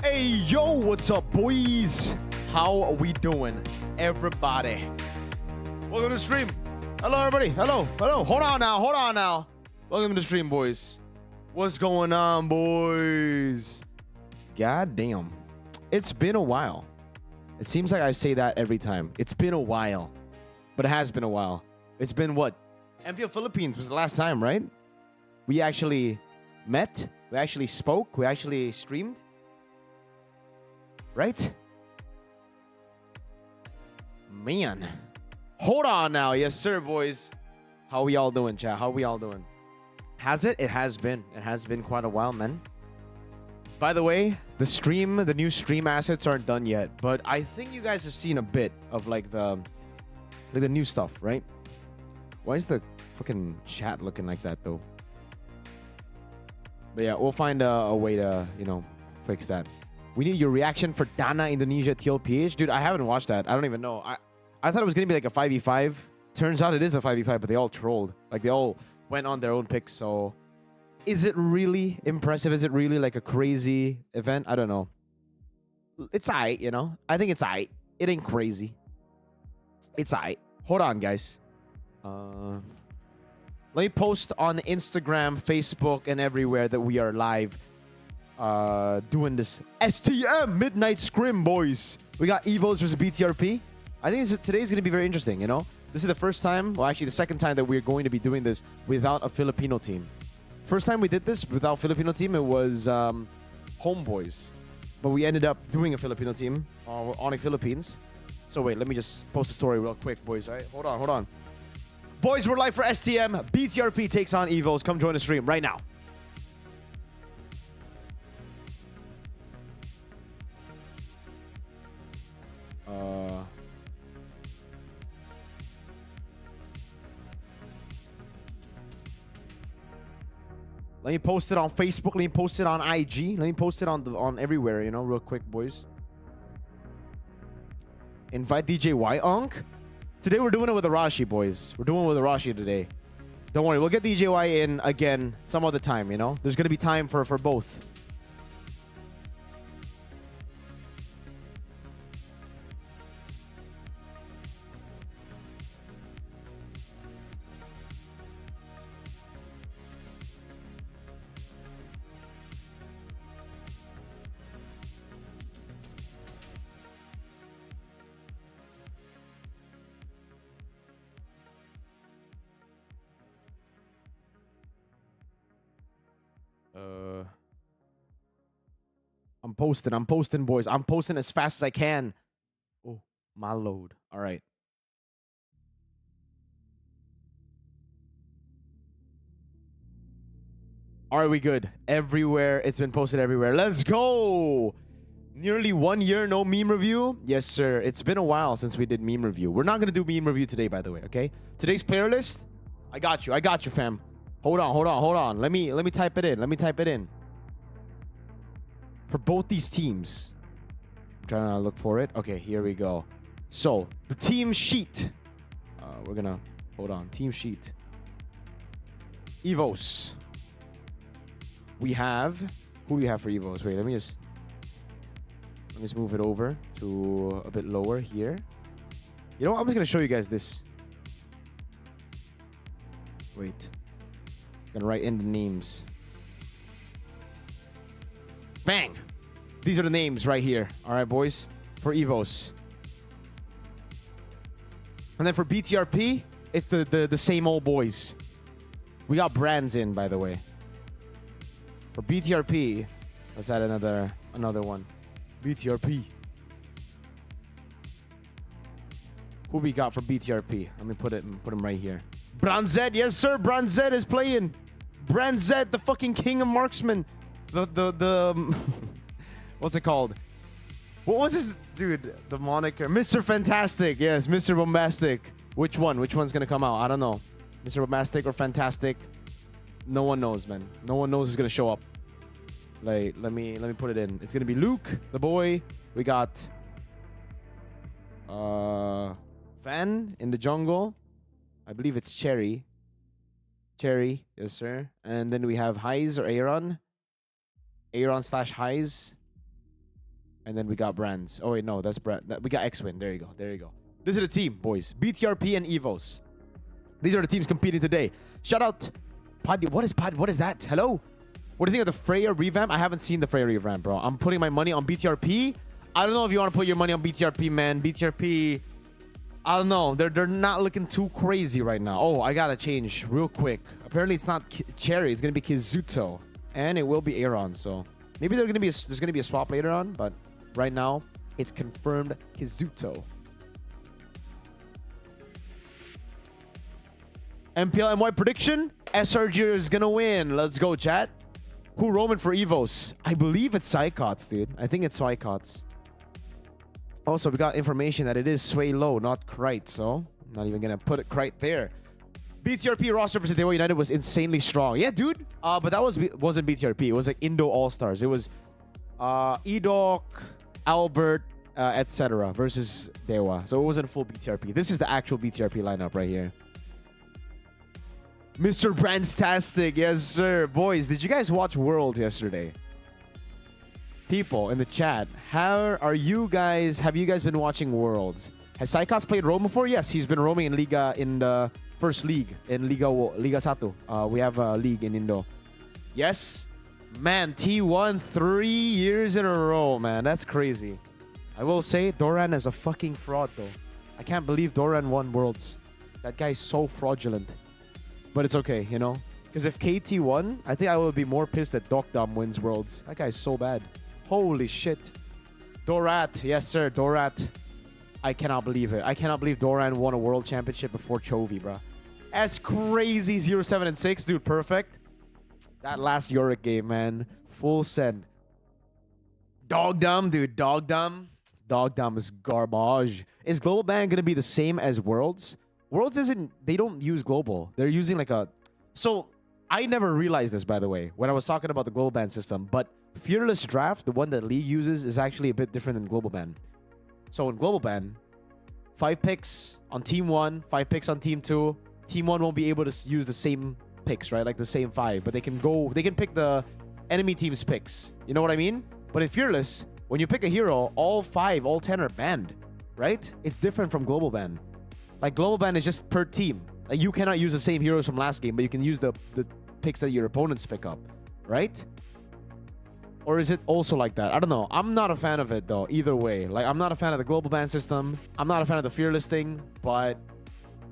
Hey, yo, what's up, boys? How are we doing, everybody? Welcome to the stream. Hello, everybody. Hello. Hold on now. Welcome to the stream, boys. What's going on, boys? God damn. It's been a while. It seems like I say that every time. It's been a while. But it has been a while. It's been what? MPL Philippines was the last time, right? We actually met. We actually spoke. We actually streamed. Right? Man. Hold on now. Yes, sir, boys. How we all doing, chat? How we all doing? Has it? It has been. It has been quite a while, man. By the way, the new stream assets aren't done yet, but I think you guys have seen a bit of like the new stuff, right? Why is the fucking chat looking like that though? But yeah, we'll find a way to, you know, fix that. We need your reaction for Dana Indonesia TLPH. Dude, I haven't watched that. I don't even know. I thought it was going to be like a 5v5. Turns out it is a 5v5, but they all trolled. Like, they all went on their own picks, so... Is it really impressive? Is it really like a crazy event? I don't know. It's aight, you know? I think it's aight. It ain't crazy. It's aight. Hold on, guys. Let me post on Instagram, Facebook, and everywhere that we are live. Doing this STM midnight scrim, boys. We got EVOS versus BTRP. I think today's going to be very interesting, you know? This is the first time, well, actually the second time that we're going to be doing this without a Filipino team. First time we did this without Filipino team, it was Homeboys. But we ended up doing a Filipino team on the Philippines. So wait, let me just post a story real quick, boys, right? Hold on. Boys, we're live for STM. BTRP takes on EVOS. Come join the stream right now. Let me post it on Facebook. Let me post it on IG. Let me post it on everywhere, you know, real quick, boys. Invite DJ Y-Unk. Today we're doing it with Arashi, boys. We're doing it with Arashi today. Don't worry, we'll get DJ Y in again some other time, you know? There's going to be time for both. I'm posting, boys. I'm posting as fast as I can. Oh, my load. All right. All right, we good. Everywhere. It's been posted everywhere. Let's go. Nearly 1 year, no meme review. Yes, sir. It's been a while since we did meme review. We're not going to do meme review today, by the way, okay? Today's player list. I got you, fam. Hold on. Let me type it in. For both these teams. I'm trying to look for it. Okay, here we go. So, the team sheet. We're gonna... Hold on. Team sheet. EVOS. We have... Who do we have for EVOS? Wait, let me just move it over to a bit lower here. You know what? I'm just gonna show you guys this. Wait. I'm gonna write in the names. Bang! These are the names right here. All right, boys. For EVOS. And then for BTRP, it's the same old boys. We got brands in, by the way. For BTRP, let's add another one. BTRP. Who we got for BTRP? Let me put him right here. Branzed, yes sir. Branzed is playing. Branzed, the fucking king of marksmen. The what's it called? What was his dude? The moniker, Mr. Fantastic. Yes, Mr. Bombastic. Which one? Which one's gonna come out? I don't know. Mr. Bombastic or Fantastic? No one knows, man. No one knows who's gonna show up. Like, let me put it in. It's gonna be Luke, the boy. We got Fan in the jungle. I believe it's Cherry. Cherry, yes sir. And then we have Highs or Aaron. Aaron slash Highs. And then we got brands. Oh wait, no, that's brand. We got X-Win. There you go. There you go. This is the team, boys. BTRP and EVOS. These are the teams competing today. Shout out Pod. What is Pod? What is that? Hello? What do you think of the Freya revamp? I haven't seen the Freya revamp, bro. I'm putting my money on BTRP. I don't know if you want to put your money on BTRP, man. BTRP, I don't know. They're not looking too crazy right now. Oh, I gotta change real quick. Apparently, it's not Cherry. It's gonna be Kizuto, and it will be Aaron. So maybe there's gonna be a swap later on, but right now it's confirmed Kizuto. MPL MY prediction: SRG is gonna win. Let's go, chat. Who roaming for EVOS? I believe it's Psychots, dude. I think it's Psychots. Also, we got information that it is Sway Low, not Krite, so I'm not even gonna put it Krite there. BTRP roster for Dewa United was insanely strong. Yeah, dude. But that wasn't BTRP. It was like Indo All-Stars. It was Edok, Albert, etc. versus Dewa. So it wasn't full BTRP. This is the actual BTRP lineup right here. Mr. Brandstastic, yes sir. Boys, did you guys watch Worlds yesterday? People in the chat, have you guys been watching Worlds? Has Psychots played roam before? Yes, he's been roaming in the first league, in Liga 1. We have a league in Indo. Yes? Man, T1 3 years in a row, man. That's crazy. I will say, Doran is a fucking fraud, though. I can't believe Doran won Worlds. That guy's so fraudulent. But it's okay, you know? Because if KT won, I think I would be more pissed that Dokdam wins Worlds. That guy's so bad. Holy shit. Dorat. Yes, sir. Dorat. I cannot believe it. I cannot believe Doran won a World Championship before Chovy, bro. That's crazy. 0-7 and 6. Dude, perfect. That last Yorick game, man. Full send. Dogdom, dude. Dogdom. Dogdom is garbage. Is Global Ban going to be the same as Worlds? Worlds isn't... They don't use Global. They're using like a... So, I never realized this, by the way, when I was talking about the Global Ban system. But Fearless Draft, the one that League uses, is actually a bit different than Global Ban. So, in Global Ban, 5 picks on Team 1, 5 picks on Team 2. Team 1 won't be able to use the same picks, right? Like the same 5. But they can pick the enemy team's picks. You know what I mean? But in Fearless, when you pick a hero, all 5, all 10 are banned, right? It's different from Global Ban. Like, Global Ban is just per team. Like, you cannot use the same heroes from last game, but you can use the picks that your opponents pick up, right? Or is it also like that? I don't know. I'm not a fan of it, though, either way. Like, I'm not a fan of the Global Ban system. I'm not a fan of the Fearless thing, but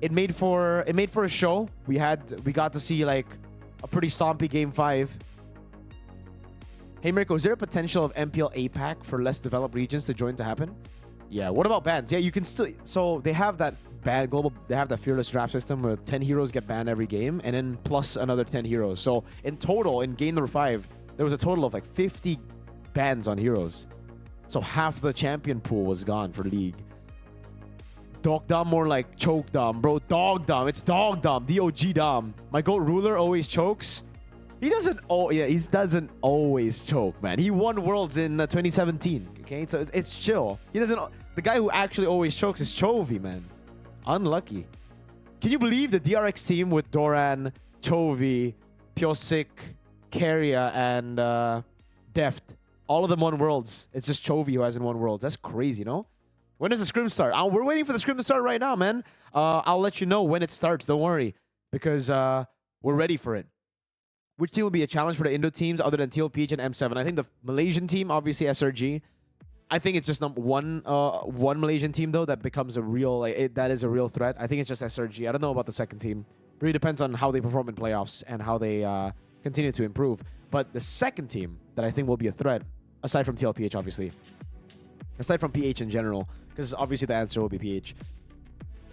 it made for a show. We got to see, like, a pretty stompy Game 5. Hey, Mirko, is there a potential of MPL APAC for less developed regions to join to happen? Yeah, what about bans? Yeah, you can still... So, they have that ban global... They have that Fearless Draft system where 10 heroes get banned every game, and then plus another 10 heroes. So, in total, in game number 5, there was a total of like 50 bans on heroes. So, half the champion pool was gone for League. Dogdom more like Chokedom, bro. Dogdom. It's Dogdom. D-O-G-Dom. My GOAT ruler always chokes. He doesn't... Oh, yeah, he doesn't always choke, man. He won Worlds in 2017, okay? So, it's chill. He doesn't... The guy who actually always chokes is Chovy, man. Unlucky. Can you believe the DRX team with Doran, Chovy, Pyosik, Keria, and Deft? All of them won Worlds. It's just Chovy who hasn't won Worlds. That's crazy, no? When does the Scrim start? We're waiting for the Scrim to start right now, man. I'll let you know when it starts. Don't worry. Because we're ready for it. Which team will be a challenge for the Indo teams other than TLPH and M7? I think the Malaysian team, obviously SRG. I think it's just one Malaysian team, though, that becomes a real... that is a real threat. I think it's just SRG. I don't know about the second team. It really depends on how they perform in playoffs and how they continue to improve. But the second team that I think will be a threat, aside from TLPH, obviously, aside from PH in general, because obviously the answer will be PH.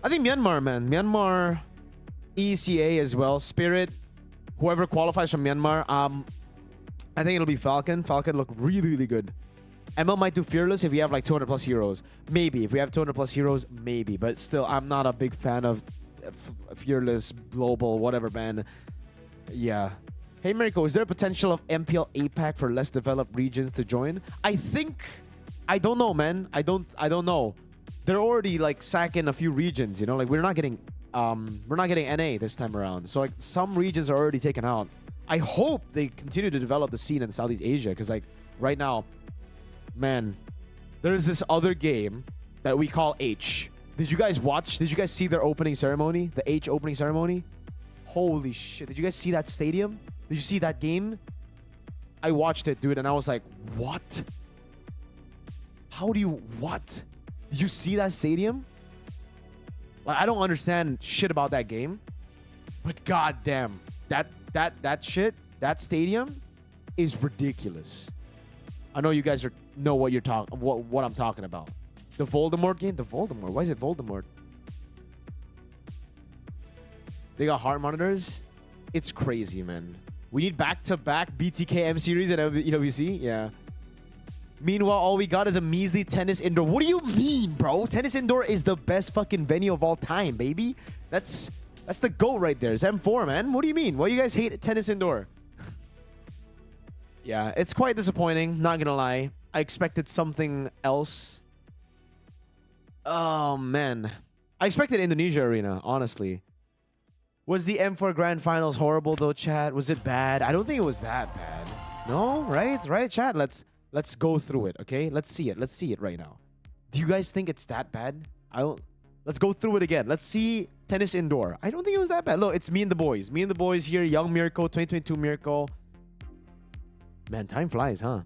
I think Myanmar, man. Myanmar, ECA as well. Spirit, whoever qualifies from Myanmar. I think it'll be Falcon. Falcon look really, really good. ML might do Fearless if we have like 200 plus heroes. Maybe. If we have 200 plus heroes, maybe. But still, I'm not a big fan of Fearless, Global, whatever, man. Yeah. Hey, Mirko, is there a potential of MPL APAC for less developed regions to join? I think... I don't know, man. I don't know. They're already like sacking a few regions, you know? Like, we're not getting NA this time around. So, like, some regions are already taken out. I hope they continue to develop the scene in Southeast Asia, because, like, right now... Man, There's this other game that we call H. Did you guys watch? Did you guys see their opening ceremony? The H opening ceremony? Holy shit. Did you guys see that stadium? Did you see that game? I watched it, dude, and I was like, what? How do you, what? Did you see that stadium? Like, I don't understand shit about that game. But goddamn, that shit, that stadium is ridiculous. I know you guys know what you're talking, what I'm talking about. The Voldemort game, the Voldemort. Why is it Voldemort? They got heart monitors. It's crazy, man. We need back-to-back BTKM series at EWC. Yeah. Meanwhile, all we got is a measly tennis indoor. What do you mean, bro? Tennis indoor is the best fucking venue of all time, baby. That's the GOAT right there. It's M4, man. What do you mean? Why do you guys hate tennis indoor? Yeah, it's quite disappointing. Not gonna lie. I expected something else. Oh, man. I expected Indonesia Arena, honestly. Was the M4 Grand Finals horrible, though, chat? Was it bad? I don't think it was that bad. No? Right? Right, chat? Let's go through it, okay? Let's see it. Let's see it right now. Do you guys think it's that bad? Let's go through it again. Let's see tennis indoor. I don't think it was that bad. Look, it's me and the boys. Me and the boys here. Young Mirko, 2022 Mirko. Man, time flies, huh?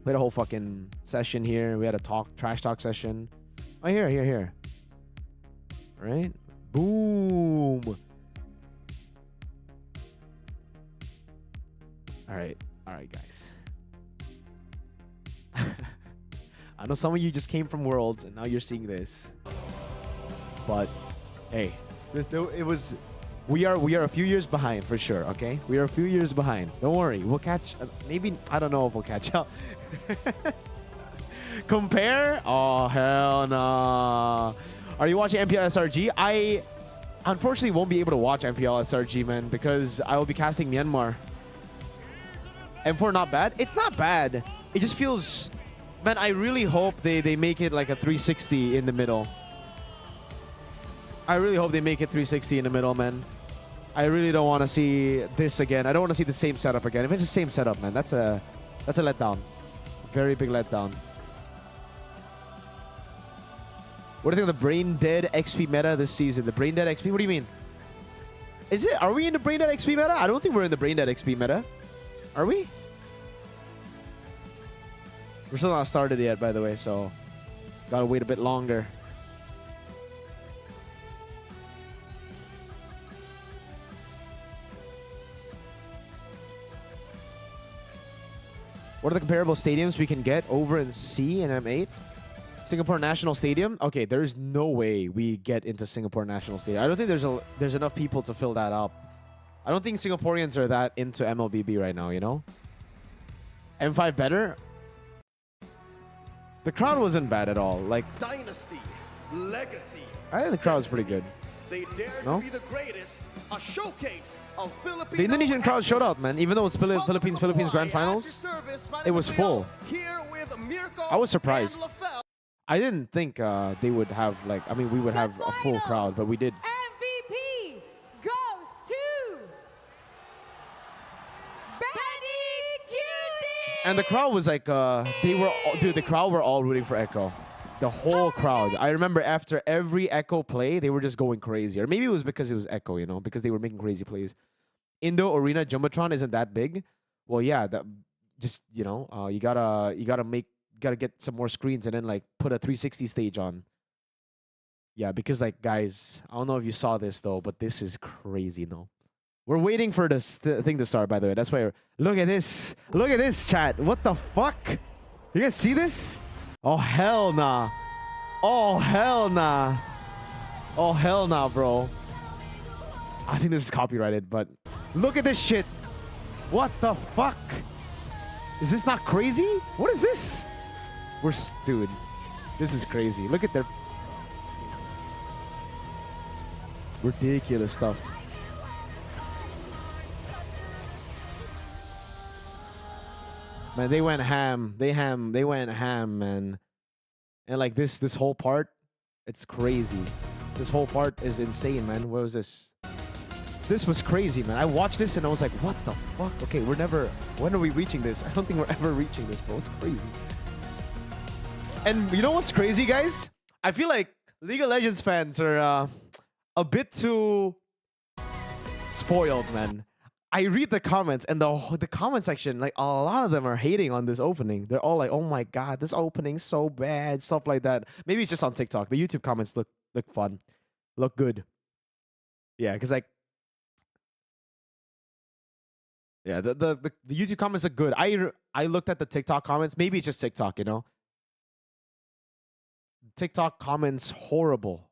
We had a whole fucking session here. We had a trash talk session. Oh, here. All right. Boom. All right, guys. I know some of you just came from Worlds and now you're seeing this, but hey, we are a few years behind for sure. Okay, we are a few years behind. Don't worry, we'll catch. Maybe I don't know if we'll catch up. Compare? Oh hell no! Are you watching MPL SRG? I unfortunately won't be able to watch MPL SRG, man, because I will be casting Myanmar. M4 not bad? It's not bad. It just feels... Man, I really hope they make it like a 360 in the middle. I really hope they make it 360 in the middle, man. I really don't want to see this again. I don't want to see the same setup again. If it's the same setup, man, that's a letdown. Very big letdown. What do you think of the Brain Dead XP meta this season? The Brain Dead XP? What do you mean? Is it? Are we in the Brain Dead XP meta? I don't think we're in the Brain Dead XP meta. Are we? We're still not started yet, by the way, so gotta wait a bit longer. What are the comparable stadiums we can get over in C and M8? Singapore National Stadium? Okay, there's no way we get into Singapore National Stadium. I don't think there's enough people to fill that up. I don't think Singaporeans are that into MLBB right now, you know? M5 better? The crowd wasn't bad at all. Like, Dynasty, legacy. I think the crowd was pretty good. They dare to be the greatest. A showcase of Filipino. The Indonesian crowd showed up, man. Even though it's Philippines Grand Finals, it was full. I was surprised. I didn't think they would have, like, I mean, we would have a full crowd, but we did. MVP goes to And the crowd was like, the crowd were all rooting for Echo. The whole crowd. I remember after every Echo play, they were just going crazy. Or maybe it was because it was Echo, you know, because they were making crazy plays. Indo Arena Jumbotron isn't that big. Well, yeah, that just, you know, you gotta get some more screens and then like put a 360 stage on. Yeah, because like guys, I don't know if you saw this though, but this is crazy, no? We're waiting for this thing to start, by the way. That's why. Look at this. Look at this, chat. What the fuck? You guys see this? Oh, hell nah. Oh, hell nah. Oh, hell nah, bro. I think this is copyrighted, but look at this shit. What the fuck? Is this not crazy? What is this? Dude, this is crazy. Look at their ridiculous stuff. Man, they went ham. They went ham, man. And like this whole part, it's crazy. This whole part is insane, man. What was this? This was crazy, man. I watched this and I was like, what the fuck? Okay, when are we reaching this? I don't think we're ever reaching this, bro. It's crazy. And you know what's crazy, guys? I feel like League of Legends fans are a bit too spoiled, man. I read the comments, and the comment section, like a lot of them are hating on this opening. They're all like, "Oh my god, this opening's so bad," stuff like that. Maybe it's just on TikTok. The YouTube comments look fun, look good. Yeah, because like, yeah, the YouTube comments look good. I looked at the TikTok comments. Maybe it's just TikTok, you know. TikTok comments horrible,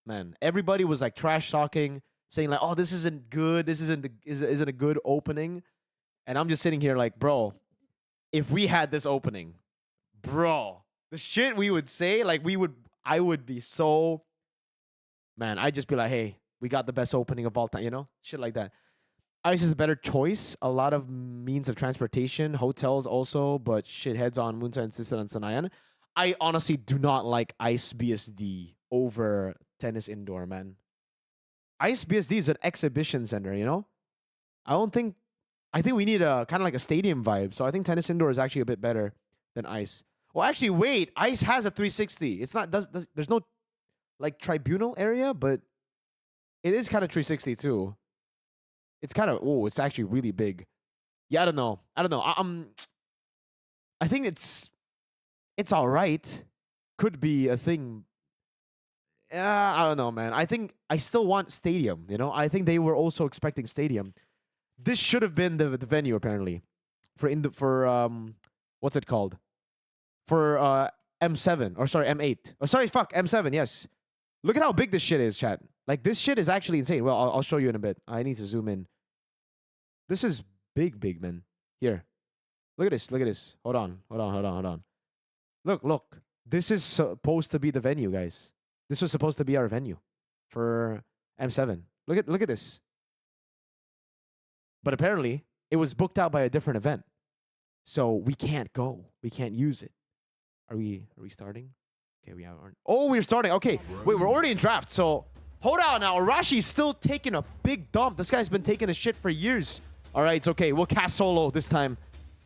man. Everybody was like trash talking, saying like, "Oh, this isn't good. This isn't a good opening." And I'm just sitting here like, bro, if we had this opening, bro, the shit we would say, like I would be so, man. I'd just be like, "Hey, we got the best opening of all time," you know, shit like that. Ice is a better choice. A lot of means of transportation, hotels also, but shit heads on Moonside insisted on Sanayan. I honestly do not like Ice BSD over Tennis Indoor, man. Ice BSD is an exhibition center, you know? I think we need a kind of like a stadium vibe. So I think Tennis Indoor is actually a bit better than Ice. Well, actually, wait. Ice has a 360. It's not there's no like tribunal area, but it is kind of 360 too. It's kind of it's actually really big. Yeah, I don't know. I think it's all right. Could be a thing. I don't know, man. I think I still want stadium, you know? I think they were also expecting stadium. This should have been the venue, apparently. For what's it called? For M7. Or sorry, M8. Oh, sorry, fuck, M7, yes. Look at how big this shit is, chat. Like, this shit is actually insane. Well, I'll show you in a bit. I need to zoom in. This is big, man. Here. Look at this. Hold on. Look. This is supposed to be the venue, guys. This was supposed to be our venue for M7. Look at this. But apparently, it was booked out by a different event. So we can't go. We can't use it. Are we starting? Okay, we aren't. Oh, we're starting. Okay. Wait, we're already in draft. So hold on now. Arashi's still taking a big dump. This guy's been taking a shit for years. All right, it's okay. We'll cast solo this time.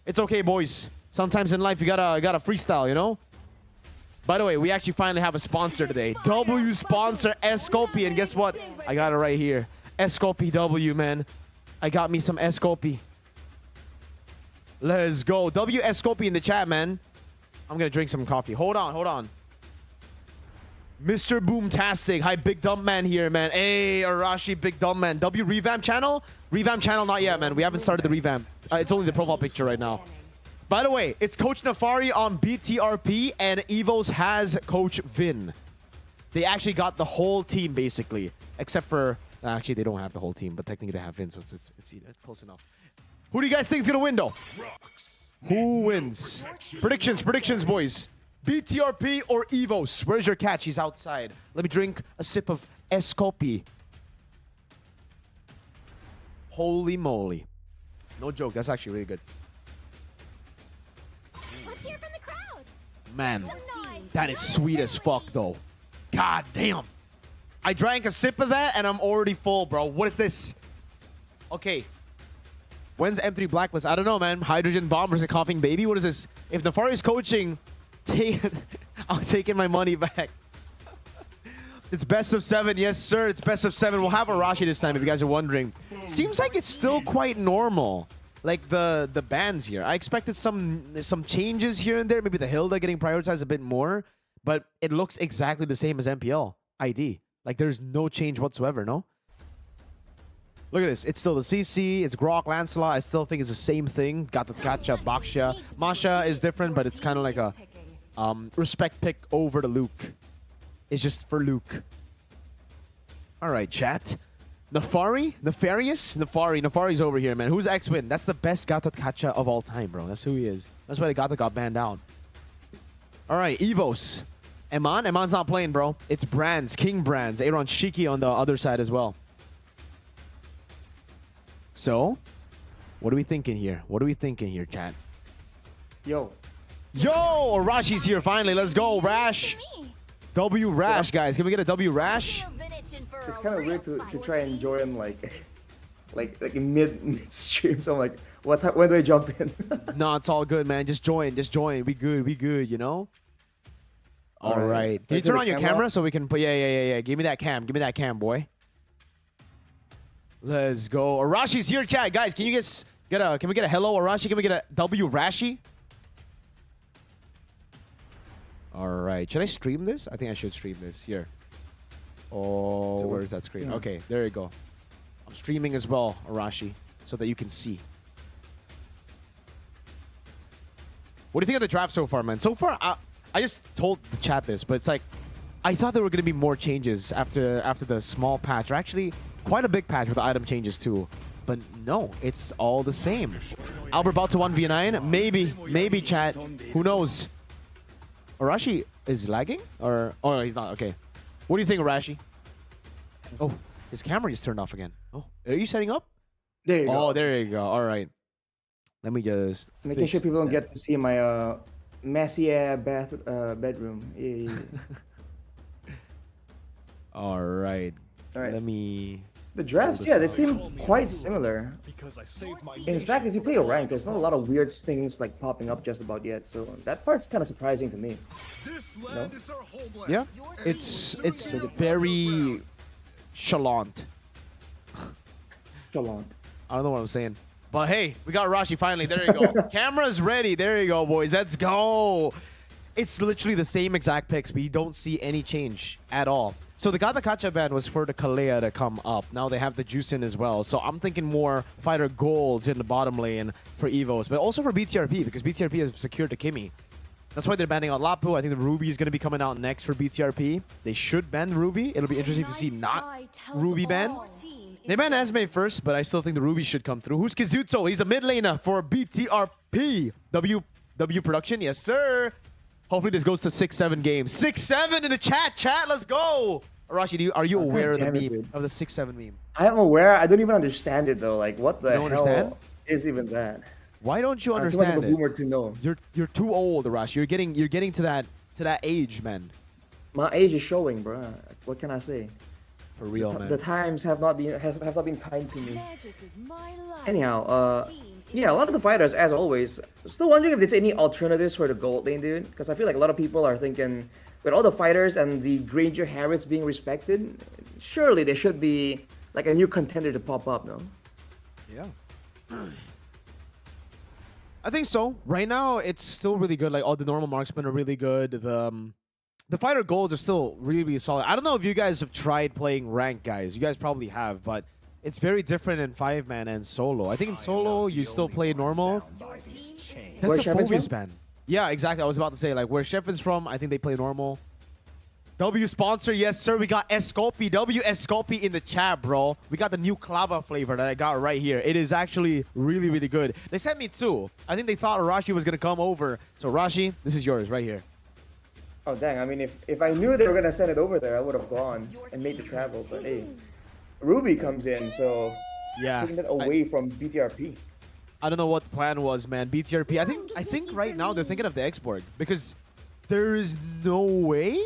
It's okay, boys. Sometimes in life you gotta freestyle, you know? By the way, we actually finally have a sponsor today. W sponsor Escopy, and guess what? I got it right here. Escopy W, man. I got me some Escopy. Let's go. W Escopy in the chat, man. I'm gonna drink some coffee. Hold on. Mr. Boomtastic. Hi, Big Dumb Man here, man. Hey, Arashi, Big Dumb Man. W revamp channel? Revamp channel, not yet, man. We haven't started the revamp. It's only the profile picture right now. By the way, it's Coach Nafari on BTRP, and EVOS has Coach Vin. They actually got the whole team, basically. Except for... Actually, they don't have the whole team, but technically they have Vin, so it's close enough. Who do you guys think is going to win, though? Who wins? Predictions, boys. BTRP or EVOS? Where's your catch? He's outside. Let me drink a sip of Escopy. Holy moly. No joke, that's actually really good. Let's hear from the crowd. Man, that is sweet as fuck, though. God damn. I drank a sip of that, and I'm already full, bro. What is this? Okay. When's M3 Blacklist? I don't know, man. Hydrogen Bomb versus Coughing Baby? What is this? If Nafari is coaching, I'm taking my money back. It's best of 7. Yes, sir. It's best of 7. We'll have Arashi this time, if you guys are wondering. Seems like it's still quite normal. Like the bans here. I expected some changes here and there. Maybe the Hilda getting prioritized a bit more. But it looks exactly the same as MPL ID. Like there's no change whatsoever, no? Look at this. It's still the CC. It's Grok, Lancelot. I still think it's the same thing. Got the Kacha, Baksha. Masha is different, but it's kind of like a respect pick over the Luke. It's just for Luke. All right, chat. Nefarious? Nefari's over here, man. Who's X-Win? That's the best Gatot Kacha of all time, bro. That's who he is. That's why the Gatot got banned out. All right, EVOS. Eman's not playing, bro. It's Brands, King Brands. Aaron Shiki on the other side as well. So, what are we thinking here? Chat? Yo, Rashi's here finally. Let's go, Rash. W Rash, guys. Can we get a W Rash? it's kind of weird to try and join like in mid stream. So I'm like, when do I jump in? No, it's all good, man. Just join. We good, you know? All right. Can you Let's turn do on the your camera so we can put? Yeah. Give me that cam. Give me that cam, boy. Let's go. Arashi's here, chat. Guys, can you guys get a? Can we get a hello, Arashi? Can we get a W, Rashi? All right. Should I stream this? I think I should stream this here. Oh, where's that screen? Yeah. Okay, there you go. I'm streaming as well, Arashi, so that you can see. What do you think of the draft so far, man? So far, I just told the chat this, but it's like I thought there were going to be more changes after the small patch, or actually quite a big patch with the item changes too. But no, it's all the same. Albert about to 1v9. Maybe chat. Who knows? Arashi is lagging? Or oh no, he's not. Okay. What do you think, Arashi? Oh, his camera just turned off again. Oh, are you setting up? There you go. Oh, there you go. All right. Let me just Making sure people don't get to see my messy bedroom. Yeah. All right. All right. Let me. The drafts, yeah, they seem quite similar. In fact, if you play a rank, there's not a lot of weird things like popping up just about yet. So that part's kind of surprising to me. No? Yeah, it's very chalant. Chalant. I don't know what I'm saying. But hey, we got Rashi finally. There you go. Camera's ready. There you go, boys. Let's go. It's literally the same exact picks. We don't see any change at all. So the Gata Kacha ban was for the Kalea to come up. Now they have the Juicin as well. So I'm thinking more fighter golds in the bottom lane for EVOS, but also for BTRP because BTRP has secured the Kimi. That's why they're banning out Lapu. I think the Ruby is going to be coming out next for BTRP. They should ban the Ruby. It'll be interesting to see not Ruby ban. They banned Esme first, but I still think the Ruby should come through. Who's Kizuto? He's a mid laner for BTRP. W production? Yes, sir. Hopefully this goes to 6-7 games. 6-7 in the chat. Let's go. Arashi, are you aware of the meme? Of the 6-7 meme? I am aware. I don't even understand it though. Like, what the hell understand? is even that? Why don't you I'm understand too much of a boomer to know. You're too old, Arashi. You're getting to that age, man. My age is showing, bro. What can I say? For real, man. The times have not been kind to me. Anyhow, yeah, a lot of the fighters, as always, still wondering if there's any alternatives for the gold lane, dude. Because I feel like a lot of people are thinking, with all the fighters and the Granger habits being respected, surely there should be like a new contender to pop up, no? Yeah. I think so. Right now, it's still really good. Like all the normal marksmen are really good. The fighter golds are still really, really solid. I don't know if you guys have tried playing rank, guys. You guys probably have, but it's very different in 5-man and solo. I think in solo, you still play normal. That's a Phobius ban. Yeah, exactly. I was about to say, like, where Chef is from, I think they play normal. W sponsor, yes, sir. We got Esculpi. W Esculpi in the chat, bro. We got the new Clava flavor that I got right here. It is actually really, really good. They sent me 2. I think they thought Arashi was going to come over. So, Rashi, this is yours right here. Oh, dang. I mean, if I knew they were going to send it over there, I would have gone and made the travel. But hey, Ruby comes in, so yeah, taking it away from BTRP. I don't know what the plan was, man. BTRP. I think right now they're thinking of the Xborg because there is no way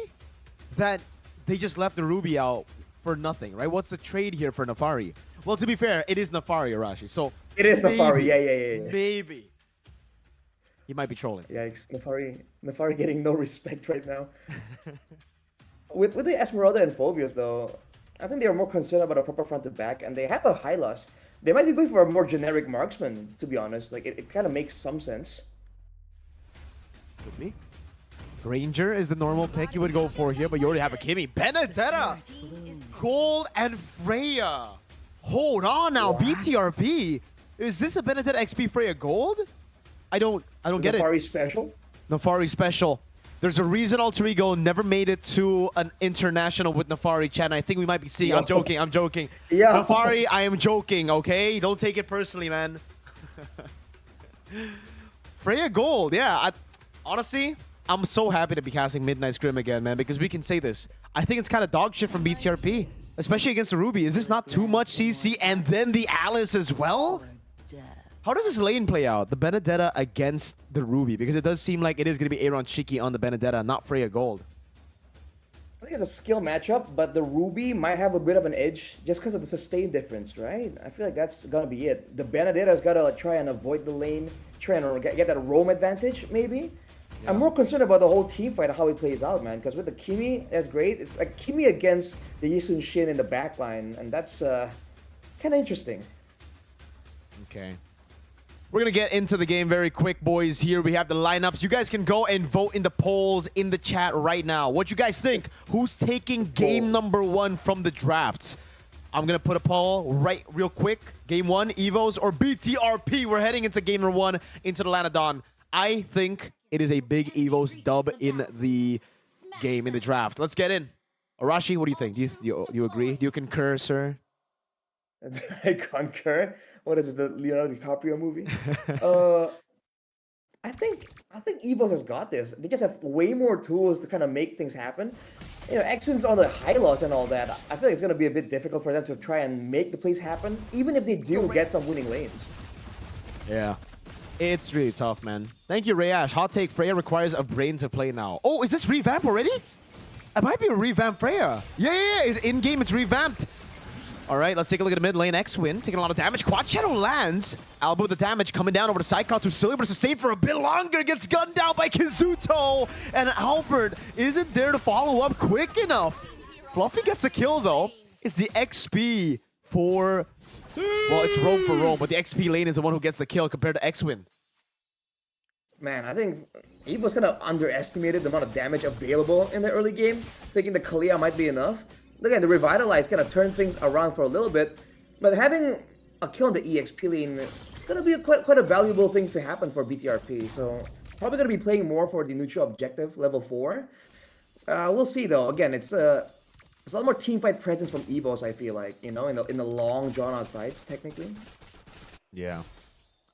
that they just left the Ruby out for nothing, right? What's the trade here for Nafari? Well, to be fair, it is Nafari, Arashi. So it is Nafari. Yeah. Maybe he might be trolling. Yikes, Nafari getting no respect right now. with the Esmeralda and Phobius though, I think they are more concerned about a proper front to back, and they have a high loss. They might be going for a more generic marksman, to be honest. Like, it kind of makes some sense. Could be. Granger is the normal pick you would go for here, but you already have a Kimi. Benedetta! Gold and Freya! Hold on now, what? BTRP! Is this a Benedetta XP Freya Gold? I don't get it. Nafari special? Nafari special. There's a reason Alter Ego never made it to an international with Nafari, Chan. I think we might be seeing. I'm joking. Yeah. Nafari, I am joking, okay? Don't take it personally, man. Freya Gold, yeah. Honestly, I'm so happy to be casting Midnight Scrim again, man, because we can say this. I think it's kind of dog shit from BTRP, especially against the Ruby. Is this not too much CC and then the Alice as well? How does this lane play out? The Benedetta against the Ruby? Because it does seem like it is going to be Aaron Chiki on the Benedetta, not Freya Gold. I think it's a skill matchup, but the Ruby might have a bit of an edge just because of the sustain difference, right? I feel like that's going to be it. The Benedetta's got to try and avoid the lane, try and get that roam advantage, maybe. I'm more concerned about the whole team fight, how it plays out, man. Because with the Kimi, that's great. It's like Kimi against the Yisun Shin in the backline, and that's it's kind of interesting. Okay. We're going to get into the game very quick, boys. Here we have the lineups. You guys can go and vote in the polls in the chat right now. What you guys think? Who's taking game number 1 from the drafts? I'm going to put a poll real quick. Game 1, EVOS or BTRP? We're heading into game number 1 into the Lanadon. I think it is a big EVOS dub in the game, in the draft. Let's get in. Arashi, what do you think? Do you agree? Do you concur, sir? I concur. What is it, the Leonardo DiCaprio movie? I think EVOS has got this. They just have way more tools to kind of make things happen. You know, X-Win's on the high loss and all that. I feel like it's going to be a bit difficult for them to try and make the plays happen, even if they do get some winning lanes. Yeah. It's really tough, man. Thank you, Rayash. Hot take, Freya requires a brain to play now. Oh, is this revamp already? It might be a revamp Freya. Yeah. In-game, it's revamped. All right, let's take a look at the mid lane. X-Win taking a lot of damage. Quad Shadow lands. Alba with the damage coming down over to Psychot to Silly, but it's sustained for a bit longer. Gets gunned down by Kizuto. And Albert isn't there to follow up quick enough. Fluffy gets the kill, though. It's the XP for... Well, it's roam for roam, but the XP lane is the one who gets the kill compared to X-Win. Man, I think EVOS kind of underestimated the amount of damage available in the early game, thinking the Kalia might be enough. Look at the Revitalize kind of turn things around for a little bit, but having a kill on the EXP lane is going to be quite a valuable thing to happen for BTRP. So probably going to be playing more for the neutral objective, level 4. We'll see though. Again, it's a lot more teamfight presence from EVOS, I feel like, you know, in the long drawn-out fights, technically. Yeah.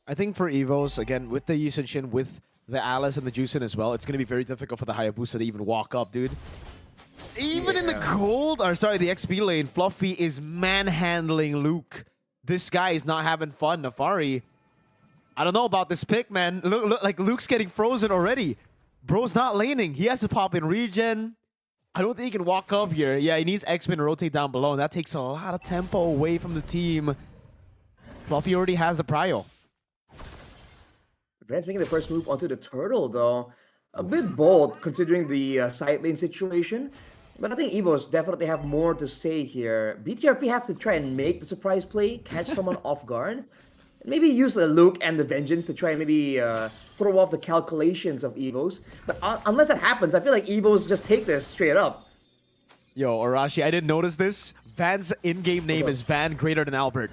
I think for EVOS, again, with the Yisun Shin, with the Alice and the Juicin as well, it's going to be very difficult for the Hayabusa to even walk up, dude. Even in the cold, or sorry, the XP lane, Fluffy is manhandling Luke. This guy is not having fun. Nafari, I don't know about this pick, man. Look, like Luke's getting frozen already. Bro's not laning. He has to pop in regen. I don't think he can walk up here. Yeah, he needs X-Men to rotate down below, and that takes a lot of tempo away from the team. Fluffy already has the prio. Brand's making the first move onto the turtle, though. A bit bold, considering the side lane situation. But I think EVOS definitely have more to say here. BTRP have to try and make the surprise play, catch someone off guard. Maybe use a Luke and the Vengeance to try and maybe throw off the calculations of EVOS. But unless that happens, I feel like EVOS just take this straight up. Yo, Arashi, I didn't notice this. Van's in-game name is Van greater than Albert.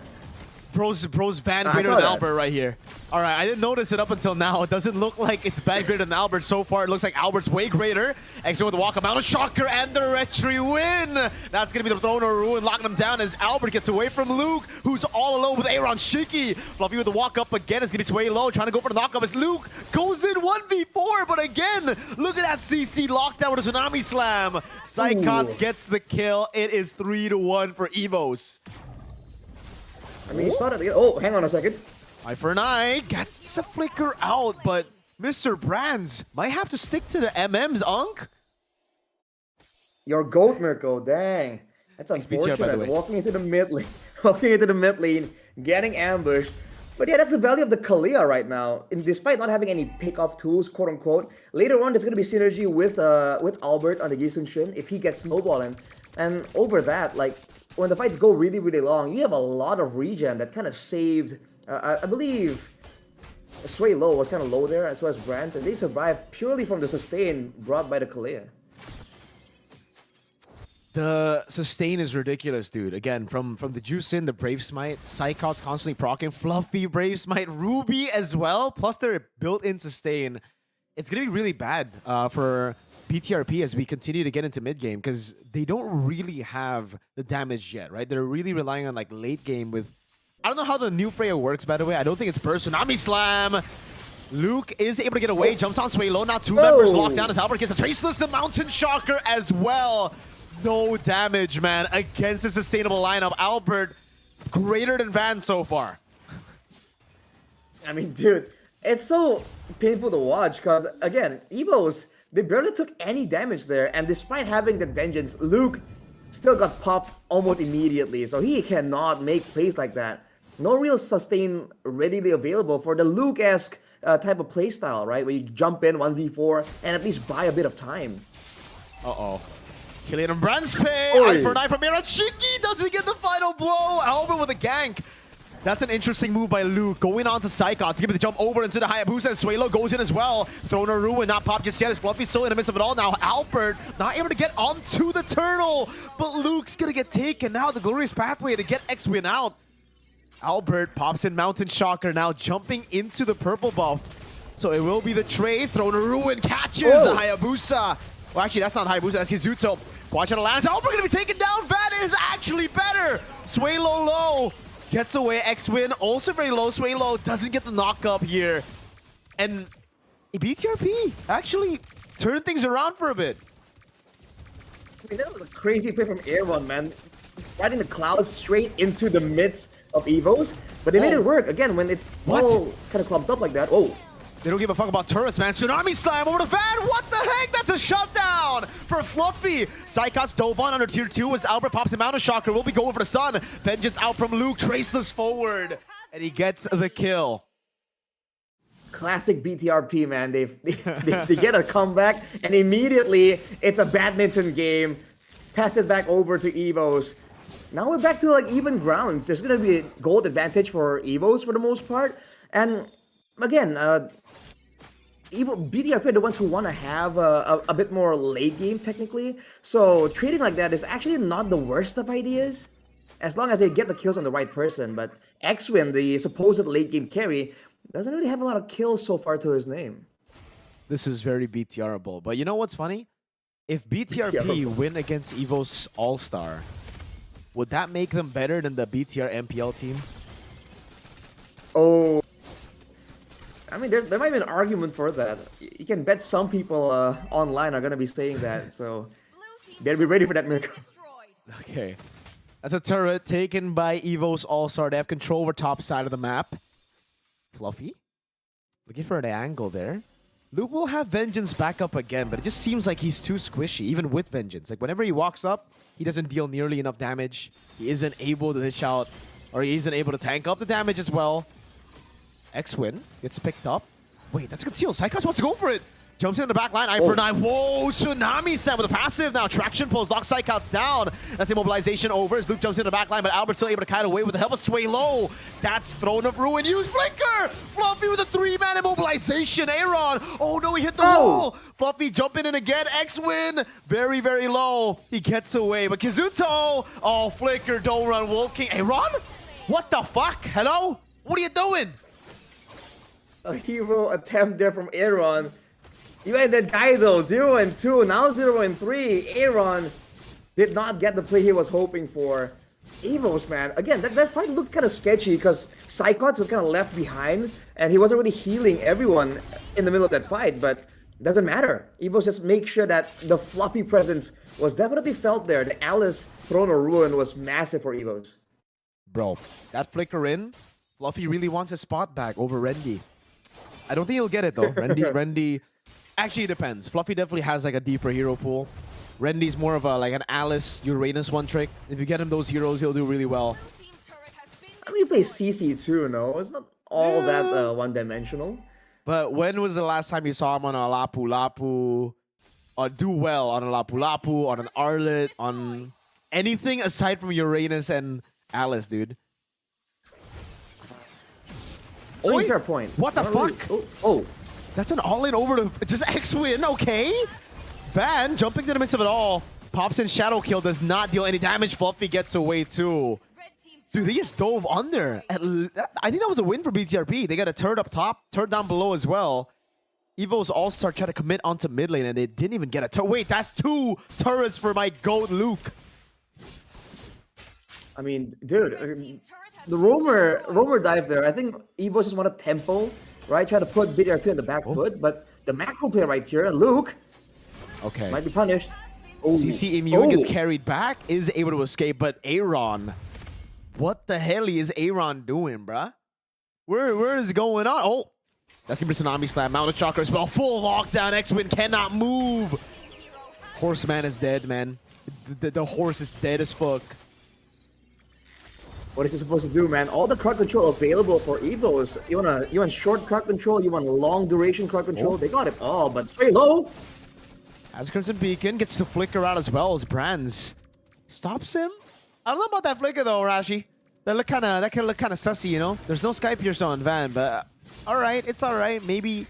Bro's Van greater than Albert right here. All right, I didn't notice it up until now. It doesn't look like it's Van greater than Albert so far. It looks like Albert's way greater. X with the walk out, a shocker and the retry win. That's gonna be the Throne of Ruin, locking him down as Albert gets away from Luke, who's all alone with Aaron Shiki. Fluffy with the walk up again is gonna be way low, trying to go for the knockup as Luke goes in 1v4. But again, look at that CC lockdown with a Tsunami Slam. Psychots gets the kill. It is 3-1 for EVOS. I mean, you saw that. Oh, hang on a second. Eye for an eye. Gets a flicker out, but Mr. Brands might have to stick to the MMs, Unk. Your goat, Mirko. Dang. That's unfortunate. By the way. Walking into the mid lane, getting ambushed. But yeah, that's the value of the Kalia right now. And despite not having any pick-off tools, quote-unquote, later on there's going to be synergy with Albert on the Yisun Shin if he gets snowballing. And over that, like, when the fights go really, really long, you have a lot of regen that kind of saved, I believe, Sway Low was kind of low there, as well as Brandt, and they survived purely from the sustain brought by the Kalia. The sustain is ridiculous, dude. Again, from the Juicin, the Brave Smite, Psychot's constantly proccing, Fluffy, Brave Smite, Ruby as well, plus their built-in sustain. It's going to be really bad for BTRP as we continue to get into mid-game, because they don't really have the damage yet, right? They're really relying on like late game with... I don't know how the new Freya works, by the way. I don't think it's per Tsunami Slam. Luke is able to get away, jumps on Sway Low. Now two members locked down as Albert gets a Traceless, the Mountain Shocker as well. No damage, man, against the sustainable lineup. Albert, greater than Van so far. I mean, dude, it's so painful to watch because, again, EVOS, they barely took any damage there, and despite having the Vengeance, Luke still got popped almost immediately, so he cannot make plays like that. No real sustain readily available for the Luke-esque type of play style, right? Where you jump in 1v4 and at least buy a bit of time. Uh-oh. Killian and Branspay. Oi. Eye for an eye from Mira. Shiki doesn't get the final blow. Albert with a gank. That's an interesting move by Luke. Going on to Psychots. Give it the jump over into the Hayabusa. And Suelo goes in as well. Thrown a ruin. Not popped just yet. As Fluffy's still in the midst of it all. Now Albert not able to get onto the turtle. But Luke's going to get taken. Now the glorious pathway to get X-Win out. Albert pops in Mountain Shocker. Now jumping into the purple buff. So it will be the trade. Thrown a ruin. Catches the Hayabusa. Well, actually, that's not Hayabusa. That's Hizuto. Watch out, lands. Albert going to be taken down. Van is actually better. Suelo low. Gets away, X-Win, also very low. Suelo doesn't get the knock up here. And BTRP actually turned things around for a bit. I mean, that was a crazy play from Airone, man. Riding the clouds straight into the midst of EVOS. But they made it work, again, when it's all kind of clumped up like that. Oh. They don't give a fuck about turrets, man. Tsunami Slam over to Van. What the heck? That's a shutdown for Fluffy. Psychots dove on under tier 2 as Albert pops him out of Shocker. Will be going for the stun. Vengeance out from Luke. Traceless forward. And he gets the kill. Classic BTRP, man. They get a comeback, and immediately it's a badminton game. Pass it back over to EVOS. Now we're back to like even grounds. There's going to be a gold advantage for EVOS for the most part. And again, BTRP are the ones who want to have a bit more late game technically. So trading like that is actually not the worst of ideas, as long as they get the kills on the right person. But X-Win, the supposed late game carry, doesn't really have a lot of kills so far to his name. This is very BTRable. But you know what's funny? If BTRP win against EVOS All-Star, would that make them better than the BTR MPL team? Oh. I mean, there might be an argument for that. You can bet some people online are going to be saying that, so better be ready for that, Mirko. Okay. That's a turret taken by EVOS All-Star. They have control over top side of the map. Fluffy. Looking for an angle there. Luke will have Vengeance back up again, but it just seems like he's too squishy, even with Vengeance. Like, whenever he walks up, he doesn't deal nearly enough damage. He isn't able to dish out, or he isn't able to tank up the damage as well. X-Win gets picked up. Wait, that's a conceal. Psychots wants to go for it. Jumps in the back line. Eye for an eye. Whoa, Tsunami Slam with a passive now. Traction pulls, locks Psychots down. That's immobilization over as Luke jumps in the back line, but Albert's still able to kite away with the help of Suelo. That's Throne of Ruin. Use Flicker. Fluffy with a 3-man immobilization. Aron. Oh no, he hit the wall. Fluffy jumping in again. X-Win. Very, very low. He gets away, but Kizuto. Oh, Flicker. Don't run. Wolf King. Aron? What the fuck? Hello? What are you doing? A hero attempt there from Aron. You had that guy though, 0 and 2, now 0 and 3. Aron did not get the play he was hoping for. EVOS, man, again, that fight looked kind of sketchy because Psychots was kind of left behind and he wasn't really healing everyone in the middle of that fight, but it doesn't matter. EVOS just make sure that the Fluffy presence was definitely felt there. The Alice Throne of Ruin was massive for EVOS. Bro, that flicker in, Fluffy really wants his spot back over Rendy. I don't think he'll get it though. Rendy, actually it depends. Fluffy definitely has like a deeper hero pool. Rendy's more of a like an Alice Uranus one trick. If you get him those heroes, he'll do really well. I mean, he plays CC too, no? It's not all that one-dimensional. But when was the last time you saw him on a Lapu Lapu? Or do well on a Lapu Lapu, on an Arlet, on anything aside from Uranus and Alice, dude? Oh, fair point. What the fuck? Oh. That's an all-in over to just X-Win, okay? Van, jumping to the midst of it all, pops in Shadow Kill, does not deal any damage. Fluffy gets away too. Dude, they just dove under. I think that was a win for BTRP. They got a turret up top, turret down below as well. EVOS All-Star tried to commit onto mid lane and they didn't even get a turret. Wait, that's 2 turrets for my GOAT Luke. I mean, dude, the roamer dive there. I think EVOS just want to tempo, right? Try to put BTRP on the back foot, but the macro player right here, Luke, might be punished. CC immune gets carried back, is able to escape, but Aron, what the hell is Aron doing, bruh? Where is it going on? Oh, that's gonna be Tsunami Slam, Mounted Chakra as well. Full lockdown, X-Win cannot move. Horseman is dead, man. The horse is dead as fuck. What is he supposed to do, man? All the crowd control available for EVOS. You want short crowd control, you want long duration crowd control. They got it all, but straight low. As Crimson Beacon gets to flicker out as well as Brands stops him. I don't know about that flicker though, Rashi. That can look kind of sussy, you know. There's no Sky Pierce on Van, but all right, it's all right. Maybe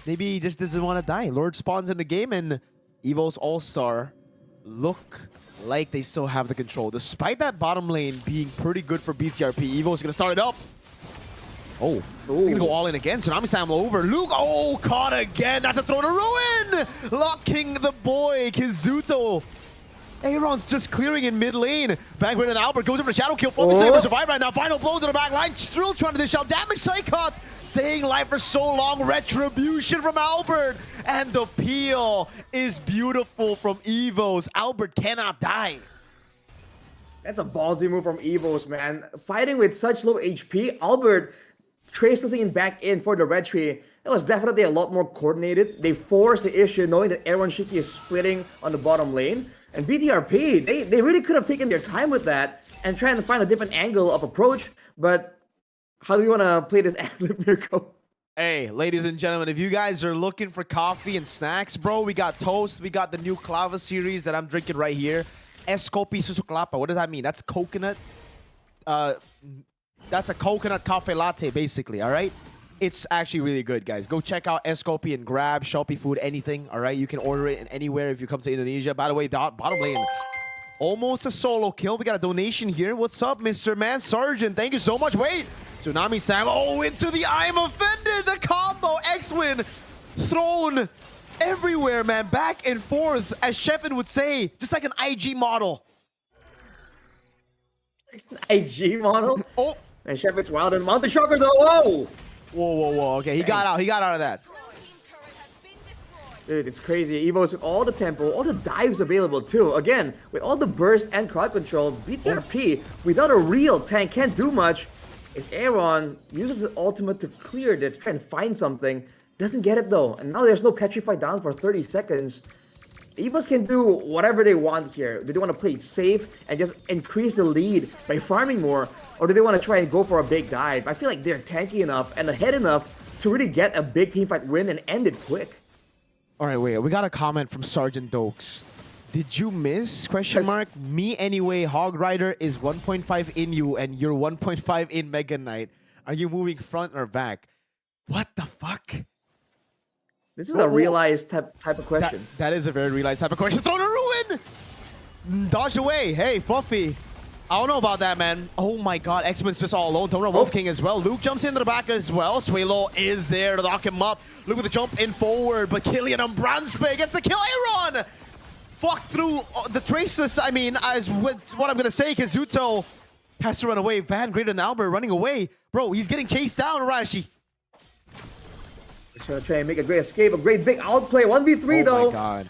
he just doesn't want to die. Lord spawns in the game, and EVOS All-Star look like they still have the control, despite that bottom lane being pretty good for BTRP. EVOS gonna start it up. Oh, they're gonna go all in again. Tsunami Sam over. Luke, oh, caught again. That's a throw to ruin. Locking the boy, Kizuto. Aaron's just clearing in mid lane. Vanguard and Albert goes over to Shadow Kill. Focus Saber survive right now. Final blow to the back line. Still trying to dish out damage. Psychots staying alive for so long. Retribution from Albert. And the peel is beautiful from EVOS. Albert cannot die. That's a ballsy move from EVOS, man. Fighting with such low HP, Albert traced the back in for the red tree. That was definitely a lot more coordinated. They forced the issue knowing that Aaron Shiki is splitting on the bottom lane. And BTRP, they really could have taken their time with that and trying to find a different angle of approach. But how do you want to play this ad-lib, Mirko? Hey, ladies and gentlemen, if you guys are looking for coffee and snacks, bro, we got toast. We got the new Clava series that I'm drinking right here. Escopi Susuklapa. What does that mean? That's coconut. That's a coconut cafe latte, basically, all right? It's actually really good, guys. Go check out Escopi and grab Shopee food, anything, all right? You can order it anywhere if you come to Indonesia. By the way, bottom lane, almost a solo kill. We got a donation here. What's up, Mr. Man? Sergeant, thank you so much. Wait, Tsunami Sam, oh, into the I'm offended. The combo, X-Win, thrown everywhere, man. Back and forth, as Shepard would say, just like an IG model. IG model? Oh. And Shepard's wild and Mountain Shocker though, whoa! Whoa. Okay, he got out of that. Dude, it's crazy. EVOS with all the tempo, all the dives available too. Again, with all the burst and crowd control, BTRP, without a real tank, can't do much. Is Aaron uses the ultimate to clear this, try and find something. Doesn't get it though. And now there's no Petrify down for 30 seconds. EVOS can do whatever they want here. Do they want to play it safe and just increase the lead by farming more? Or do they want to try and go for a big dive? I feel like they're tanky enough and ahead enough to really get a big teamfight win and end it quick. All right, wait. We got a comment from Sergeant Dokes. Did you miss? Question mark. Me anyway. Hog Rider is 1.5 in you and you're 1.5 in Mega Knight. Are you moving front or back? What the fuck? This is a realized type of question. That is a very realized type of question. Throw to ruin! Dodge away. Hey, Fluffy. I don't know about that, man. Oh my god, X-Men's just all alone. Don't know Wolf King as well. Luke jumps into the back as well. Swalo is there to lock him up. Luke with the jump in forward, but Killian on Branspe gets the kill. Aaron! Fuck through the traces. I mean, as what I'm gonna say, Kizuto has to run away. Van greater than Albert running away. Bro, he's getting chased down, Arashi. He's gonna try and make a great escape, a great big outplay. 1v3 though. Oh my god.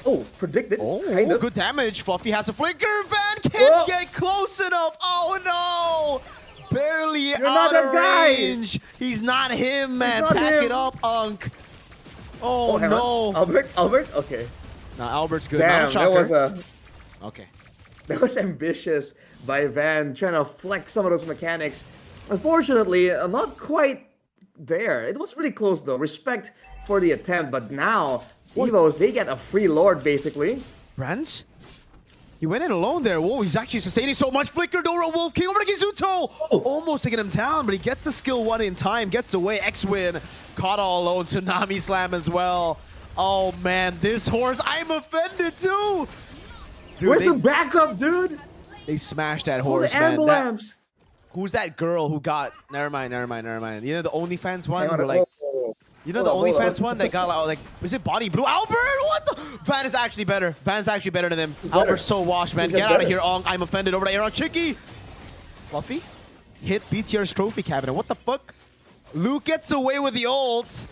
Oh, predicted. Oh, kind of. good damage. Fluffy has a flicker. Van can't get close enough. Oh no. Barely out of range. He's not him, man. Pack it up, Unk. Oh no. Albert? Okay. No, Albert's good. Damn, Not a shocker. that was okay. That was ambitious by Van, trying to flex some of those mechanics. Unfortunately, not quite there. It was really close though. Respect for the attempt, but now EVOS, they get a free lord basically. Brands? He went in alone there. Whoa, he's actually sustaining so much. Flicker, Dora, Wolf King over to Kizuto. Almost taking him down, but he gets the skill one in time. Gets away. X-Win caught all alone. Tsunami Slam as well. Oh man, this horse, I'm offended too. Dude, where's the backup, dude? They smashed that horse, man. Who's that girl who got? Never mind. You know the OnlyFans one? You know the OnlyFans one that got like, was it Bonnie Blue? Albert, what the? Van is actually better. Van's actually better than him. Albert's so washed, man. Get out of here, Ong. I'm offended. Over to Aaron Chicky. Fluffy hit BTR's trophy cabinet. What the fuck? Luke gets away with the ult.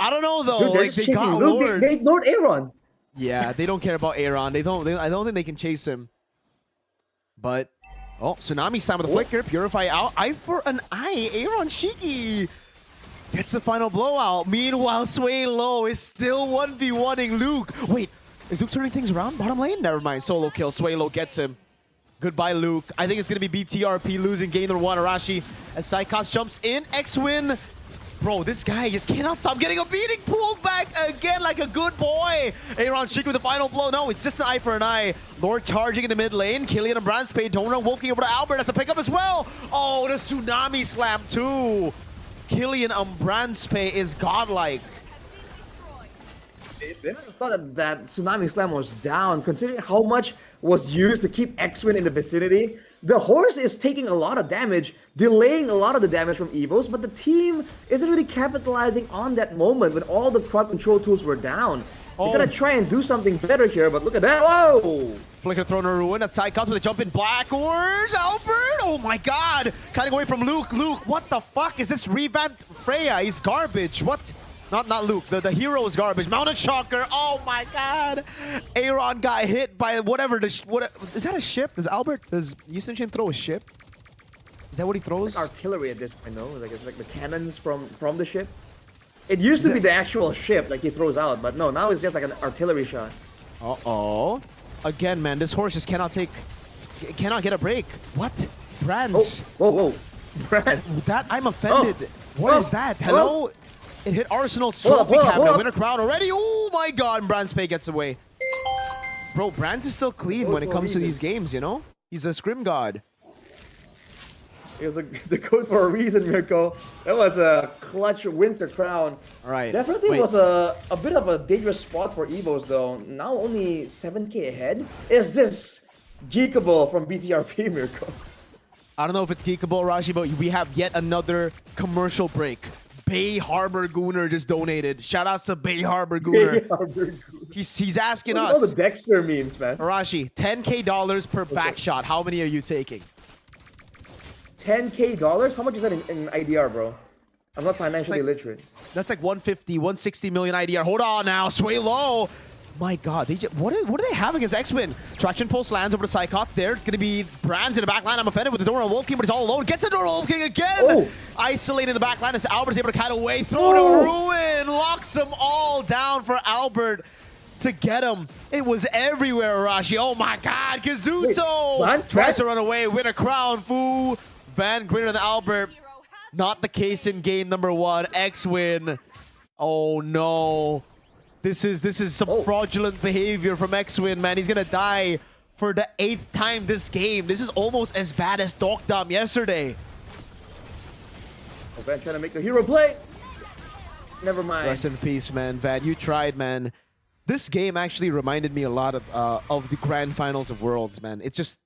I don't know though. Dude, like they got Lord. They ignored Aaron. Yeah, they don't care about Aaron. I don't think they can chase him. But Tsunami Slam with a flicker. Purify out. Eye for an eye. Aaron Shiki gets the final blowout. Meanwhile, Sway Low is still 1v1ing Luke. Wait, is Luke turning things around? Bottom lane? Never mind. Solo kill. Sway Low gets him. Goodbye, Luke. I think it's going to be BTRP losing game number 1. Arashi as Psychots jumps in. X-Win. Bro, this guy just cannot stop getting a beating. Pulled back again like a good boy. Aaron Shik with the final blow. No, it's just an eye for an eye. Lord charging in the mid lane. Killian and Brandspace. Donut walking over to Albert. That's a pickup as well. Oh, the Tsunami Slam too. Killian and Brandspace is godlike. I thought that Tsunami Slam was down, considering how much was used to keep X-Win in the vicinity. The horse is taking a lot of damage, delaying a lot of the damage from EVOS, but the team isn't really capitalizing on that moment when all the crowd control tools were down. They're gonna try and do something better here, but look at that. Whoa! Flicker thrown a ruin. That's Psychots with a jump in backwards. Albert! Oh my god! Cutting away from Luke. Luke, what the fuck? Is this revamped Freya? He's garbage. What? Not Luke. The hero is garbage. Mounted Shocker. Oh my god. Aaron got hit by whatever. Is that a ship? Does Yusen throw a ship? Is that what he throws? Like artillery at this point, though. Like it's like the cannons from the ship. It used to be the actual ship, like he throws out, but no, now it's just like an artillery shot. Uh-oh. Again, man, this horse just cannot get a break. What? Brands. Oh, whoa. Brands. That, I'm offended. What is that? Hello? It hit Arsenal's trophy cabinet. Winner crown already. Oh my god, Brandspace gets away. Bro, Brands is still clean when it comes to these games, you know? He's a scrim god. It was the code for a reason, Mirko. That was a clutch winter crown. All right. Definitely was a bit of a dangerous spot for EVOS, though. Now only 7k ahead. Is this geekable from BTRP, Mirko? I don't know if it's geekable, Rashi, but we have yet another commercial break. Bay Harbor Gooner just donated. Shout outs to Bay Harbor Gooner. He's asking us. All the Dexter memes, man. Arashi, $10K per back shot. How many are you taking? $10K? How much is that in IDR, bro? I'm not financially literate. That's like 150, 160 million IDR. Hold on now. Sway low. My god, what do they have against X-Win? Traction pulse lands over to Psychots there. It's going to be Brands in the back line. I'm offended with the Dora Wolf King, but he's all alone. Gets the Dora Wolf King again. Oh. Isolated in the back line as Albert's able to cut away. Throw to Ruin. Locks them all down for Albert to get him. It was everywhere, Arashi. Oh my god, Kazuto tries to run away. Win a crown, Fu. Van greater than Albert. Not the case in game number 1. X-Win. Oh no. This is some fraudulent behavior from X-Win, man. He's gonna die for the 8th time this game. This is almost as bad as Dokdam yesterday. Oh, Van trying to make the hero play. Never mind. Rest in peace, man. Van, you tried, man. This game actually reminded me a lot of the grand finals of Worlds, man. It's just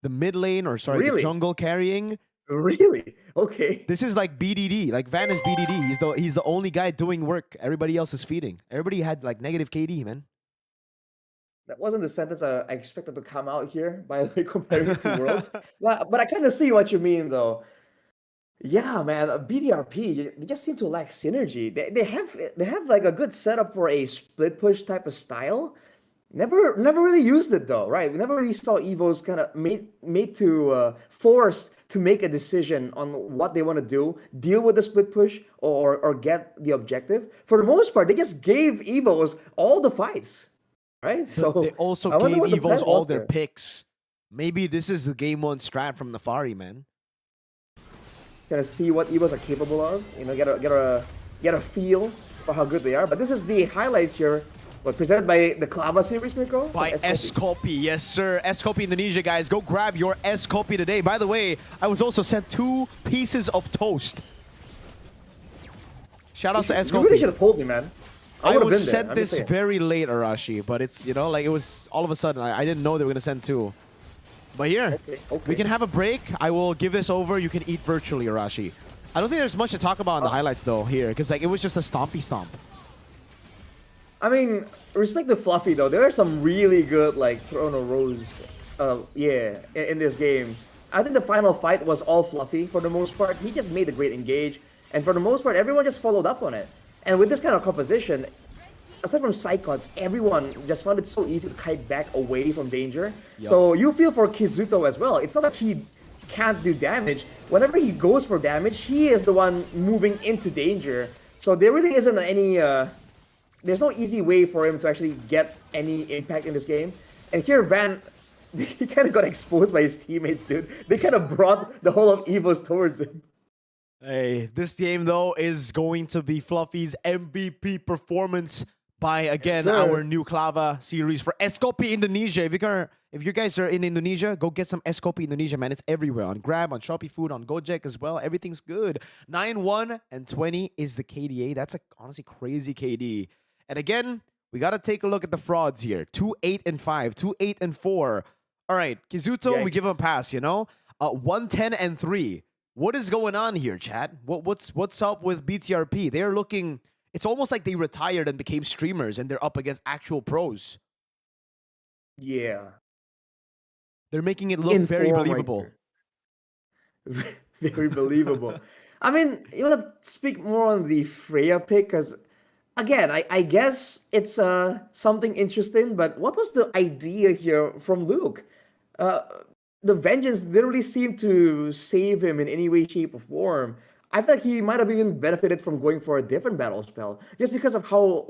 the mid lane, or sorry, the jungle carrying. Really? Okay. This is like BDD. Like Van is BDD. He's the only guy doing work. Everybody else is feeding. Everybody had like negative KD, man. That wasn't the sentence I expected to come out here, by the way, comparing to Worlds. But I kind of see what you mean, though. Yeah, man, BDRP, they just seem to lack synergy. They have like a good setup for a split push type of style. Never really used it though, right? We never really saw EVOS kind of made to forced to make a decision on what they want to do, deal with the split push or get the objective. For the most part, they just gave EVOS all the fights, right? So they also gave EVOS all their picks. Maybe this is the game 1 strat from Nefari, man. Kind of see what EVOS are capable of, you know, get a feel for how good they are. But this is the highlights here. What, presented by the Clava series, Mirko? By S-Copy, yes sir. S-Copy Indonesia, guys. Go grab your S-Copy today. By the way, I was also sent 2 pieces of toast. Shout out to S-Copy. You really should have told me, man. I was sent this very late, Arashi, but it's, you know, like it was all of a sudden. I didn't know they were going to send 2. But here, we can have a break. I will give this over. You can eat virtually, Arashi. I don't think there's much to talk about in the highlights, though, here, because like it was just a stompy stomp. I mean, respect to Fluffy though. There are some really good like Throne of Rose, in this game. I think the final fight was all Fluffy for the most part. He just made a great engage, and for the most part, everyone just followed up on it. And with this kind of composition, aside from Psychots, everyone just found it so easy to kite back away from danger. Yep. So you feel for Kizuto as well. It's not that he can't do damage. Whenever he goes for damage, he is the one moving into danger. So there really isn't any. There's no easy way for him to actually get any impact in this game. And here Van he kind of got exposed by his teammates, dude. They kind of brought the whole of EVOS towards him. Hey, this game though is going to be Fluffy's MVP performance by again Yes, our new Clava series for Escopy Indonesia. If you guys are in Indonesia, go get some Escopy Indonesia, man. It's everywhere on Grab, on Shopee Food, on Gojek as well. Everything's good. 9-1 and 20 is the KDA. That's a honestly crazy KD. And again, we gotta take a look at the frauds here. 2-8 and 5, 2-8 and 4. All right, Kizuto, we give him a pass. 1-10 and 3. What is going on here, chat? What's up with BTRP? They're looking. It's almost like they retired and became streamers, and they're up against actual pros. Yeah. They're making it look very believable. Very believable. I mean, you want to speak more on the Freya pick? Because, again, I guess it's something interesting, but what was the idea here from Luke? The Vengeance literally seemed to save him in any way, shape, or form. I feel like he might have even benefited from going for a different battle spell, just because of how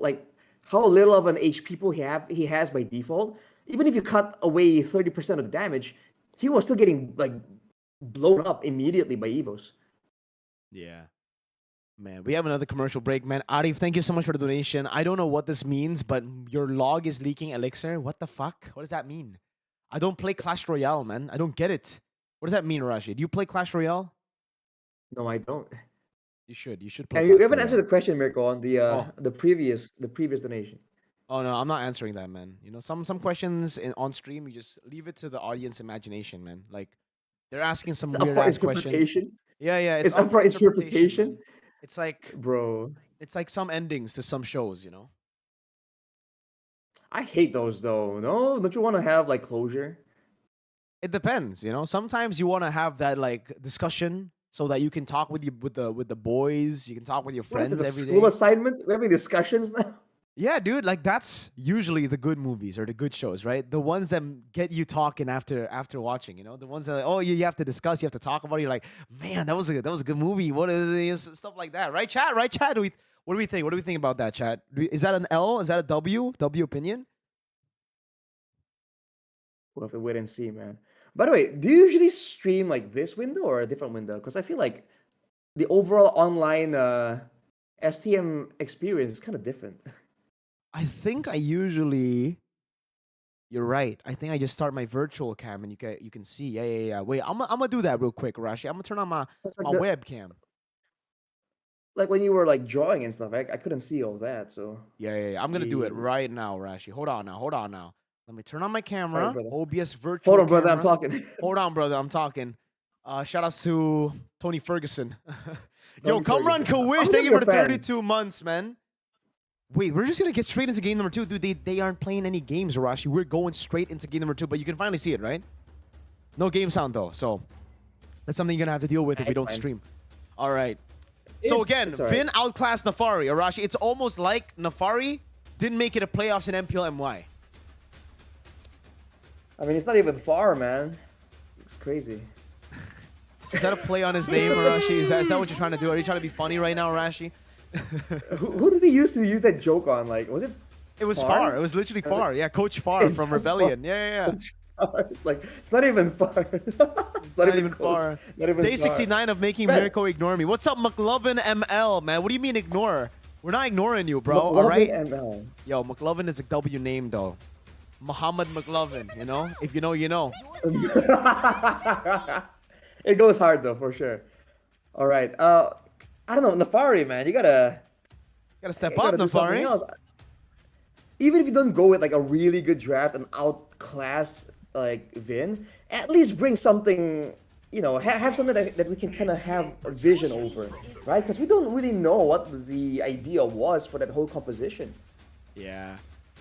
little of an HP pool he has by default. Even if you cut away 30% of the damage, he was still getting blown up immediately by EVOS. Yeah. Man, we have another commercial break, man. Arif, thank you so much for the donation. I don't know what this means, but your log is leaking Elixir. What the fuck? What does that mean? I don't play Clash Royale, man. I don't get it. What does that mean, Rashi? Do you play Clash Royale? No, I don't. You should. You should play. And you haven't answered the question, Mirko, on the previous donation. Oh no, I'm not answering that, man. Some questions on stream, you just leave it to the audience imagination, man. Like they're asking some weird ass questions. Yeah, it's up for interpretation. It's like, bro, it's like some endings to some shows, I hate those though. No, don't you want to have closure? It depends, Sometimes you want to have that discussion so that you can talk with the boys. You can talk with your friends every day. School assignments. We're having discussions now. Yeah, dude. That's usually the good movies or the good shows, right? The ones that get you talking after watching. The ones that you have to discuss, you have to talk about it. You're like, man, that was a good movie. What is stuff like that, right, chat? Right, chat. What do we think? What do we think about that, chat? Is that an L? Is that a W? W opinion? We'll have to wait and see, man. By the way, do you usually stream this window or a different window? Because I feel like the overall online STM experience is kind of different. I think I usually. You're right. I think I just start my virtual cam and you can see. Yeah. Wait, I'm gonna do that real quick, Rashi. I'm gonna turn on my webcam. Like when you were drawing and stuff, I couldn't see all that. So yeah. I'm gonna do it right now, Rashi. Hold on now. Let me turn on my camera. Right, OBS virtual. Hold on, brother. Camera. I'm talking. Hold on, brother. I'm talking. Shout out to Tony Ferguson. Yo, come run, Kawish. Thank you for the 32 months, man. Wait, we're just gonna get straight into game number 2, dude. They aren't playing any games, Rashi. We're going straight into game number 2, but you can finally see it, right? No game sound though, so that's something you're gonna have to deal with if we don't stream. All right. So again, Vin outclassed Nafari, Arashi. It's almost like Nafari didn't make it a playoffs in MPL-MY. I mean, it's not even far, man. It's crazy. Is that a play on his name, Arashi? Is that what you're trying to do? Are you trying to be funny right now, Arashi? Who did we used to use that joke on? Was it? It was Far. It was literally Far. Yeah, Coach Far from Rebellion. Yeah. It's not even far. It's not even far. Not even Day far. 69 of making Mirko ignore me. What's up, McLovin ML, man? What do you mean ignore? We're not ignoring you, bro. McLovin all right? ML. Yo, McLovin is a W name, though. Muhammad McLovin, If you know, you know. It goes hard, though, for sure. All right. I don't know. Nafari, man. You gotta step up, Nafari. Even if you don't go with a really good draft and outclass Vin, at least bring something, have something that we can kind of have a vision over, right? Because we don't really know what the idea was for that whole composition. Yeah,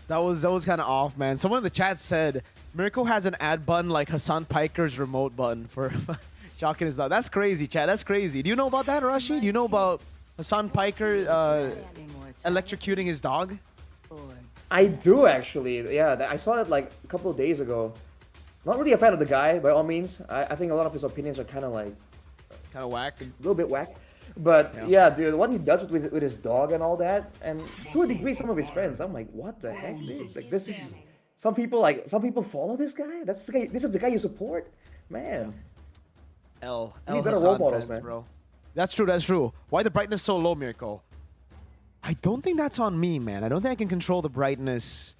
that was kind of off, man. Someone in the chat said Mirko has an ad button like Hassan Piker's remote button for shocking his dog. That's crazy, chat. That's crazy. Do you know about that, Rashi? Do you know about Hassan Piker electrocuting his dog? I do actually. Yeah, I saw it a couple of days ago. Not really a fan of the guy, by all means. I think a lot of his opinions are kind of whack. A little bit whack. But yeah, dude, what he does with his dog and all that, and to a degree, some of his friends, I'm like, what the heck, dude? This is some people follow this guy. That's the guy. This is the guy you support, man. El We need better Hassan role models, fans, man. bro. That's true. That's true. Why the brightness so low, Mirko? I don't think that's on me, man. I don't think I can control the brightness.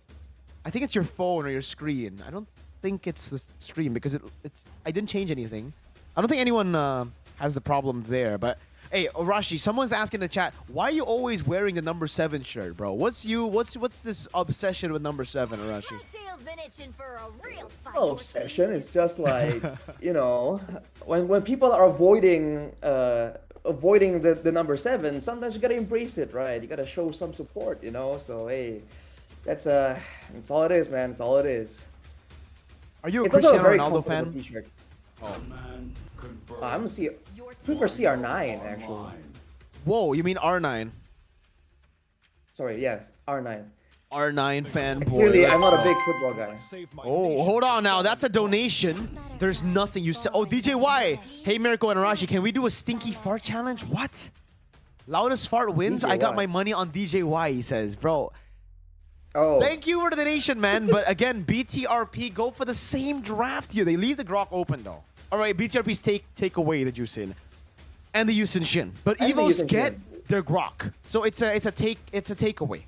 I think it's your phone or your screen. I don't think it's the stream because it's. I didn't change anything. I don't think anyone has the problem there. But hey, Arashi, someone's asking in the chat, why are you always wearing the number 7 shirt, bro? What's this obsession with number 7, Arashi? My tail's been itching for a real fight. No obsession. It's just like you know, when people are avoiding the number 7, sometimes you gotta embrace it, right? You gotta show some support, you know. So hey, that's all it is, man. It's all it is. Are you a It's also Cristiano very Ronaldo comfortable fan? T-shirt. Oh. I'm a C. Prefer CR9 actually. Whoa, you mean R9? Sorry, yes, R9. R9 fanboy. Clearly, let's I'm not a go. big football guy. Oh, hold on now. That's a donation. There's nothing you said. Oh, DJY. Hey, Mirko and Arashi, can we do a stinky fart challenge? What? Loudest fart wins? I got DJY. my money on DJY, he says. Bro, Oh, thank you for the donation, man. But again, BTRP go for the same draft here. They leave the Grok open, though. All right, BTRP's take away the Jusin and the Yusin Shin. But And the EVOS Yusin get Shin. their Grok. So it's a takeaway.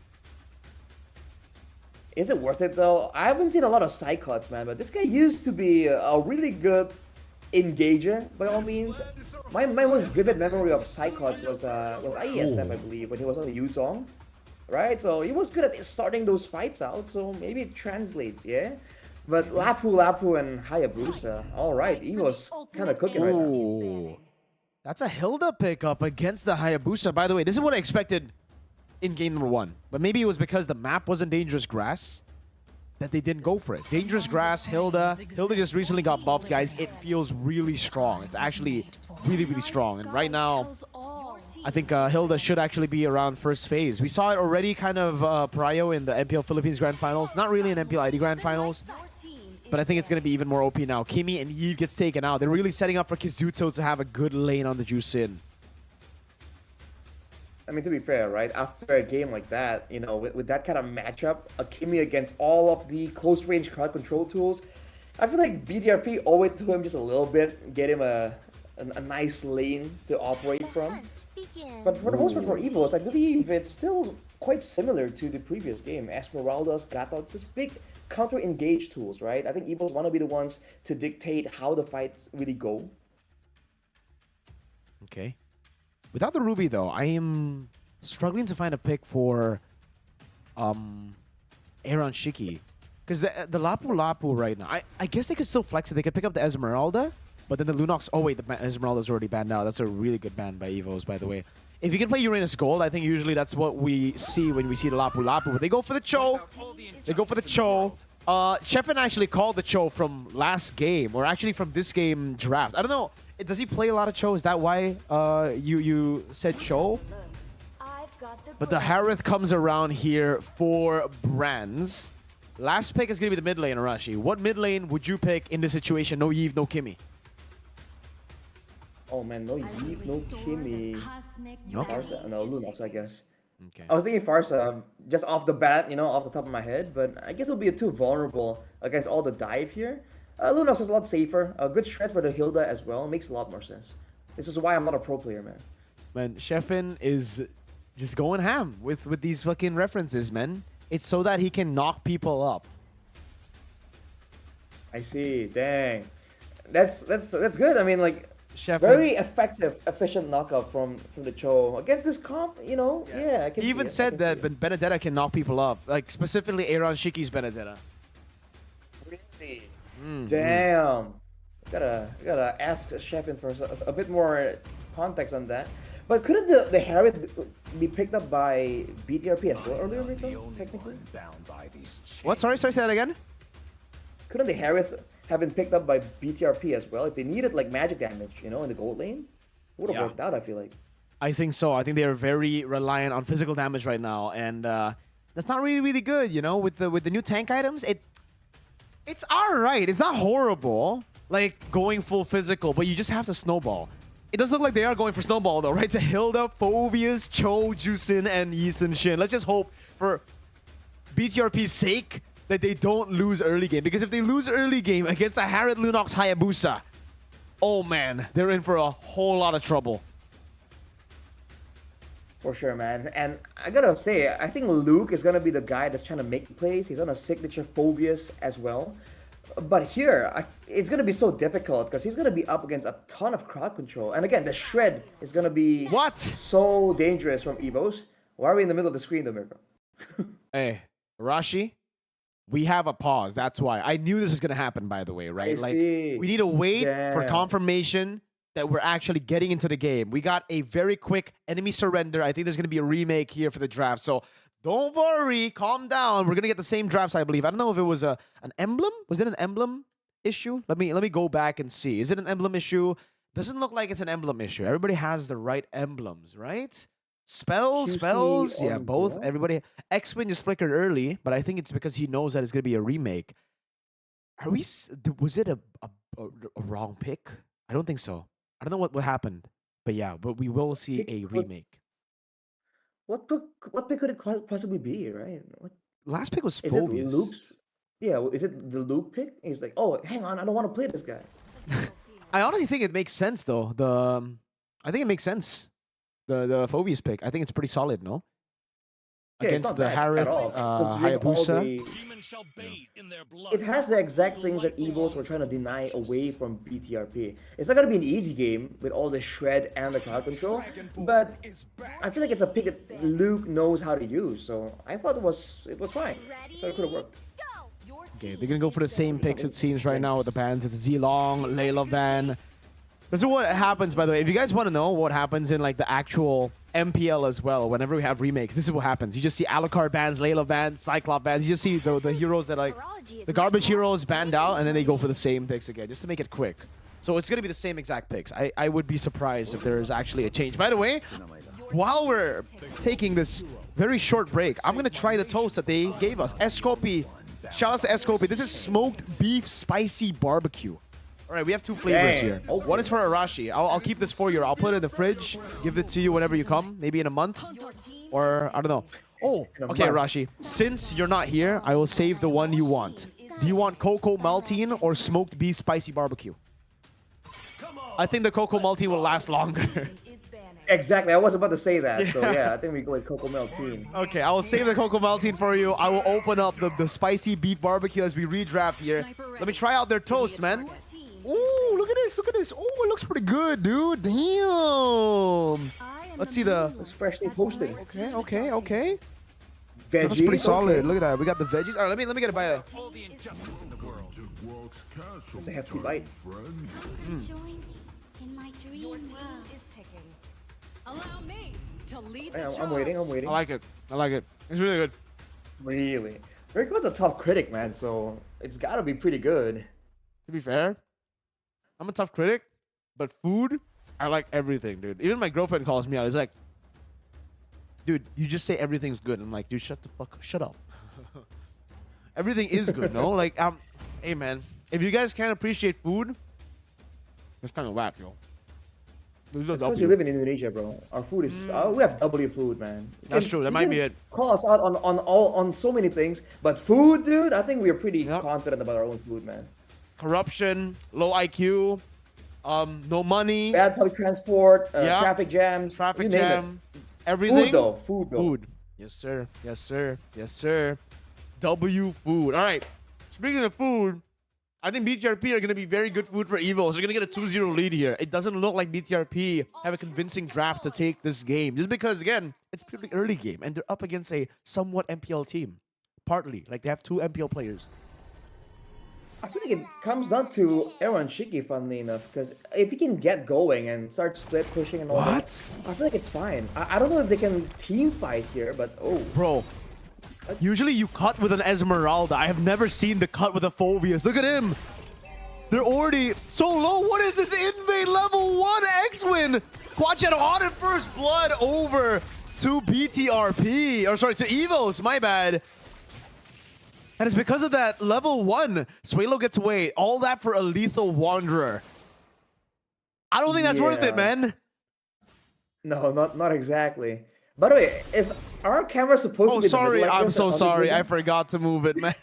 is it worth it though? I haven't seen a lot of side cuts, man, but this guy used to be a really good engager by all means. My most vivid memory of side cuts was IESF, I believe, when he was on the U song, right? So he was good at starting those fights out. So maybe it translates, yeah. But Lapu and Hayabusa, all right, he was kind of cooking right now. Ooh. That's a Hilda pickup against the Hayabusa. By the way, this is what I expected in game number 1. But maybe it was because the map wasn't Dangerous Grass that they didn't go for it. Dangerous Grass, Hilda. Hilda just recently got buffed, guys. It feels really strong. It's actually really, really strong. And right now, I think Hilda should actually be around first phase. We saw it already kind of Prio in the MPL Philippines Grand Finals. Not really in MPL ID Grand Finals. But I think it's going to be even more OP now. Kimi and Eve gets taken out. They're really setting up for Kizuto to have a good lane on the Jusin. I mean, to be fair, right? After a game like that, you know, with that kind of matchup, a Kimi against all of the close-range crowd control tools, I feel like BTRP owe it to him just a little bit, get him a nice lane to operate from. But for the most part, for EVOS, I believe it's still quite similar to the previous game. Esmeralda's got out this big counter-engage tools, right? I think EVOS want to be the ones to dictate how the fights really go. Okay. Without the Ruby, though, I am struggling to find a pick for Aaron Shiki. Because the Lapu Lapu right now, I guess they could still flex it. They could pick up the Esmeralda, but then the Lunox... Oh, wait, the Esmeralda's already banned now. That's a really good ban by EVOS, by the way. If you can play Uranus Gold, I think usually that's what we see when we see the Lapu Lapu. But they go for the Cho. They go for the Cho. Sheffin actually called the Cho from last game, or actually from this game draft. I don't know. Does he play a lot of Cho? Is that why you said Cho? But the Harith comes around here for Brands. Last pick is going to be the mid lane, Arashi. What mid lane would you pick in this situation? No Yves, no Kimi. Oh man, no Yeet, no Kimi. No? Farsa? No, Lunox, I guess. Okay. I was thinking Farsa, just off the bat, you know, off the top of my head, but I guess it'll be too vulnerable against all the dive here. Lunox is a lot safer. A good shred for the Hilda as well. Makes a lot more sense. This is why I'm not a pro player, man. Man, Sheffin is just going ham with these fucking references, man. It's so that he can knock people up. I see. Dang. That's good. I mean, like, Sheffin. very effective, efficient knockup from the Cho. Against this comp, you know, yeah, I can He see even it. I said can that see it. Benedetta can knock people up. Like, specifically Aaron Shiki's Benedetta. Really? Damn. Gotta ask Sheffin for a bit more context on that. But couldn't the Harith be picked up by BTRP as well earlier, Mirko, technically? What? Sorry, say that again? Couldn't the Harith have been picked up by BTRP as well? If they needed like magic damage, you know, in the gold lane? It would have worked out, I feel like. I think so. I think they are very reliant on physical damage right now. And that's not really good, you know? With the new tank items, it's alright. It's not horrible, like going full physical, but you just have to snowball. It does look like they are going for snowball though, right? It's a Hilda, Phobius, Cho, Jusin, and Yisun Shin. Let's just hope for BTRP's sake that they don't lose early game. Because if they lose early game against a Harriet Lunox Hayabusa, oh man, they're in for a whole lot of trouble. For sure, man. And I gotta say, I think Luke is gonna be the guy that's trying to make plays. He's on a signature Phobius as well. But here, it's gonna be so difficult because he's gonna be up against a ton of crowd control. And again, the shred is gonna be What? so dangerous from EVOS. Why are we in the middle of the screen though, Mirko? Hey, Rashi, we have a pause. That's why. I knew this was going to happen, by the way, right? I Like, see. we need to wait for Damn. confirmation that we're actually getting into the game. We got a very quick enemy surrender. I think there's going to be a remake here for the draft. So don't worry. Calm down. We're going to get the same drafts, I believe. I don't know if it was an emblem. Was it an emblem issue? Let me go back and see. Is it an emblem issue? Doesn't look like it's an emblem issue. Everybody has the right emblems, right? Spells, QC yeah, on both. what? Everybody. X-Wing just flickered early, but I think it's because he knows that it's gonna be a remake. Are we? Was it a wrong pick? I don't think so. I don't know what happened, but yeah, but we will see a remake. What pick could it possibly be, right? What Last pick was is it? Phobius. Luke's? Yeah, is it the Luke pick? He's like, oh, hang on, I don't want to play this guy. I honestly think it makes sense though. I think it makes sense. The Phobius pick. I think it's pretty solid, no? Yeah, it's Against not the bad Harriet at all. Considering all Hayabusa. It has the exact things that EVOS were trying to deny away from BTRP. It's not gonna be an easy game with all the shred and the crowd control, but I feel like it's a pick that Luke knows how to use. So I thought it was fine. So it could have worked. Okay, they're gonna go for the same picks it seems right now with the bans. It's Zilong, Layla Van. This is what happens, by the way. If you guys want to know what happens in like the actual MPL as well, whenever we have remakes, this is what happens. You just see Alucard bans, Layla bans, Cyclops bans. You just see the heroes that like the garbage heroes banned out, and then they go for the same picks again, just to make it quick. So it's gonna be the same exact picks. I would be surprised if there is actually a change. By the way, while we're taking this very short break, I'm gonna try the toast that they gave us. Escopy. Shout out to Escopy. This is smoked beef spicy barbecue. All right, we have two flavors Dang. here. One is for Arashi. I'll keep this for you. I'll put it in the fridge, give it to you whenever you come, maybe in a month, or I don't know. Oh, okay, Arashi. Since you're not here, I will save the one you want. Do you want Cocoa Maltine or smoked beef spicy barbecue? I think the Cocoa Maltine will last longer. Exactly, I was about to say that. So yeah, I think we go with Coco Mel team. Okay, I will save the Cocoa Maltine for you. I will open up the spicy beef barbecue as we redraft here. Let me try out their toast, man. Ooh, look at this, look at this. Oh, it looks pretty good, dude. Damn. Let's see the... It's freshly toasted. Okay. Veggies. That's pretty solid. Okay. Look at that. We got the veggies. All right, let me get a bite of it. It's a hefty bite. Join me in my dream world. Allow me to lead Yeah, the I'm waiting. I like it. I like it. It's really good. Really. Mirko's a tough critic, man, so it's gotta be pretty good. To be fair, I'm a tough critic, but food, I like everything, dude. Even my girlfriend calls me out. It's like, dude, you just say everything's good. I'm like, dude, shut up. Everything is good, no? Like, hey, man, if you guys can't appreciate food, it's kind of whack, yo. Because we live in Indonesia, bro. Our food is we have W food, man. That's true. That might be it. Call us out on so many things, but food, dude, I think we are pretty confident about our own food, man. Corruption, low IQ, no money, Bad public transport, traffic jams, traffic you name jam, it. everything. Food though. Food. Yes, sir. Yes, sir. Yes, sir. W food. All right. Speaking of food, I think BTRP are going to be very good food for EVOS. They're going to get a 2-0 lead here. It doesn't look like BTRP have a convincing draft to take this game. Just because, again, it's pretty early game. And they're up against a somewhat MPL team. Partly. Like, they have 2 MPL players. I think it comes down to Aaron Shiki, funnily enough, because if he can get going and start split pushing and all that, I feel like it's fine. I don't know if they can team fight here, but Bro, usually you cut with an Esmeralda. I have never seen the cut with a Phobius. Look at him. They're already so low. What is this invade level 1 X-Win? Quachet on in first blood over to BTRP. Or sorry, to EVOS. My bad. And it's because of that level 1. Suelo gets away. All that for a lethal Wanderer. I don't think that's worth it, man. No, not exactly. By the way, is our camera supposed to be... Oh, sorry. like I'm this so on the sorry. video? I forgot to move it, man.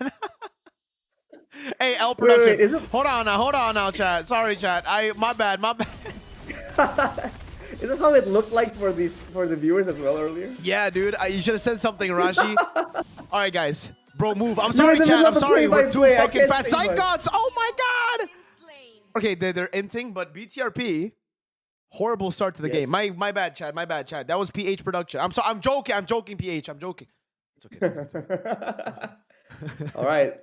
Hey, L production. Wait, is it? Hold on now, chat. Sorry, chat. My bad. Is this how it looked like for the viewers as well earlier? Yeah, dude. You should have said something, Rashi. All right, guys. Bro, move. I'm No, sorry, in the chat. middle I'm of the sorry. We're too play-by-play, I fucking can't fat. say much. Psychots. Oh my god. Okay, they're inting, but BTRP. Horrible start to the game. My bad, Chad. My bad, Chad. That was PH production. I'm sorry. I'm joking, PH. I'm joking. It's okay. All right.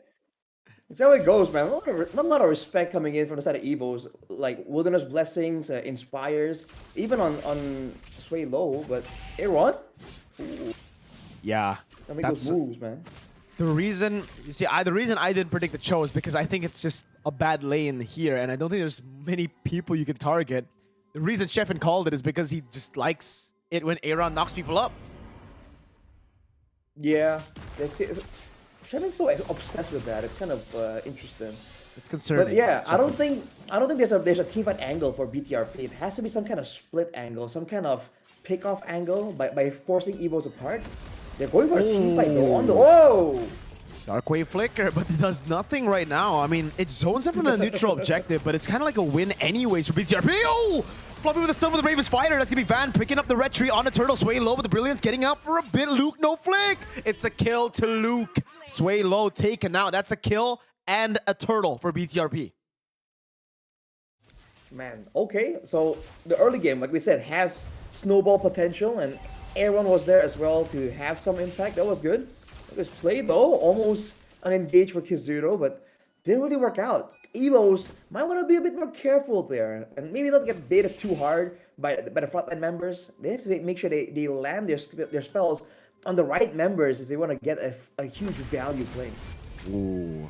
That's how it goes, man. Not a lot of respect coming in from the side of EVOS. Like Wilderness Blessings, Inspires, even on Sway Low, but Aaron? Yeah. I make those moves, man. The reason I didn't predict the Cho is because I think it's just a bad lane here, and I don't think there's many people you can target. The reason Sheffin called it is because he just likes it when Aaron knocks people up. Yeah, that's it. Sheffen's so obsessed with that. It's kind of interesting. It's concerning. But yeah, I don't think there's a teamfight angle for BTRP. It has to be some kind of split angle, some kind of pick-off angle by forcing EVOs apart. They're going for a teamfight though on the Darkwave Flicker, but it does nothing right now. I mean, it zones them from the neutral objective, but it's kind of like a win anyways for BTRP. Oh! Floppy with a stun with the Ravens Fighter. That's going to be Van picking up the red tree on the turtle. Sway low with the Brilliance, getting out for a bit. Luke, no flick. It's a kill to Luke. Sway low taken out. That's a kill and a turtle for BTRP. Man, okay. So the early game, like we said, has snowball potential, and Aaron was there as well to have some impact. That was good. It was played though, almost unengaged for Kizuto, but didn't really work out. EVOS might want to be a bit more careful there, and maybe not get baited too hard by the frontline members. They have to make sure they land their spells on the right members if they want to get a huge value play. Ooh.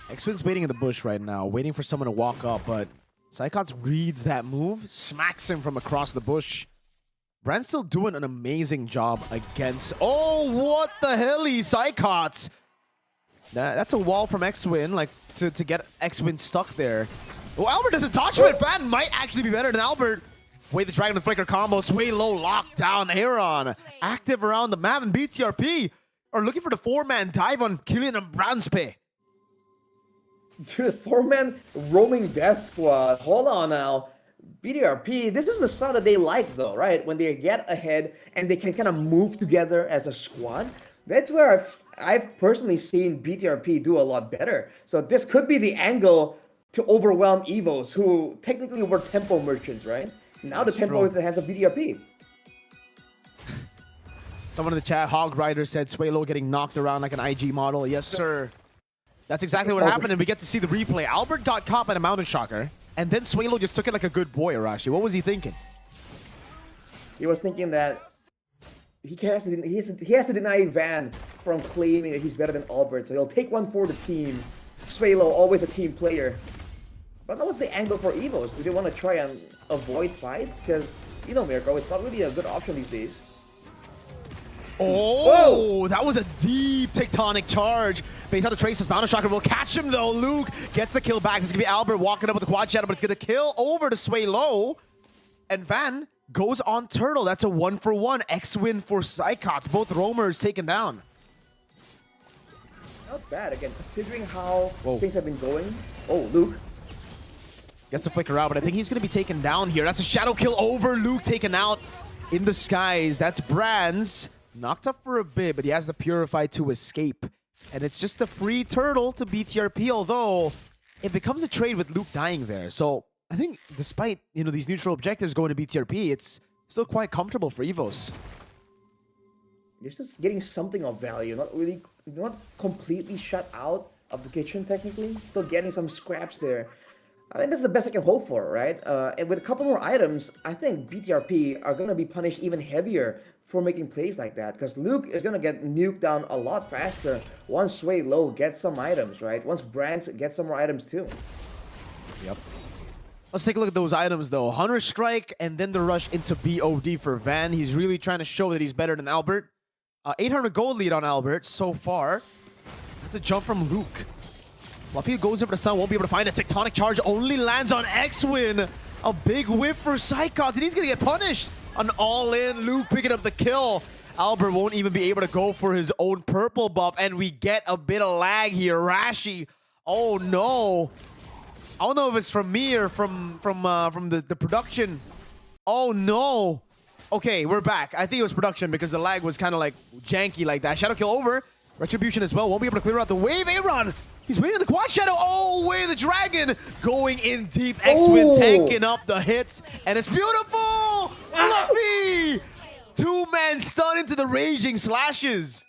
X-Win's waiting in the bush right now, waiting for someone to walk up, but Psychots reads that move, smacks him from across the bush. Brand's still doing an amazing job against... Oh, what the hell, Psychots! That's a wall from X-Win, like, to get X-Win stuck there. Oh, Albert doesn't touch it! Van might actually be better than Albert. Wait, the Dragon and Flicker combo, Sway low, locked down, Aaron. Active around the map, and BTRP are looking for the four-man dive on Killian and Branspe. Dude, four-man roaming death squad. Hold on now. BTRP, this is the style that they like though, right? When they get ahead and they can kind of move together as a squad. That's where I've personally seen BTRP do a lot better. So this could be the angle to overwhelm EVOS, who technically were tempo merchants, right? Now the tempo is in the hands of BTRP. Someone in the chat, Hog Rider, said Swaylo getting knocked around like an IG model. Yes, sir. That's exactly what happened, and we get to see the replay. Albert got caught by the Mountain Shocker, and then Swaylo just took it like a good boy, Arashi. What was he thinking? He was thinking that he has to deny Van from claiming that he's better than Albert, so he'll take one for the team. Swaylo, always a team player. But that was the angle for EVOS. Did they want to try and avoid fights? Because, you know, Mirko, it's not really a good option these days. Oh, whoa. That was a deep tectonic charge. Based on the traces, Mountain Shocker will catch him though. Luke gets the kill back. This is going to be Albert walking up with the quad shadow, but it's going to kill over to Sway Low. And Van goes on Turtle. That's a 1-for-1 X-win for Psychots. Both roamers taken down. Not bad, again, considering how things have been going. Oh, Luke. Gets to flicker out, but I think he's going to be taken down here. That's a shadow kill over. Luke taken out in the skies. That's Brands. Knocked up for a bit, but he has the Purify to escape. And it's just a free turtle to BTRP, although it becomes a trade with Luke dying there. So I think despite, you know, these neutral objectives going to BTRP, it's still quite comfortable for EVOS. You're just getting something of value, not completely shut out of the kitchen technically, still getting some scraps there. I think that's the best I can hope for, right? And with a couple more items, I think BTRP are going to be punished even heavier for making plays like that, because Luke is going to get nuked down a lot faster once Sway Low gets some items, right? Once Brands gets some more items too. Yep. Let's take a look at those items though. Hunter Strike and then the rush into BOD for Van. He's really trying to show that he's better than Albert. 800 gold lead on Albert so far. That's a jump from Luke. Fluffy goes in for the stun, won't be able to find a tectonic charge, only lands on X-Win. A big whip for Psychots, and he's gonna get punished. An all-in, Luke picking up the kill. Albert won't even be able to go for his own purple buff, and we get a bit of lag here. Rashi Oh no! I don't know if it's from me or from the production. Oh no! Okay, we're back. I think it was production because the lag was kind of like janky like that. Shadow kill over. Retribution as well. Won't be able to clear out the wave. Aaron! He's waiting on the quad shadow. Oh, way the dragon going in deep. X-Win tanking up the hits. And it's beautiful! Fluffy! 2-man stun into the raging slashes.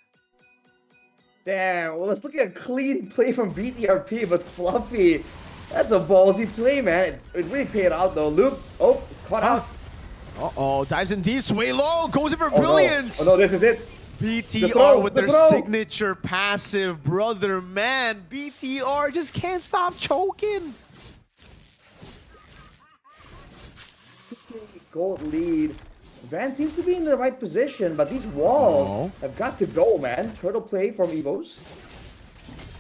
Damn, well, let's look at a clean play from BTRP, but Fluffy, that's a ballsy play, man. It really paid out though. Luke, oh, caught out. Uh-oh, dives in deep, sway low, goes in for brilliance. Oh no, this is it. BTR with their signature passive, brother, man. BTR just can't stop choking. Gold lead. Van seems to be in the right position, but these walls have got to go, man. Turtle play from EVOS.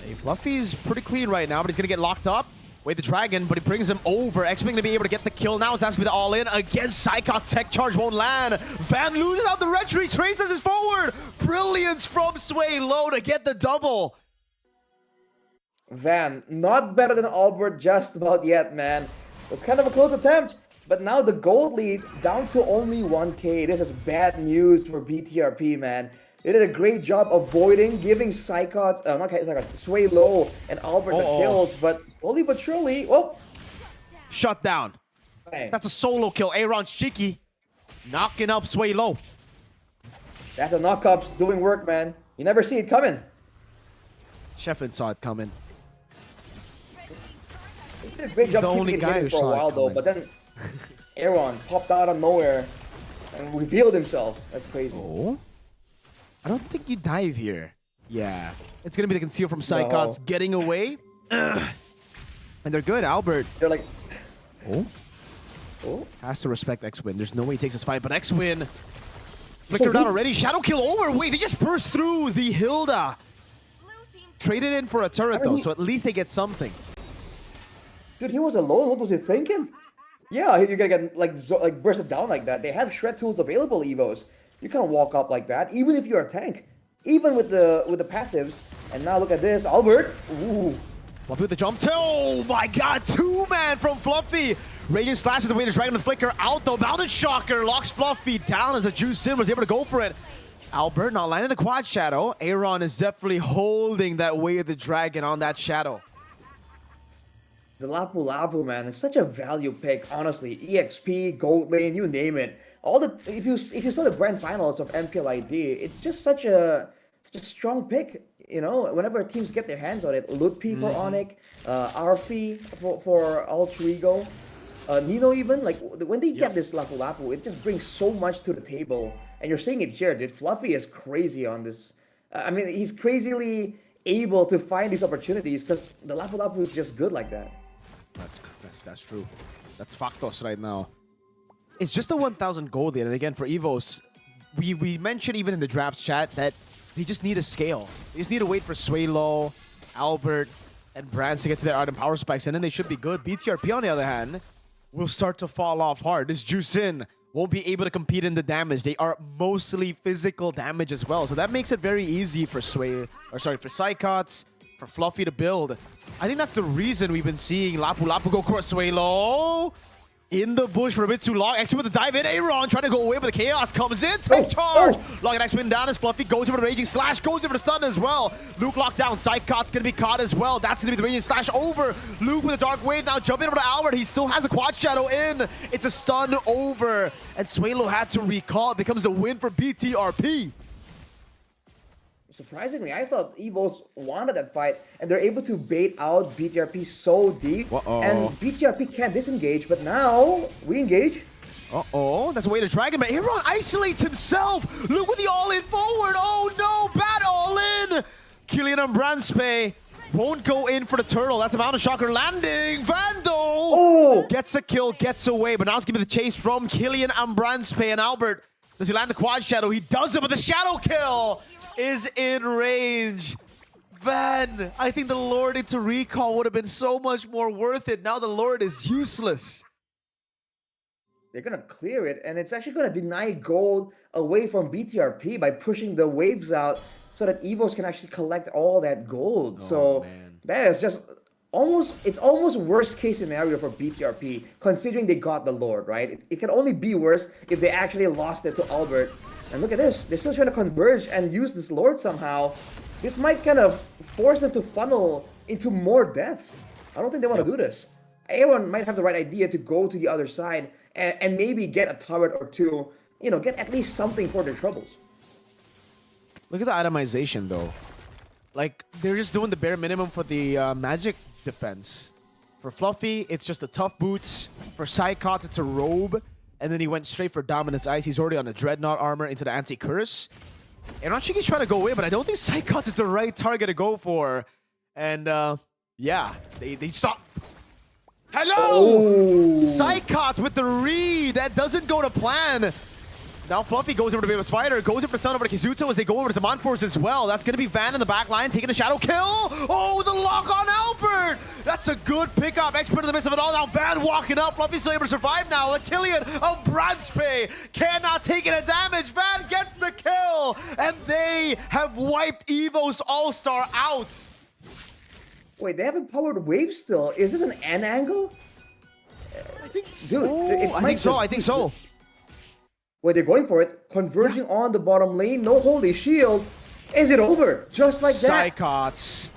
Hey, Fluffy's pretty clean right now, but he's going to get locked up. Wait, the dragon, but he brings him over. X-Wing going to be able to get the kill now. It's going to be the all-in against Psychot's tech charge won't land. Van loses out the retreat. Traces is forward. Brilliance from Sway Low to get the double. Van, not better than Albert just about yet, man. It's kind of a close attempt, but now the gold lead down to only 1K. This is bad news for BTRP, man. They did a great job avoiding giving Psychot, not Psychot, Sway Low and Albert the kills, but slowly but surely, shut down. Dang. That's a solo kill. Aaron's cheeky, knocking up Sway Low. That's a knock-ups doing work, man. You never see it coming. Sheffin saw it coming. He did a great job the keeping only it guy hidden who for a saw it while though, coming. but then Aaron popped out of nowhere and revealed himself. That's crazy. Oh? I don't think you dive here. Yeah. It's going to be the conceal from Psychots getting away. And they're good, Albert. They're like, Has to respect X-Win. There's no way he takes this fight, but X-Win flickered down already. Shadow kill over. Wait, they just burst through the Hilda. Traded in for a turret, though, so at least they get something. dude, he was alone. What was he thinking? Yeah, you're gonna get like bursted down like that. They have shred tools available, EVOS. You can't walk up like that, even if you're a tank. Even with the passives. And now look at this, Albert. Ooh. Fluffy with the jump. Oh my god, 2-man from Fluffy. Radiant slashes the way the dragon with flicker out though. Bounded shocker locks Fluffy down as the Juice Sin was able to go for it. Albert not landing the quad shadow. Aaron is definitely holding that way of the dragon on that shadow. The Lapu Lapu, man, is such a value pick, honestly. EXP, gold lane, you name it. All the if you saw the grand finals of MPLID, it's just such a strong pick. You know, whenever teams get their hands on it, Lutpi for Onyx, Arfi for Alter Ego, Nino even, like when they get this Lapu Lapu, it just brings so much to the table. And you're seeing it here, dude. Fluffy is crazy on this. I mean, he's crazily able to find these opportunities because the Lapu Lapu is just good like that. That's true. That's Factos right now. It's just a 1,000 gold lead, and again for EVOS, we mentioned even in the draft chat that they just need a scale. They just need to wait for Swaylo, Albert, and Brands to get to their item power spikes, and then they should be good. BTRP on the other hand will start to fall off hard. This Juicin won't be able to compete in the damage. They are mostly physical damage as well, so that makes it very easy for for Psychots, for Fluffy to build. I think that's the reason we've been seeing Lapu Lapu go cross Swaylo in the bush for a bit too long. X-Win with the dive in. Aaron trying to go away, but the Chaos comes in. Take charge. Locking X-Win down as Fluffy goes over the Raging Slash, goes over the stun as well. Luke locked down. Psychot's going to be caught as well. That's going to be the Raging Slash over. Luke with a Dark Wave now jumping over to Albert. He still has a Quad Shadow in. It's a stun over. And Swaylo had to recall. It becomes a win for BTRP. Surprisingly, I thought EVOS wanted that fight, and they're able to bait out BTRP so deep. And BTRP can't disengage, but now we engage. That's a way to drag him. But Aaron isolates himself. Look with the all-in forward. Oh no, bad all-in. Killian and Branspe won't go in for the turtle. That's a Mountain Shocker landing. Vandal gets a kill, gets away, but now it's going to be the chase from Killian and Branspe. And Albert, does he land the Quad Shadow? He does it, but the Shadow kill is in range. Van, I think the Lord into recall would have been so much more worth it. Now the Lord is useless. They're going to clear it, and it's actually going to deny gold away from BTRP by pushing the waves out so that EVOS can actually collect all that gold. So man. that is just it's almost worst case scenario for BTRP, considering they got the Lord, right? It can only be worse if they actually lost it to Albert. And look at this, they're still trying to converge and use this Lord somehow. This might kind of force them to funnel into more deaths. I don't think they want to do this. Everyone might have the right idea to go to the other side and maybe get a turret or two, you know, get at least something for their troubles. Look at the itemization, though. Like, they're just doing the bare minimum for the magic defense. For Fluffy, it's just the tough boots. For Psychots, it's a robe. And then he went straight for Dominance Ice. He's already on the Dreadnought armor into the Anti-Curse. And Ranchiki's trying to go away, but I don't think Psychots is the right target to go for. And, yeah, they stop. Hello! Oh. Psychots with the read. That doesn't go to plan. Now Fluffy goes over to BTRP Fighter, goes in for stun over to Kizuto as they go over to Monforce as well. That's going to be Van in the back line, taking a shadow kill. Oh, the lock on Albert! That's a good pickup. Expert in the midst of it all. Now Van walking up. Fluffy's still able to survive now. The Killian of Bradspay cannot take any damage. Van gets the kill, and they have wiped EVOS All-Star out. Wait, they haven't powered wave still. Is this an N angle? I think so. Dude, I think so. Wait, they're going for it. Converging on the bottom lane. No holy shield. Is it over? Just like that. Psychots.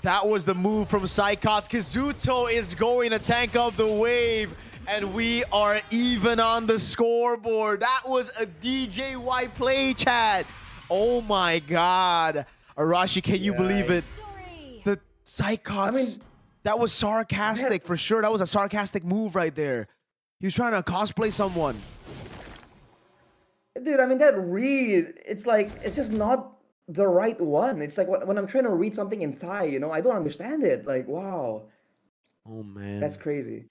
That was the move from Psychots. Kizuto is going to tank up the wave. And we are even on the scoreboard. That was a DJY play, chat. Oh my god. Arashi, can you believe it? The Psychots. I mean, that was sarcastic for sure. That was a sarcastic move right there. He was trying to cosplay someone. Dude, I mean, that read, it's like, it's just not the right one. It's like when I'm trying to read something in Thai, you know, I don't understand it. Like, wow. Oh, man. That's crazy.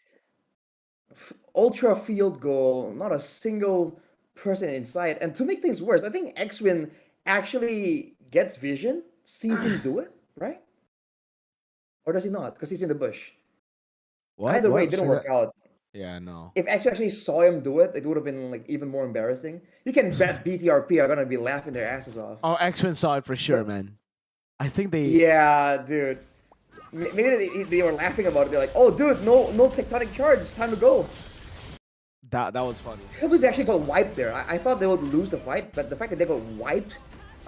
Ultra field goal, not a single person inside. And to make things worse, I think X-Win actually gets vision, sees him do it, right? Or does he not? Because he's in the bush. What? Either way, it didn't work out. Yeah, no. If X actually saw him do it, it would have been like even more embarrassing. You can bet BTRP are gonna be laughing their asses off. Oh, X-Men saw it for sure, man. I think they... Yeah, dude. Maybe they were laughing about it. They're like, oh, dude, no tectonic charge. It's time to go. That was funny. I can't believe they actually got wiped there. I thought they would lose the fight, but the fact that they got wiped,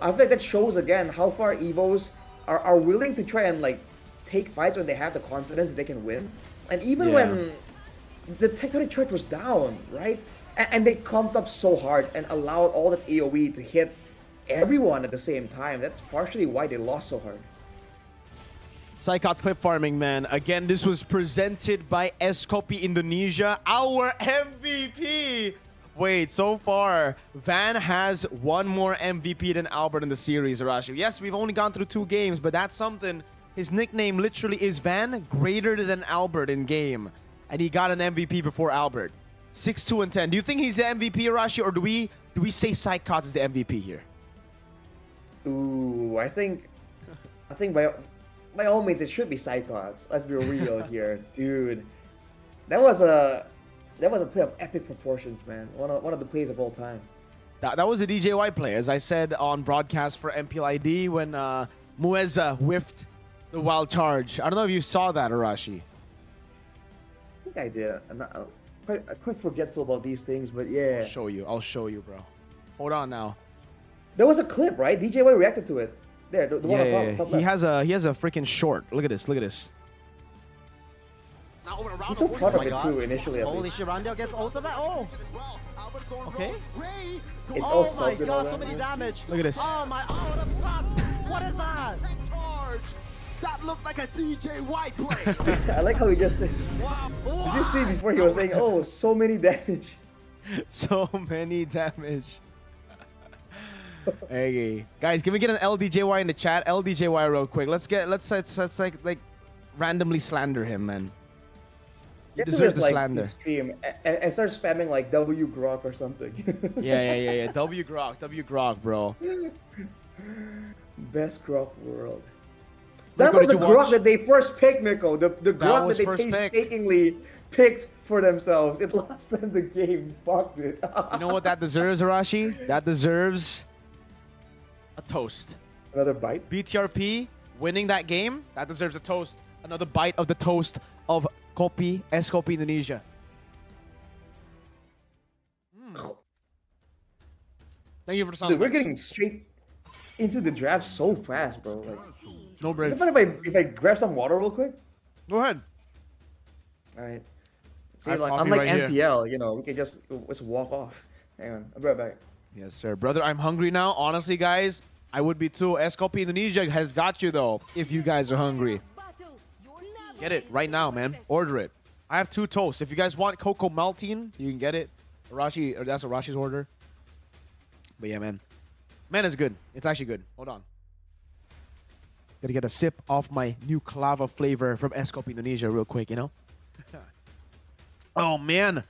I feel like that shows again how far EVOs are willing to try and like take fights when they have the confidence that they can win. And even when the tectonic charge was down, right? And they clumped up so hard and allowed all that AoE to hit everyone at the same time. That's partially why they lost so hard. Psychots clip farming, man. Again, this was presented by Escopy Indonesia, our MVP. Wait, so far, Van has one more MVP than Albert in the series, Arashi. Yes, we've only gone through 2 games, but that's something. His nickname literally is Van, greater than Albert in game. And he got an MVP before Albert. 6-2 and 10. Do you think he's the MVP, Arashi, or do we say Psychots is the MVP here? Ooh, I think by all means it should be Psychots. Let's be real here, dude. That was a play of epic proportions, man. One of the plays of all time. That was a DJY play, as I said on broadcast for MPLID when Mueza whiffed the wild charge. I don't know if you saw that, Arashi. I think I did. I'm quite forgetful about these things, but yeah. I'll show you, bro. Hold on now. There was a clip, right? DJY reacted to it. There, the one on top he has a freaking short. Look at this. Look at this. He's so proud of it too, initially. Holy shit, Randall gets ultimate. Oh! Okay. It's all oh my god, so many damage. Look at this. Oh my, oh the fuck! What is that? That looked like a DJY play. I like how he just says. Did you see before he was saying, oh, so many damage? So many damage. Hey, guys, can we get an LDJY in the chat? LDJY real quick. Let's like randomly slander him, man. He deserves the slander. Stream and start spamming like W Grok or something. yeah. W Grok, bro. Best Grok world. That was the Grok that they first picked, Mirko. The Grok that they painstakingly picked for themselves. It lost them the game. Fucked it. You know what that deserves, Arashi? That deserves a toast. Another bite? BTRP winning that game, that deserves a toast. Another bite of the toast of kopi, es kopi Indonesia. Thank you for the sound Dude, we're effects. getting straight into the draft so fast, bro. Like, No is break. it fine if I grab some water real quick? Go ahead. All right. I See, have like, coffee unlike right here. NPL, you know, we can just walk off. Hang on, I'll be right back. Yes, sir. Brother, I'm hungry now. Honestly, guys, I would be too. Es kopi Indonesia has got you, though, if you guys are hungry. Get it right now, man. Order it. I have 2 toasts. If you guys want cocoa maltine, you can get it. Arashi, or that's Arashi's order. But yeah, man. Man, it's good. It's actually good. Hold on. Gotta get a sip off my new clava flavor from Es kopi Indonesia real quick, you know? Oh, man.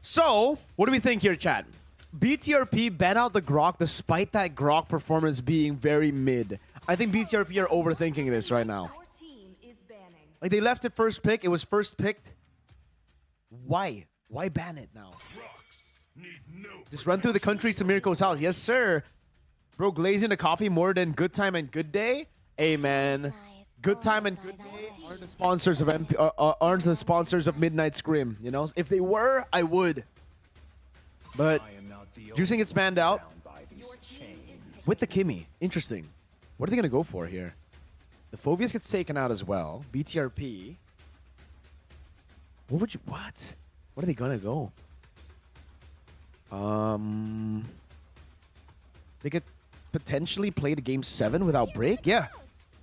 So, what do we think here, chat? BTRP ban out the Grok despite that Grok performance being very mid. I think BTRP are overthinking this right now. Like, they left it first pick. It was first picked. Why? Why ban it now? Just run through the countries to Mirko's house. Yes, sir. Bro, glazing the coffee more than Good Time and Good Day? Hey, man. Good Time and Good Day aren't the sponsors of aren't the sponsors of Midnight Scrim. You know, if they were, I would. But Juicing gets banned out with the Kimmy. Interesting. What are they gonna go for here? The Phobius gets taken out as well. BTRP. What would you? What? What are they gonna go? They could potentially play the game 7 without break. Yeah.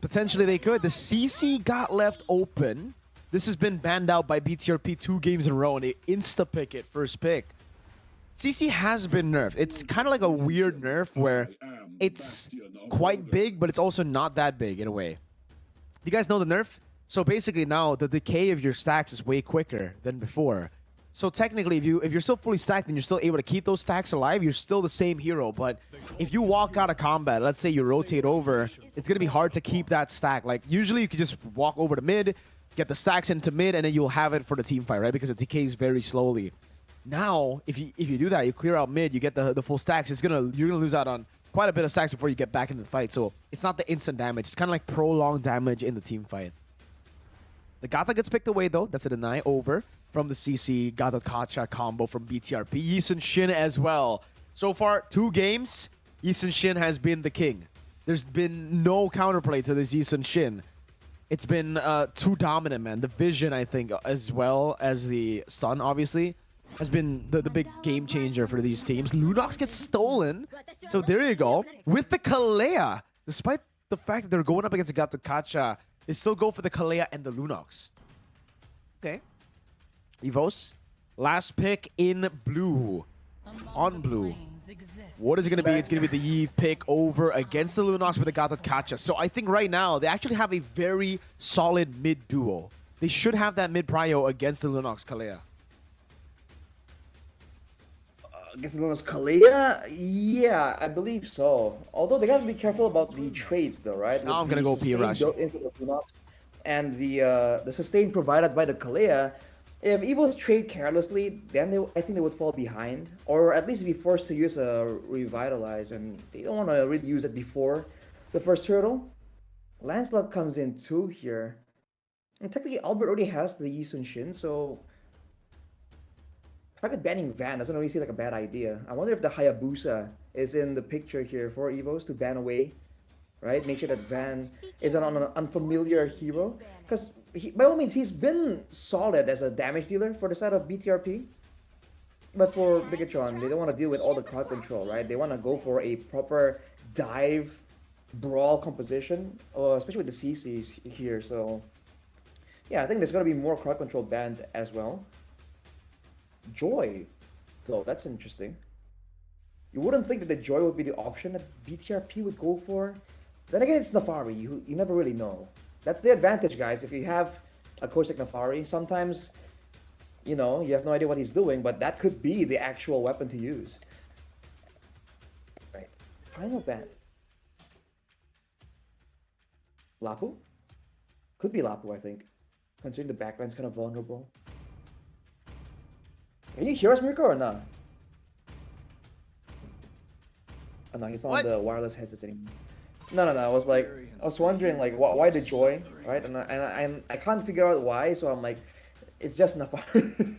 Potentially they could. The CC got left open. This has been banned out by BTRP 2 games in a row, and they insta-pick it first pick. CC has been nerfed. It's kind of like a weird nerf where it's quite big, but it's also not that big in a way. You guys know the nerf? So basically now the decay of your stacks is way quicker than before. So technically, if you're still fully stacked and you're still able to keep those stacks alive, you're still the same hero. But if you walk out of combat, let's say you rotate over, it's gonna be hard to keep that stack. Like usually you could just walk over to mid, get the stacks into mid, and then you'll have it for the team fight, right? Because it decays very slowly. Now, if you do that, you clear out mid, you get the full stacks. You're gonna lose out on quite a bit of stacks before you get back into the fight. So it's not the instant damage. It's kind of like prolonged damage in the team fight. The Gata gets picked away though. That's a deny over from the CC Gata Kacha combo from BTRP. Yisun Shin as well. So far, 2 games, Yisun Shin has been the king. There's been no counterplay to this Yisun Shin. It's been too dominant, man. The Vision, I think, as well as the Sun, obviously, has been the big game changer for these teams. Lunox gets stolen. So there you go. With the Kalea, despite the fact that they're going up against the Gata Kacha, they still go for the Kalea and the Lunox. Okay. EVOS, last pick in blue. On blue. What is it going to be? It's going to be the Eve pick over against the Lunox with the Gata Kacha. So I think right now, they actually have a very solid mid duo. They should have that mid prio against the Lunox Kalea. Against the Lunox Kalea? Yeah, I believe so. Although they gotta be careful about the trades though, right? Now I'm gonna go P Rush. Built into the Lunox and the sustain provided by the Kalea. If EVOS trade carelessly, then I think they would fall behind, or at least be forced to use a Revitalize, and they don't want to really use it before the first hurdle. Lancelot comes in too here, and technically Albert already has the Yisun Shin, so target banning Van doesn't really seem like a bad idea. I wonder if the Hayabusa is in the picture here for EVOS to ban away, right? Make sure that Van isn't on an unfamiliar hero, because by all means, he's been solid as a damage dealer for the side of BTRP. But for Bigatron, they don't want to deal with all the crowd control, right? They want to go for a proper dive brawl composition, especially with the CCs here. So, yeah, I think there's going to be more crowd control banned as well. Joy, though, that's interesting. You wouldn't think that the Joy would be the option that BTRP would go for. Then again, it's Nafari. You never really know. That's the advantage, guys. If you have a coach like Nafari, sometimes, you know, you have no idea what he's doing, but that could be the actual weapon to use. Right. Final ban. Lapu? Could be Lapu, I think. Considering the backline's kind of vulnerable. Can you hear us, Mirko, or not? Oh no, he's not on the wireless headsets anymore. No. I was like, I was wondering like why the joy, right? And I can't figure out why, so I'm like, it's just Nafari.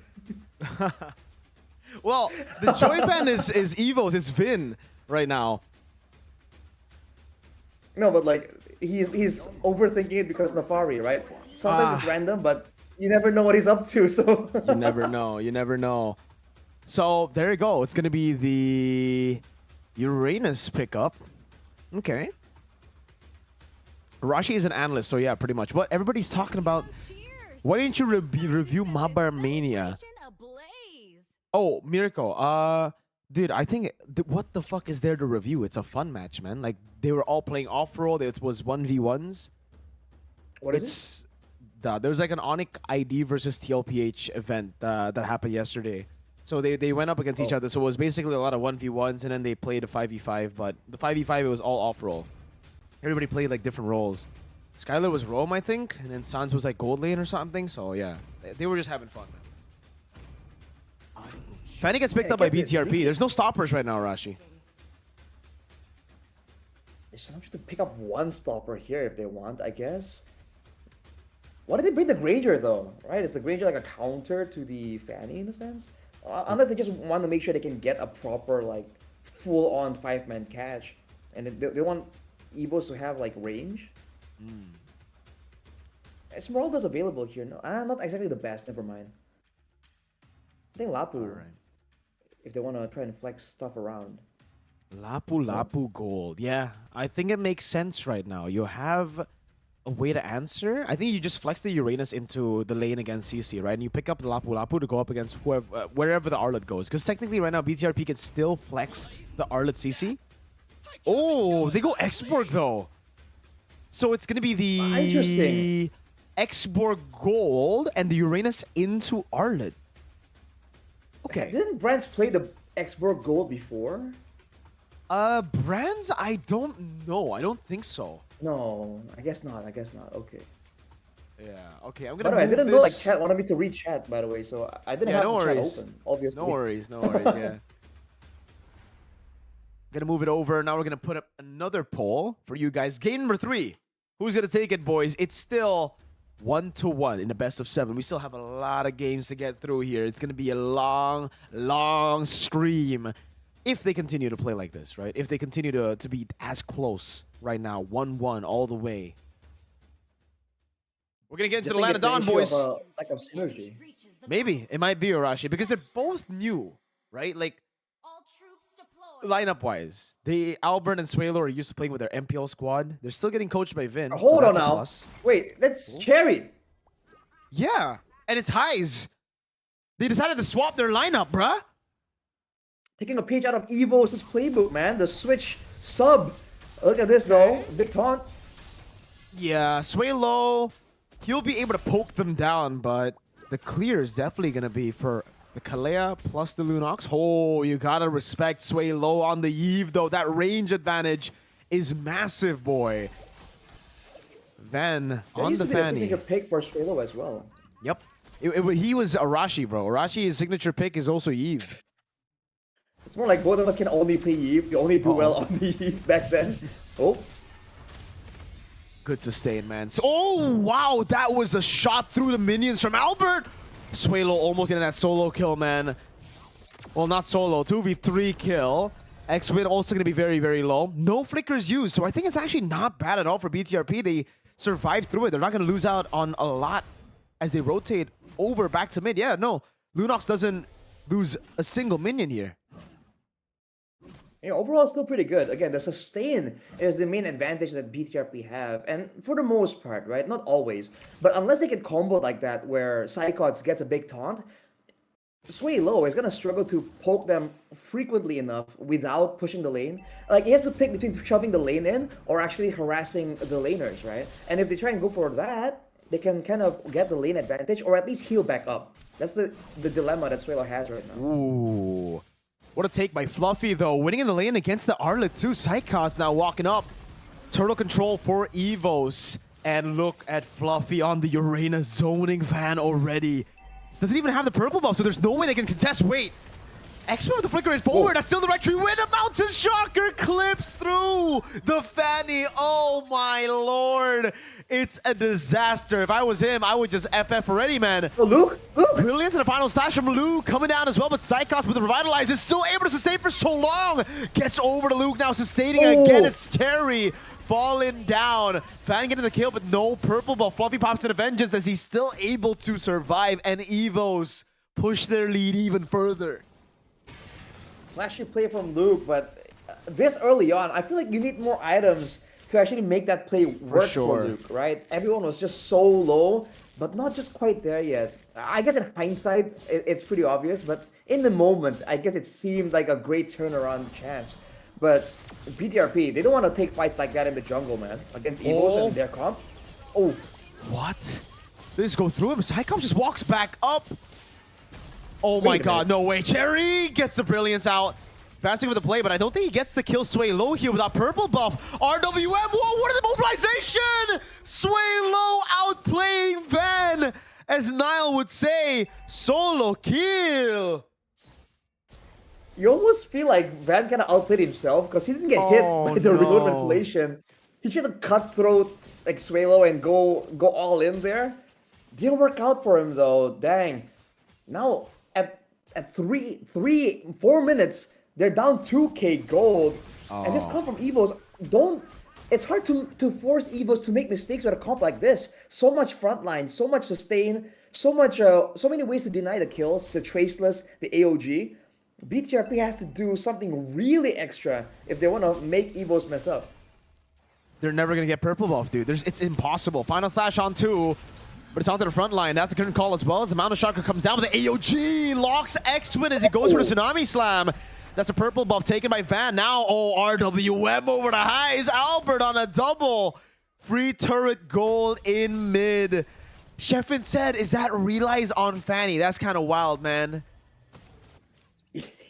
Well, the joy ban is EVOS, it's Vin right now. No, but like he's overthinking it because Nafari, right? Sometimes it's random, but you never know what he's up to. So You never know. You never know. So there you go. It's gonna be the Uranus pickup. Okay. Rashi is an analyst, so yeah, pretty much. What everybody's talking about. Why didn't you review Mabar Mania? Oh, Mirko. Dude, I think what the fuck is there to review? It's a fun match, man. Like they were all playing off-roll. It was 1v1s. what is it? There was like an Onyx ID versus TLPH event that happened yesterday. So they went up against each other. So it was basically a lot of 1v1s, and then they played a 5v5. But the 5v5, it was all off-roll. Everybody played like different roles. Skylar was Rome, I think, and then Sans was like gold lane or something. So yeah, they were just having fun, man. Fanny gets picked up by BTRP. There's no stoppers right now, Rashi. They should have to pick up one stopper here if they want, I guess. Why did they bring the Granger though? Right? Is the Granger like a counter to the Fanny in a sense? Unless they just want to make sure they can get a proper like full-on 5-man catch, and they want EVOS to have like range. Esmeralda's available here. No, not exactly the best. Never mind. I think Lapu. Alright. If they want to try and flex stuff around. Lapu gold. Yeah, I think it makes sense right now. You have a way to answer. I think you just flex the Uranus into the lane against CC, right? And you pick up the Lapu to go up against whoever, wherever the Arlet goes. Because technically right now, BTRP can still flex the Arlet CC. Oh, they go Xborg though. So it's going to be the Xborg gold and the Uranus into Arlet. Okay. Didn't Brands play the Xborg gold before? Brands? I don't know. I don't think so. No, I guess not. Okay. Yeah. Okay. I'm By gonna. the way, I move didn't this. know like chat wanted me to read chat. By the way, so I didn't have no the chat worries. open. Obviously. No worries. No worries. Yeah. Gonna move it over. Now we're gonna put up another poll for you guys. Game number 3. Who's gonna take it, boys? It's still 1-1 in the best of 7. We still have a lot of games to get through here. It's gonna be a long, long stream if they continue to play like this, right? If they continue to be as close right now, 1-1 all the way. We're gonna get into the land of Dawn, boys. Lack of synergy. Maybe it might be Arashi because they're both new, right? Like lineup wise, Albert and Swalo are used to playing with their MPL squad. They're still getting coached by Vin. Hold so on that's a now. plus. Wait, that's Cherry. Yeah, and it's highs. They decided to swap their lineup, bruh. Taking a page out of EVOS' playbook, man. The switch sub. Look at this though. Big taunt. Yeah, Swalo, he'll be able to poke them down, but the clear is definitely gonna be for the Kalea plus the Lunox. Oh, you gotta respect Swalo on the Eve, though. That range advantage is massive, boy. Van on the Fanny. Take a pick for Swalo as well. Yep. He was Arashi, bro. Arashi's signature pick is also Eve. It's more like both of us can only play Eve. You only do well on the Eve back then. Oh. Good sustain, man. So, oh, wow. That was a shot through the minions from Albert. Swalo almost getting that solo kill, man. Well, not solo. 2v3 kill. X-Win also going to be very, very low. No flickers used, so I think it's actually not bad at all for BTRP. They survived through it. They're not going to lose out on a lot as they rotate over back to mid. Yeah, no. Lunox doesn't lose a single minion here. Yeah, overall, still pretty good. Again, the sustain is the main advantage that BTRP have, and for the most part, right? Not always, but unless they get comboed like that, where Psychots gets a big taunt, Sway Low is gonna struggle to poke them frequently enough without pushing the lane. Like, he has to pick between shoving the lane in or actually harassing the laners, right? And if they try and go for that, they can kind of get the lane advantage or at least heal back up. That's the dilemma that Swalo has right now. Ooh. What a take by Fluffy, though. Winning in the lane against the Arlet, too. Psychots now walking up. Turtle control for EVOS. And look at Fluffy on the Uranus zoning van already. Doesn't even have the purple buff, so there's no way they can contest. Wait. X-Men with the flicker it forward. That's still the right tree. Win a mountain shocker clips through the Fanny. Oh my lord. It's a disaster. If I was him, I would just FF already, man. Oh, Luke? Brilliance and a final slash from Luke coming down as well, but Psychos with the Revitalize is still able to sustain for so long. Gets over to Luke now, sustaining again. It's scary. Falling down. Fan getting the kill, but no purple buff. Fluffy pops in a vengeance as he's still able to survive, and EVOS push their lead even further. Flashy play from Luke, but this early on, I feel like you need more items to actually make that play work for Luke, right? Everyone was just so low, but not just quite there yet. I guess in hindsight, it's pretty obvious, but in the moment, I guess it seemed like a great turnaround chance. But BTRP, they don't want to take fights like that in the jungle, man, against EVOS and their comp. Oh. What? They just go through him. Psychos just walks back up. Oh my god, no way. Cherry gets the Brilliance out. Fasting for the play, but I don't think he gets to kill Sway Low here without purple buff. RWM, whoa, what is the mobilization? Sway Low outplaying Van, as Niall would say, solo kill. You almost feel like Van kind of outplayed himself because he didn't get hit by the reload manipulation. He should have cutthroat like Swalo and go all in there. Didn't work out for him though. Dang. Now at 4 minutes, they're down 2k gold. And this comp from EVOS, it's hard to force EVOS to make mistakes with a comp like this. So much frontline, so much sustain, so many ways to deny the kills, the Traceless, the AOG. BTRP has to do something really extra if they want to make EVOS mess up. They're never going to get purple buff, dude. It's impossible. Final slash on 2, but it's onto the front line. That's a current call as well as the Mountain Shocker comes down with the AOG. Locks X-Win as he goes for the Tsunami Slam. That's a purple buff taken by Van. Now, RWM over the highs. Albert on a double. Free turret gold in mid. Sheffin said, is that realize on Fanny? That's kind of wild, man.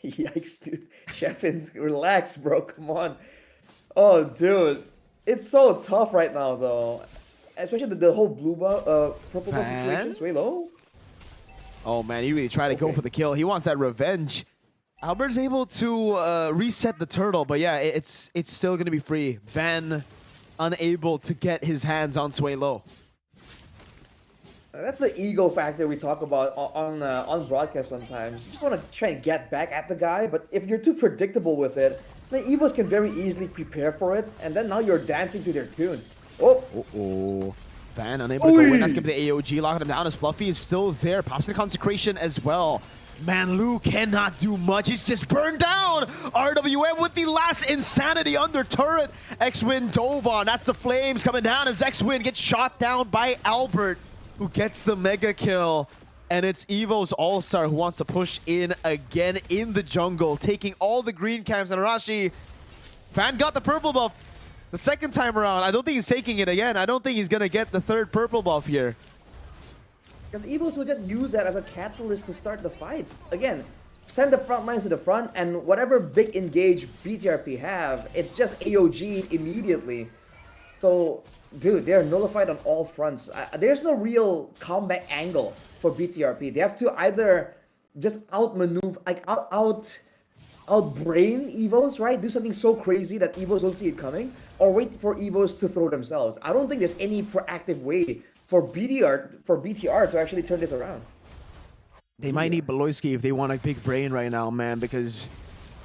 Yikes, dude. Sheffin, relax, bro. Come on. Oh, dude. It's so tough right now, though. Especially the whole blue buff, purple buff situation. It's way low. Oh, man. He really tried to go for the kill. He wants that revenge. Albert's able to reset the turtle, but yeah, it's still going to be free. Van unable to get his hands on Sway Low. That's the ego factor we talk about on broadcast sometimes. You just want to try and get back at the guy, but if you're too predictable with it, the EVOS can very easily prepare for it, and then now you're dancing to their tune. Oh! Van unable to go in. That's going to be the AOG, locking him down as Fluffy is still there. Pops the Consecration as well. Man, Lou cannot do much. He's just burned down. RWM with the last insanity under turret. X-Win dove on. That's the flames coming down as X-Win gets shot down by Albert, who gets the mega kill. And it's EVOS All-Star who wants to push in again in the jungle, taking all the green camps. And Arashi, Fan got the purple buff the second time around. I don't think he's taking it again. I don't think he's going to get the third purple buff here. Because EVOS will just use that as a catalyst to start the fights. Again, send the front lines to the front, and whatever big engage BTRP have, it's just AOG immediately. So, dude, they're nullified on all fronts. There's no real comeback angle for BTRP. They have to either just outmaneuver, like outbrain EVOS, right? Do something so crazy that EVOS don't see it coming, or wait for EVOS to throw themselves. I don't think there's any proactive way for BTR to actually turn this around. They might need Beloyski if they want a big brain right now, man, because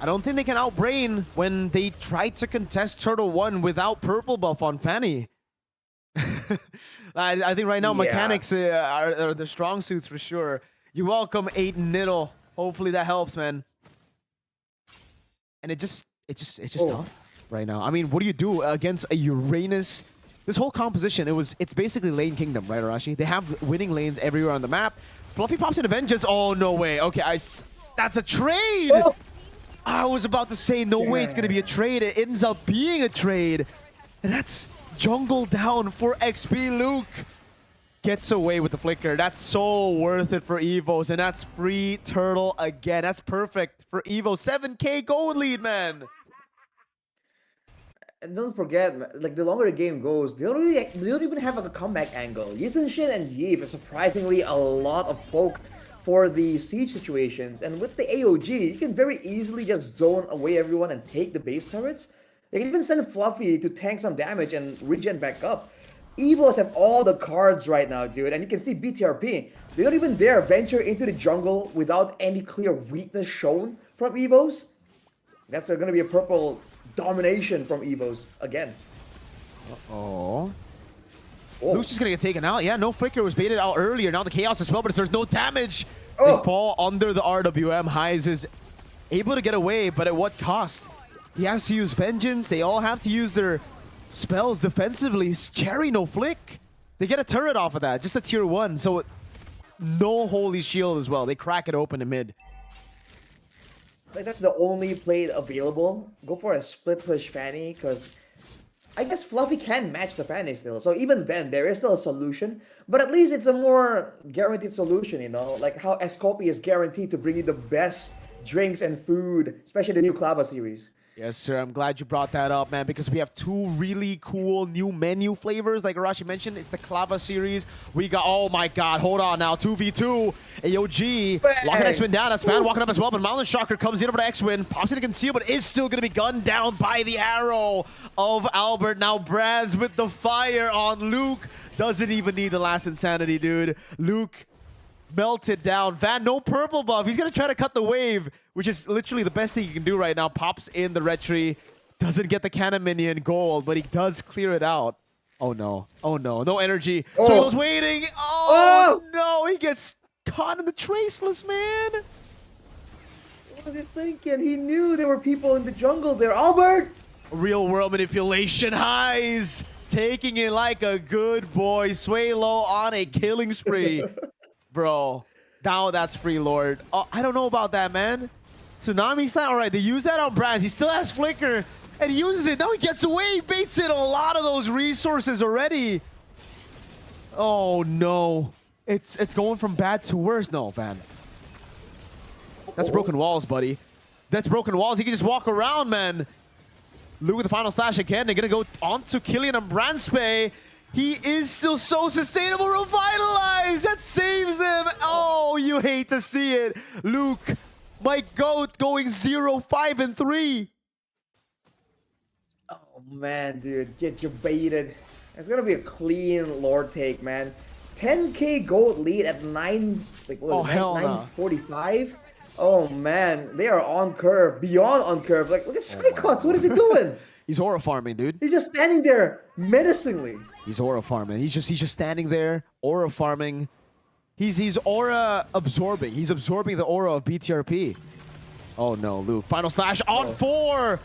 I don't think they can outbrain when they try to contest Turtle 1 without purple buff on Fanny. I think right now mechanics are the strong suits for sure. You're welcome, 8 Niddle. Hopefully that helps, man. And it's just tough right now. I mean, what do you do against a Uranus? This whole composition, it's basically lane kingdom, right, Arashi? They have winning lanes everywhere on the map. Fluffy pops into Vengeance. Oh, no way. Okay, that's a trade. Oh. I was about to say, no way it's going to be a trade. It ends up being a trade. And that's jungle down for XP. Luke gets away with the flicker. That's so worth it for EVOS. And that's free turtle again. That's perfect for EVOS. 7k gold lead, man. And don't forget, like the longer the game goes, they don't even have like a comeback angle. Yisenshin and Yves is surprisingly a lot of poke for the siege situations. And with the AOG, you can very easily just zone away everyone and take the base turrets. They can even send Fluffy to tank some damage and regen back up. EVOS have all the cards right now, dude. And you can see BTRP. They don't even dare venture into the jungle without any clear weakness shown from EVOS. That's going to be a purple domination from EVOS again. Uh-oh. Luke's just gonna get taken out. Yeah, no flicker was baited out earlier. Now the chaos as well, but there's no damage. They fall under the RWM. Highs is able to get away, but at what cost? He has to use Vengeance. They all have to use their spells defensively. Cherry, no flick. They get a turret off of that, just a tier 1. So no holy shield as well. They crack it open in mid. Like that's the only play available. Go for a split push Fanny, because I guess Fluffy can match the Fanny still. So even then, there is still a solution. But at least it's a more guaranteed solution, you know? Like how Escopy is guaranteed to bring you the best drinks and food, especially the new Clava series. Yes, sir. I'm glad you brought that up, man, because we have 2 really cool new menu flavors. Like Arashi mentioned, it's the Clava series. We got, oh my god, hold on now. 2v2. AOG. Bang. Locking X-Win down. That's Fan walking up as well, but Mountain Shocker comes in over to X-Win. Pops into conceal, but is still going to be gunned down by the arrow of Albert. Now Brands with the fire on Luke. Doesn't even need the last insanity, dude. Luke melted down. Van, no purple buff. He's going to try to cut the wave, which is literally the best thing he can do right now. Pops in the red tree. Doesn't get the cannon minion gold, but he does clear it out. Oh, no. Oh, no. No energy. So he was waiting. Oh, no. He gets caught in the traceless, man. What was he thinking? He knew there were people in the jungle there. Albert! Real world manipulation. Highs. Taking it like a good boy. Swalo on a killing spree. Bro, now that's free lord. Oh, I don't know about that, man. Tsunami slam. All right, they use that on Brands. He still has flicker, and he uses it. Now he gets away. He baits in a lot of those resources already. Oh no, it's going from bad to worse. No, Van. That's broken walls, buddy. That's broken walls. He can just walk around, man. Luke with the final slash again. They're gonna go on to Killian and Brandspe. He is still so sustainable. Revitalize! That saves him! Oh, you hate to see it. Luke, my GOAT, going 0-5-3. Oh, man, dude. Get you baited. It's going to be a clean Lord take, man. 10k gold lead at 9:45. Oh, man. They are on curve. Beyond on curve. Like, look at Skycots. What is he doing? He's aura farming, dude. He's just standing there menacingly. He's aura farming. He's just standing there, aura farming. He's aura absorbing. He's absorbing the aura of BTRP. Oh no, Luke. Final slash on 4.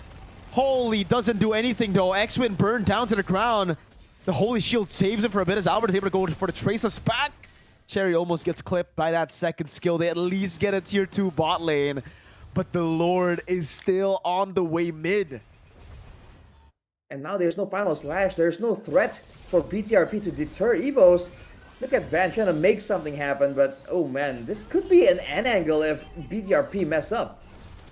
Holy, doesn't do anything though. X-Win burned down to the ground. The holy shield saves him for a bit as Albert is able to go for the traceless back. Cherry almost gets clipped by that second skill. They at least get a tier 2 bot lane. But the Lord is still on the way mid. And now there's no final slash. There's no threat for BTRP to deter EVOS. Look at Van trying to make something happen, but oh man, this could be an end angle if BTRP mess up.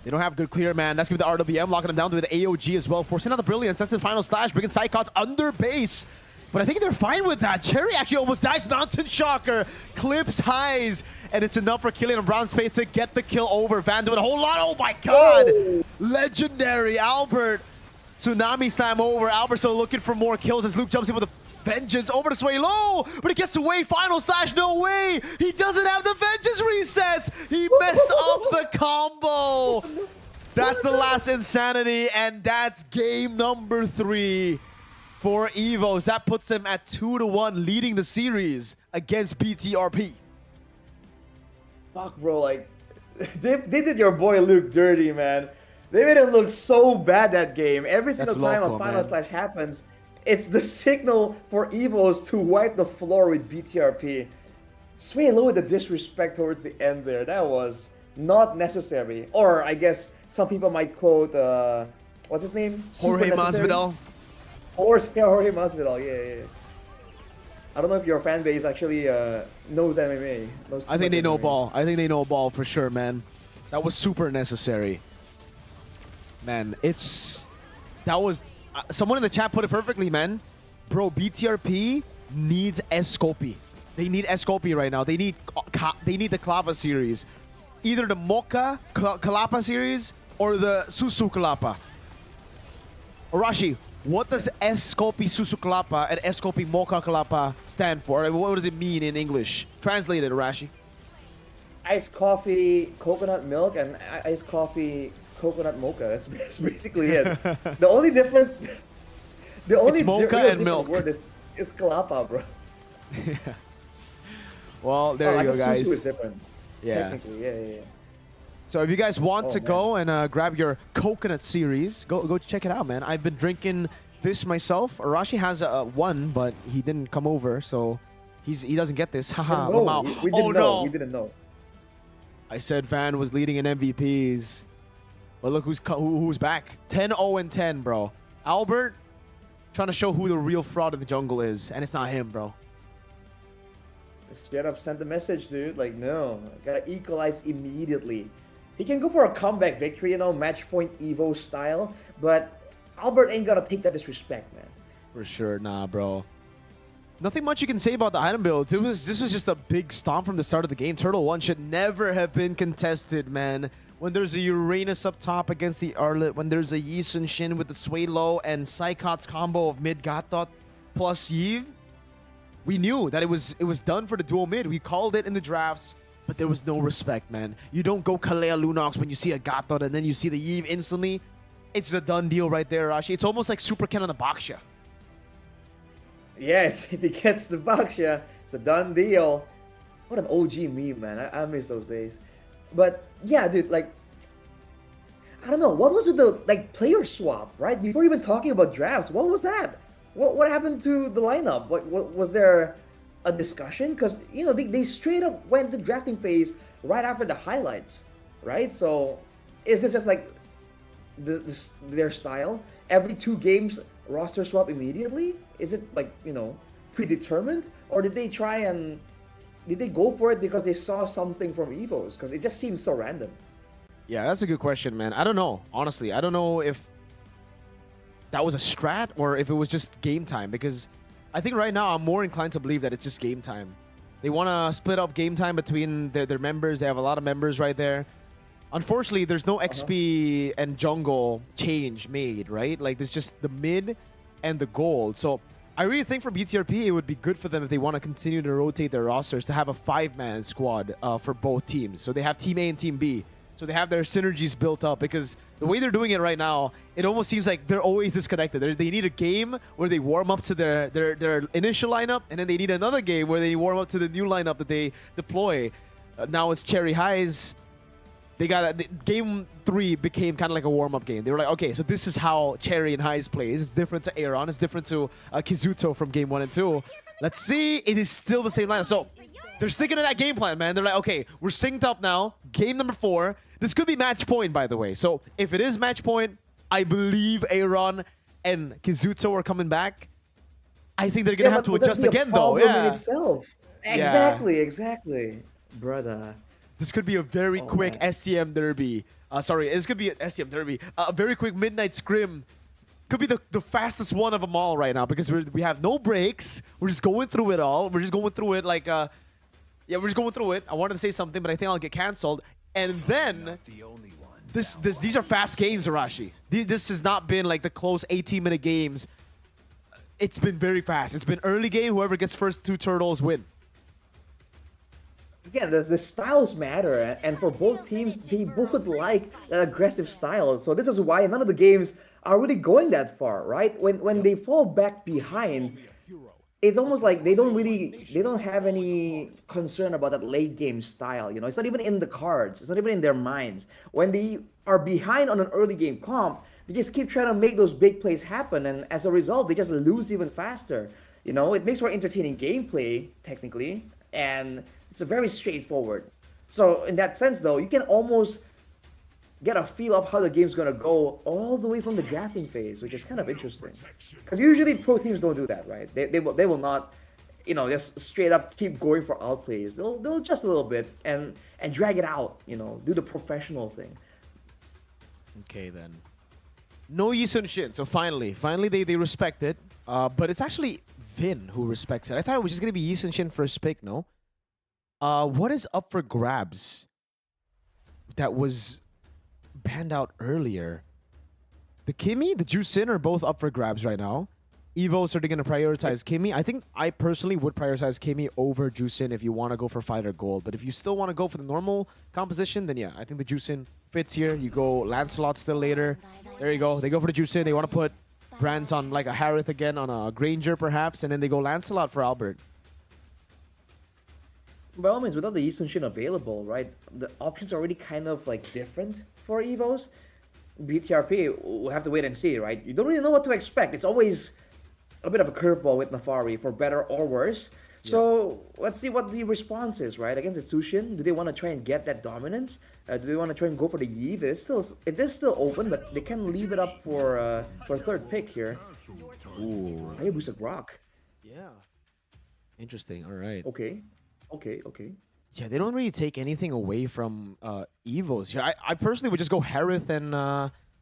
They don't have good clear, man. That's going to be the RWM, locking them down with the AOG as well. Forcing out the Brilliance. That's the final slash, bringing Psychots under base. But I think they're fine with that. Cherry actually almost dies. Mountain Shocker clips Highs, and it's enough for Killian and Brownspace to get the kill over. Van doing a whole lot. Oh my god! Oh. Legendary Albert. Tsunami slam over. Albert still looking for more kills as Luke jumps in with a Vengeance over to Sway low, but he gets away. Final slash, no way. He doesn't have the Vengeance resets. He messed up the combo. That's the last insanity, and that's game number 3 for EVOS. That puts them at 2-1, leading the series against BTRP. Fuck, bro, like, they did your boy Luke dirty, man. They made him look so bad that game. Every single time a final slash happens, it's the signal for EVOS to wipe the floor with BTRP. Sway low with the disrespect towards the end there. That was not necessary. Or I guess some people might quote, what's his name? Jorge Masvidal. Jorge Masvidal, yeah. I don't know if your fan base actually knows MMA. I think they know ball. I think they know ball for sure, man. That was super necessary. Man, that was... someone in the chat put it perfectly, man. Bro, BTRP needs Escopy. They need Escopy right now. They need the Kalapa series. Either the Mocha Kalapa series or the Susu Kalapa. Arashi, what does Escopy Susu Kalapa and Escopy Mocha Kalapa stand for? I mean, what does it mean in English? Translate it, Arashi. Iced coffee, coconut milk, and iced coffee, coconut mocha. That's basically it. The only difference, the only It's mocha real and milk. word is Kalapa, bro. Well, there I you go, guess guys. Susu is different. Yeah. Technically, yeah. So if you guys want to man. go and grab your coconut series, go check it out, man. I've been drinking this myself. Arashi has one, but he didn't come over, so he doesn't get this. Haha. No, Lamau. we didn't Oh know. no! We didn't know. I said Van was leading in MVPs, but look who's back. 10-0-10, bro. Albert trying to show who the real fraud in the jungle is, and it's not him, bro. Straight up sent the message, dude. Like, no, gotta equalize immediately. He can go for a comeback victory, you know, match point EVO style, but Albert ain't gonna take that disrespect, man. For sure, nah, bro. Nothing much you can say about the item builds. This was just a big stomp from the start of the game. Turtle 1 should never have been contested, man. When there's a Uranus up top against the Arlet, when there's a Yi Sun Shin with the Sway Low and Psychot's combo of mid Gatot plus Yves, we knew that it was done for the dual mid. We called it in the drafts, but there was no respect, man. You don't go Kalea Lunox when you see a Gatot and then you see the Yves instantly. It's a done deal right there, Rashi. It's almost like Super Ken on the Baksha. Yeah, if he gets the Baksha, it's a done deal. What an OG meme, man. I miss those days. But yeah, dude, like, I don't know. What was with the player swap, right? Before even talking about drafts, what was that? What happened to the lineup? What was there a discussion? Because, you know, they straight up went to drafting phase right after the highlights, right? So is this just like their style? Every 2 games, roster swap immediately? Is it like, you know, predetermined? Or did they go for it because they saw something from EVOS? Because it just seems so random. Yeah, that's a good question, man. I don't know. Honestly, I don't know if that was a strat or if it was just game time, because I think right now I'm more inclined to believe that it's just game time. They want to split up game time between their members. They have a lot of members right there. Unfortunately, there's no XP and jungle change made, right? Like, there's just the mid and the gold. So I really think for BTRP, it would be good for them if they want to continue to rotate their rosters to have a 5-man squad for both teams. So they have Team A and Team B. So they have their synergies built up, because the way they're doing it right now, it almost seems like they're always disconnected. They need a game where they warm up to their initial lineup, and then they need another game where they warm up to the new lineup that they deploy. Now it's Cherry Highs. Game 3 became kind of like a warm-up game. They were like, okay, so this is how Cherry and Highs plays. It's different to Aaron. It's different to Kizuto from game 1 and 2. Let's see. It is still the same lineup. So they're sticking to that game plan, man. They're like, okay, we're synced up now. Game number 4. This could be match point, by the way. So if it is match point, I believe Aaron and Kizuto are coming back. I think they're going to have to adjust again, though. Yeah. Itself. Exactly. Brother. This could be a very quick STM derby. Sorry, this could be an STM derby. A very quick midnight scrim. Could be the fastest one of them all right now, because we have no breaks. We're just going through it all. We're just going through it like, yeah, we're just going through it. I wanted to say something, but I think I'll get canceled. And then these are fast games, Arashi. This has not been like the close 18-minute games. It's been very fast. It's been early game. Whoever gets first 2 turtles win. Again, the styles matter, and for both teams, they both like that aggressive style. So this is why none of the games are really going that far, right? When they fall back behind, it's almost like they don't have any concern about that late game style. You know, it's not even in the cards. It's not even in their minds. When they are behind on an early game comp, they just keep trying to make those big plays happen, and as a result, they just lose even faster. You know, it makes for entertaining gameplay technically, and it's a very straightforward. So in that sense, though, you can almost get a feel of how the game's gonna go all the way from the drafting phase, which is kind of interesting. Because usually pro teams don't do that, right? They will not, you know, just straight up keep going for outplays. They'll adjust a little bit and drag it out. You know, do the professional thing. Okay then. No Yi Sun Shin. So finally they respect it. But it's actually Finn who respects it. I thought it was just gonna be Yi Sun-shin first pick. No. What is up for grabs? That was banned out earlier. The Kimmy, the Jusin are both up for grabs right now. EVOS are they going to prioritize Kimmy? I think I personally would prioritize Kimmy over Jusin if you want to go for fighter gold. But if you still want to go for the normal composition, then yeah, I think the Jusin fits here. You go Lancelot still later. There you go. They go for the Jusin. They want to put brands on like a Harith again, on a Granger perhaps, and then they go Lancelot for Albert. By all means, without the Yi Sun-shin available, right, the options are already kind of like different for EVOS. BTRP, we'll have to wait and see, right? You don't really know what to expect. It's always a bit of a curveball with Nafari, for better or worse. So let's see what the response is, right? Against the Sushin, do they want to try and get that dominance? Do they want to try and go for the Yi? It is still open, but they can leave it up for a third pick here. Ooh. Hayabusa Rock. Yeah. Interesting. All right. Okay. Yeah, they don't really take anything away from EVOs. Yeah, I personally would just go Harith and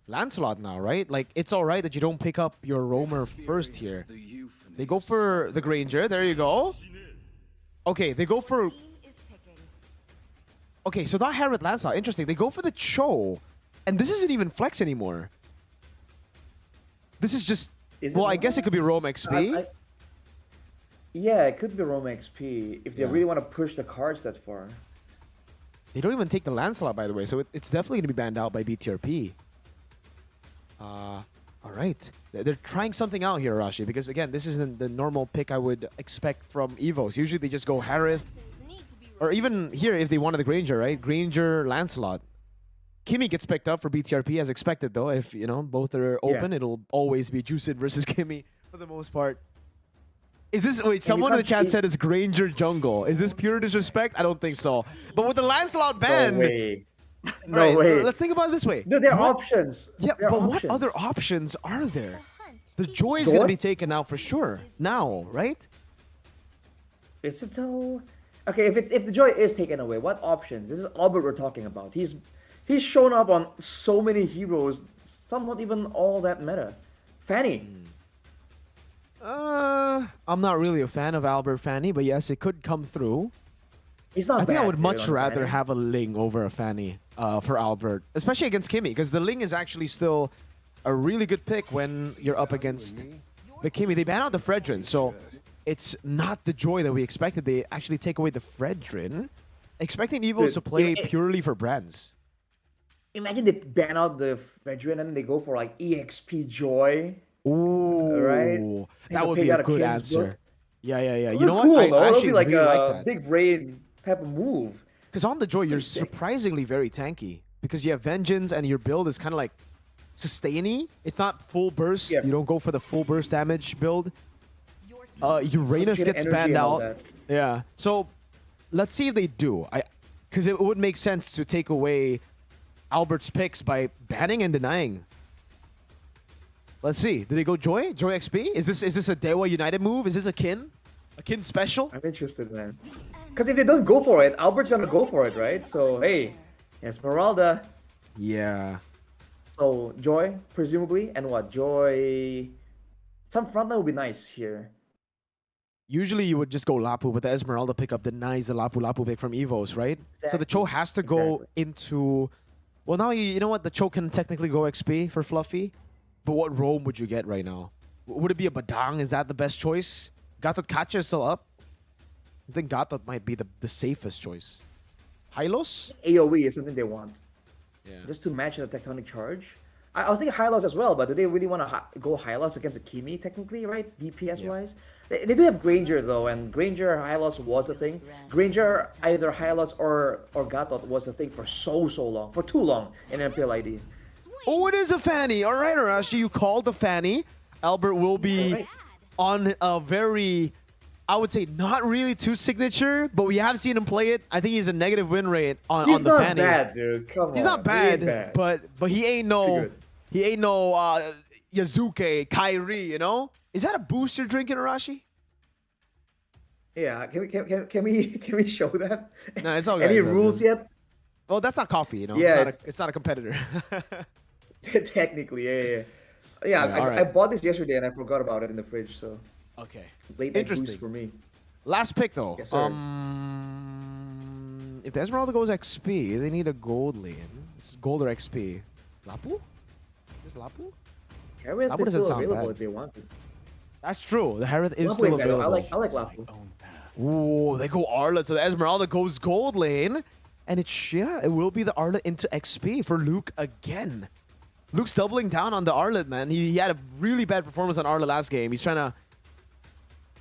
Lancelot now, right? Like, it's all right that you don't pick up your roamer first here. They go for the Granger. There you go. Okay, they go for... Okay, so not Harith, Lancelot. Interesting. They go for the Cho. And this isn't even flex anymore. This is just... Well, I guess it could be Roam XP. Yeah, it could be Roma XP if they really want to push the cards that far. They don't even take the Lancelot, by the way, so it's definitely going to be banned out by BTRP. All right. They're trying something out here, Arashi, because, again, this isn't the normal pick I would expect from EVOs. Usually they just go Harith, or even here if they wanted the Granger, right? Granger, Lancelot. Kimmy gets picked up for BTRP as expected, though. If, you know, both are open, it'll always be Juicid versus Kimmy for the most part. Is this... Wait, someone in the chat said it's Granger Jungle. Is this pure disrespect? I don't think so. But with the Lancelot ban... No way. No right, way. Let's think about it this way. No, there are options. Yeah, there but are what options. other options are there? The Joy is going to be taken out for sure. Now, right? Is it though? Okay, if the Joy is taken away, what options? This is Albert we're talking about. He's shown up on so many heroes, some not even all that meta. Fanny. I'm not really a fan of Albert Fanny, but yes, it could come through. He's not I think bad, I would much dude, rather Fanny. have a Ling over a Fanny for Albert, especially against Kimmy, because the Ling is actually still a really good pick when you're up against the Kimmy. They ban out the Fredrin, so it's not the Joy that we expected. They actually take away the Fredrin, expecting EVOs to play purely for brands. Imagine they ban out the Fredrin and then they go for like EXP Joy. Ooh, right? That would be a good answer. Book. Yeah. It You know would what? be cool, I though. actually It'll be like really a like that. big brain type of move. Because on the Joy, you're surprisingly very tanky. Because you have Vengeance and your build is kind of like sustain-y. It's not full burst. Yeah. You don't go for the full burst damage build. Uranus gets banned out. Yeah. So let's see if they do. Because it would make sense to take away Albert's picks by banning and denying. Let's see. Do they go Joy? Joy XP? Is this a Dewa United move? Is this a Kin? A Kin special? I'm interested, man. Because if they don't go for it, Albert's gonna go for it, right? So hey, Esmeralda. Yeah. So Joy, presumably, and what? Joy. Some frontline would be nice here. Usually you would just go Lapu, but the Esmeralda pickup denies the Lapu pick from EVOS, right? Exactly. So the Cho has to go into... Well, now you know what? The Cho can technically go XP for Fluffy. But what roam would you get right now? Would it be a Badang? Is that the best choice? Gatot Kacha is still up. I think Gatot might be the safest choice. Hylos? AoE is something they want. Yeah. Just to match the tectonic charge. I was thinking Hylos as well, but do they really want to go Hylos against a Kimi, technically, right? DPS-wise? They do have Granger, though, and Granger Hylos was a thing. Granger, either Hylos or Gatot was a thing for so long. For too long in MPL ID. Oh, it is a Fanny. All right, Arashi, you called the Fanny. Albert will be on a very, I would say, not really too signature, but we have seen him play it. I think he's a negative win rate on the Fanny. He's not bad, dude. Come on. He's not bad, but he ain't no Yazuke, Kairi, you know? Is that a boost you're drinking, Arashi? Yeah, can we show that? No, it's all good. Any rules yet? Well, that's not coffee, you know? Yeah, it's not a competitor. Technically, yeah. I bought this yesterday and I forgot about it in the fridge, so. Okay. Late egg boost Interesting. for me. Last pick though. Yes, sir. If the Esmeralda goes XP, they need a gold lane. This is gold or XP. Lapu? Is this Lapu? Harith Lapu is doesn't still sound available bad. if they want to. That's true. The Harith is Lapu still ain't bad, though. available. I like Lapu. Ooh, they go Arlet. So the Esmeralda goes gold lane. And it will be the Arlet into XP for Luke again. Luke's doubling down on the Arlet, man. He had a really bad performance on Arlet last game. He's trying to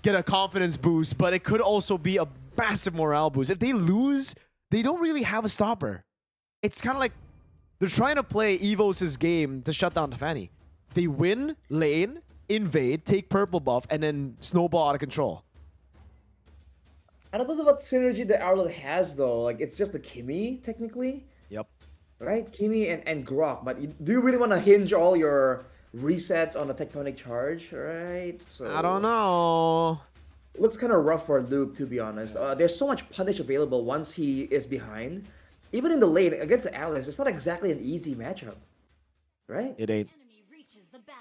get a confidence boost, but it could also be a massive morale boost. If they lose, they don't really have a stopper. It's kind of like they're trying to play EVOS' game to shut down the Fanny. They win lane, invade, take purple buff, and then snowball out of control. I don't know what synergy the Arlet has though. Like it's just the Kimmy technically, Yep. right? Kimmy and Grok. But do you really want to hinge all your resets on a tectonic charge, right? So I don't know. it looks kind of rough for Luke, to be honest. There's so much punish available once he is behind. Even in the lane against the Alice, it's not exactly an easy matchup, right? It ain't.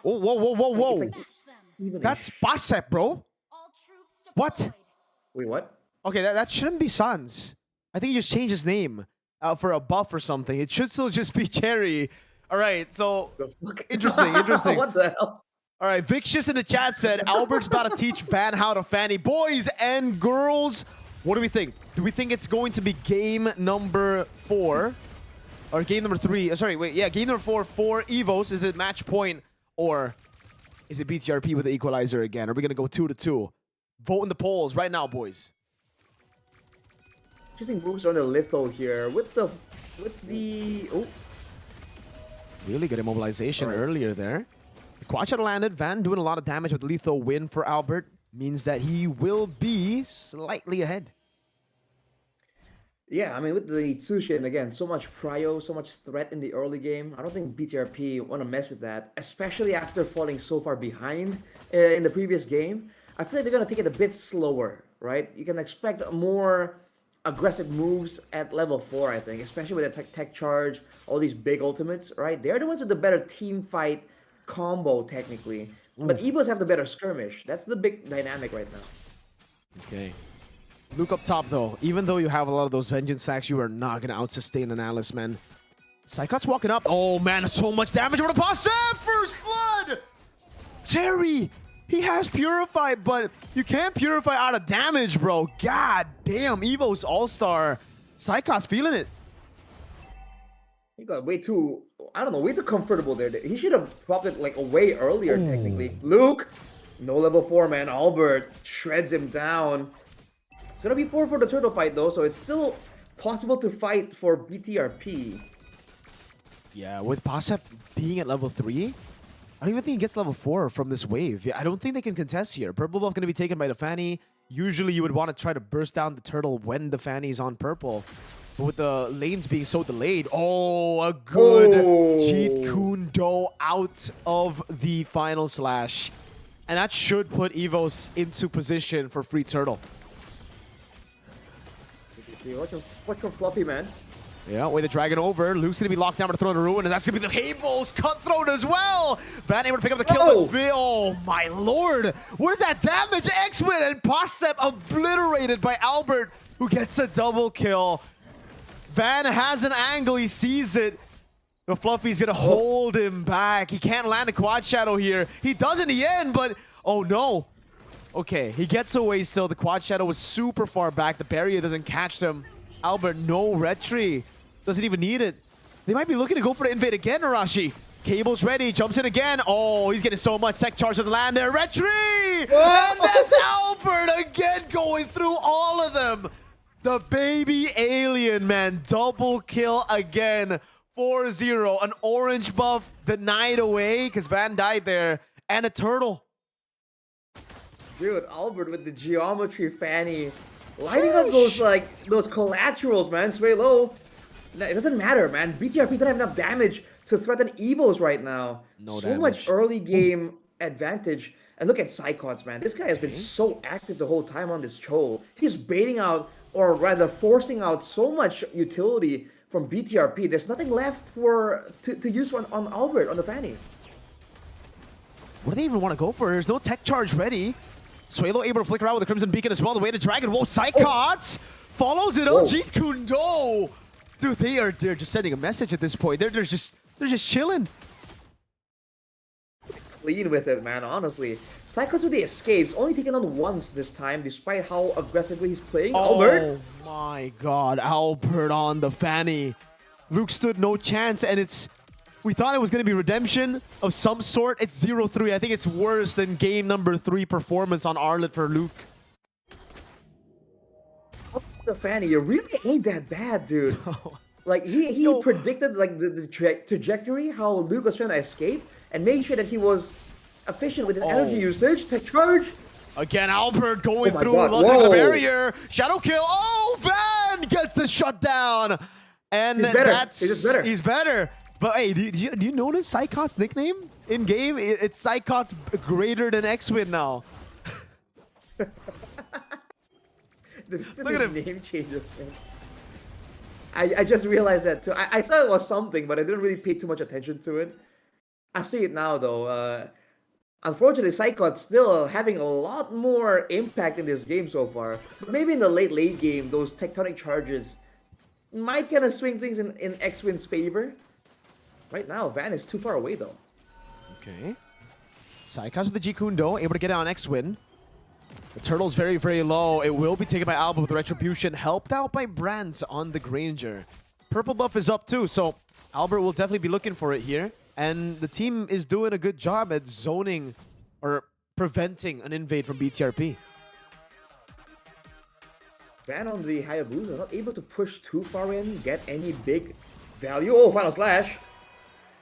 Oh, whoa, whoa, whoa, whoa. It's like even That's Basep, bro. What? Wait, what? Okay, that shouldn't be Sans. I think he just changed his name for a buff or something. It should still just be Cherry. All right, so The fuck? interesting. What the hell? All right, Vicious in the chat said, Albert's about to teach Van how to Fanny. Boys and girls, what do we think? Do we think it's going to be game number 4? Or game number 3? Sorry, wait, yeah, game number 4 for EVOS. Is it match point or is it BTRP with the equalizer again? Are we going to go 2-2? Vote in the polls right now, boys. Interesting moves on the litho here with the oh. Really good immobilization All right. earlier there. The quad shot landed. Van doing a lot of damage with lethal win for Albert. Means that he will be slightly ahead. Yeah, I mean, with the Tsushin, again, so much prio, so much threat in the early game. I don't think BTRP want to mess with that, especially after falling so far behind in the previous game. I feel like they're going to take it a bit slower, right? You can expect more aggressive moves at level 4, I think, especially with the tech charge, all these big ultimates, right? They're the ones with the better team fight combo, technically. But EVOS have the better skirmish. That's the big dynamic right now. Okay. Luke up top, though. Even though you have a lot of those Vengeance stacks, you are not going to out-sustain an Alice, man. Psychot's walking up. Oh, man, so much damage over the boss. First blood! Terry! He has Purify, but you can't Purify out of damage, bro. God damn, EVOS All-Star. Psychot's feeling it. He got way too, I don't know, way too comfortable there. He should have dropped it like way earlier, technically. Luke, no level 4, man. Albert shreds him down. It's gonna be 4 for the turtle fight, though, so it's still possible to fight for BTRP. Yeah, with Pasep being at level 3, I don't even think he gets level 4 from this wave. Yeah, I don't think they can contest here. Purple buff going to be taken by the Fanny. Usually you would want to try to burst down the turtle when the Fanny is on purple. But with the lanes being so delayed, oh, a good Jeet Kune Do out of the final slash. And that should put EVOS into position for free turtle. Watch your fluffy, man. Yeah, way the dragon over. Luke's gonna be locked down by the Throne of Ruin, and that's gonna be the Havel's cutthroat as well. Van able to pick up the kill. Oh my lord! What is that damage? X-Win and Pasep obliterated by Albert, who gets a double kill. Van has an angle, he sees it. The Fluffy's gonna hold him back. He can't land a quad shadow here. He does in the end, but oh no. Okay, he gets away still. The quad shadow was super far back. The barrier doesn't catch them. Albert, no retry. Doesn't even need it. They might be looking to go for the invade again, Arashi. Cable's ready, jumps in again. Oh, he's getting so much tech charge on the land there. Retry! And that's Albert again going through all of them. The baby alien, man. Double kill again. 4-0. An orange buff denied away because Van died there. And a turtle. Dude, Albert with the geometry Fanny. Lighting up those collaterals, man. Sway low. It doesn't matter, man. BTRP don't have enough damage to threaten EVOS right now. No so damage. much early game advantage. And look at Psychots, man. This guy has been so active the whole time on this Cho. He's baiting out, or rather forcing out so much utility from BTRP. There's nothing left to use on Albert, on the Fanny. What do they even want to go for? There's no tech charge ready. Suelo able to flicker out with the Crimson Beacon as well. The way to Dragon. Whoa, Psychots follows it up. Jeet Kundo. Dude, they're just sending a message at this point. They're just chilling. Clean with it, man, honestly. Cycles with the escapes, only taken on once this time, despite how aggressively he's playing. Albert! Oh my god, Albert on the Fanny. Luke stood no chance, and we thought it was going to be redemption of some sort. It's 0-3. I think it's worse than game number 3 performance on Arlet for Luke. The Fanny, you really ain't that bad, dude. Like, he predicted like the trajectory, how Luke was trying to escape, and made sure that he was efficient with his energy usage. Tech charge! Again, Albert going through, God. looking at the barrier. Shadow kill. Oh, Van gets the shutdown. And He's better. He's better. But hey, do you notice Psychot's nickname in game? It's Psychot's greater than X-Win now. Look at him. Name changes, man. I just realized that too. I thought it was something, but I didn't really pay too much attention to it. I see it now though. Unfortunately, Psychot's still having a lot more impact in this game so far. But maybe in the late game, those tectonic charges might kind of swing things in X-Win's favor. Right now, Van is too far away though. Okay. Psychos with the G Kundo, able to get out on X-Win. The turtle's very, very low. It will be taken by Alba with the Retribution, helped out by Brands on the Granger. Purple buff is up too, so Albert will definitely be looking for it here. And the team is doing a good job at zoning or preventing an invade from BTRP. Van on the Hayabusa, not able to push too far in, get any big value. Oh, Final Slash!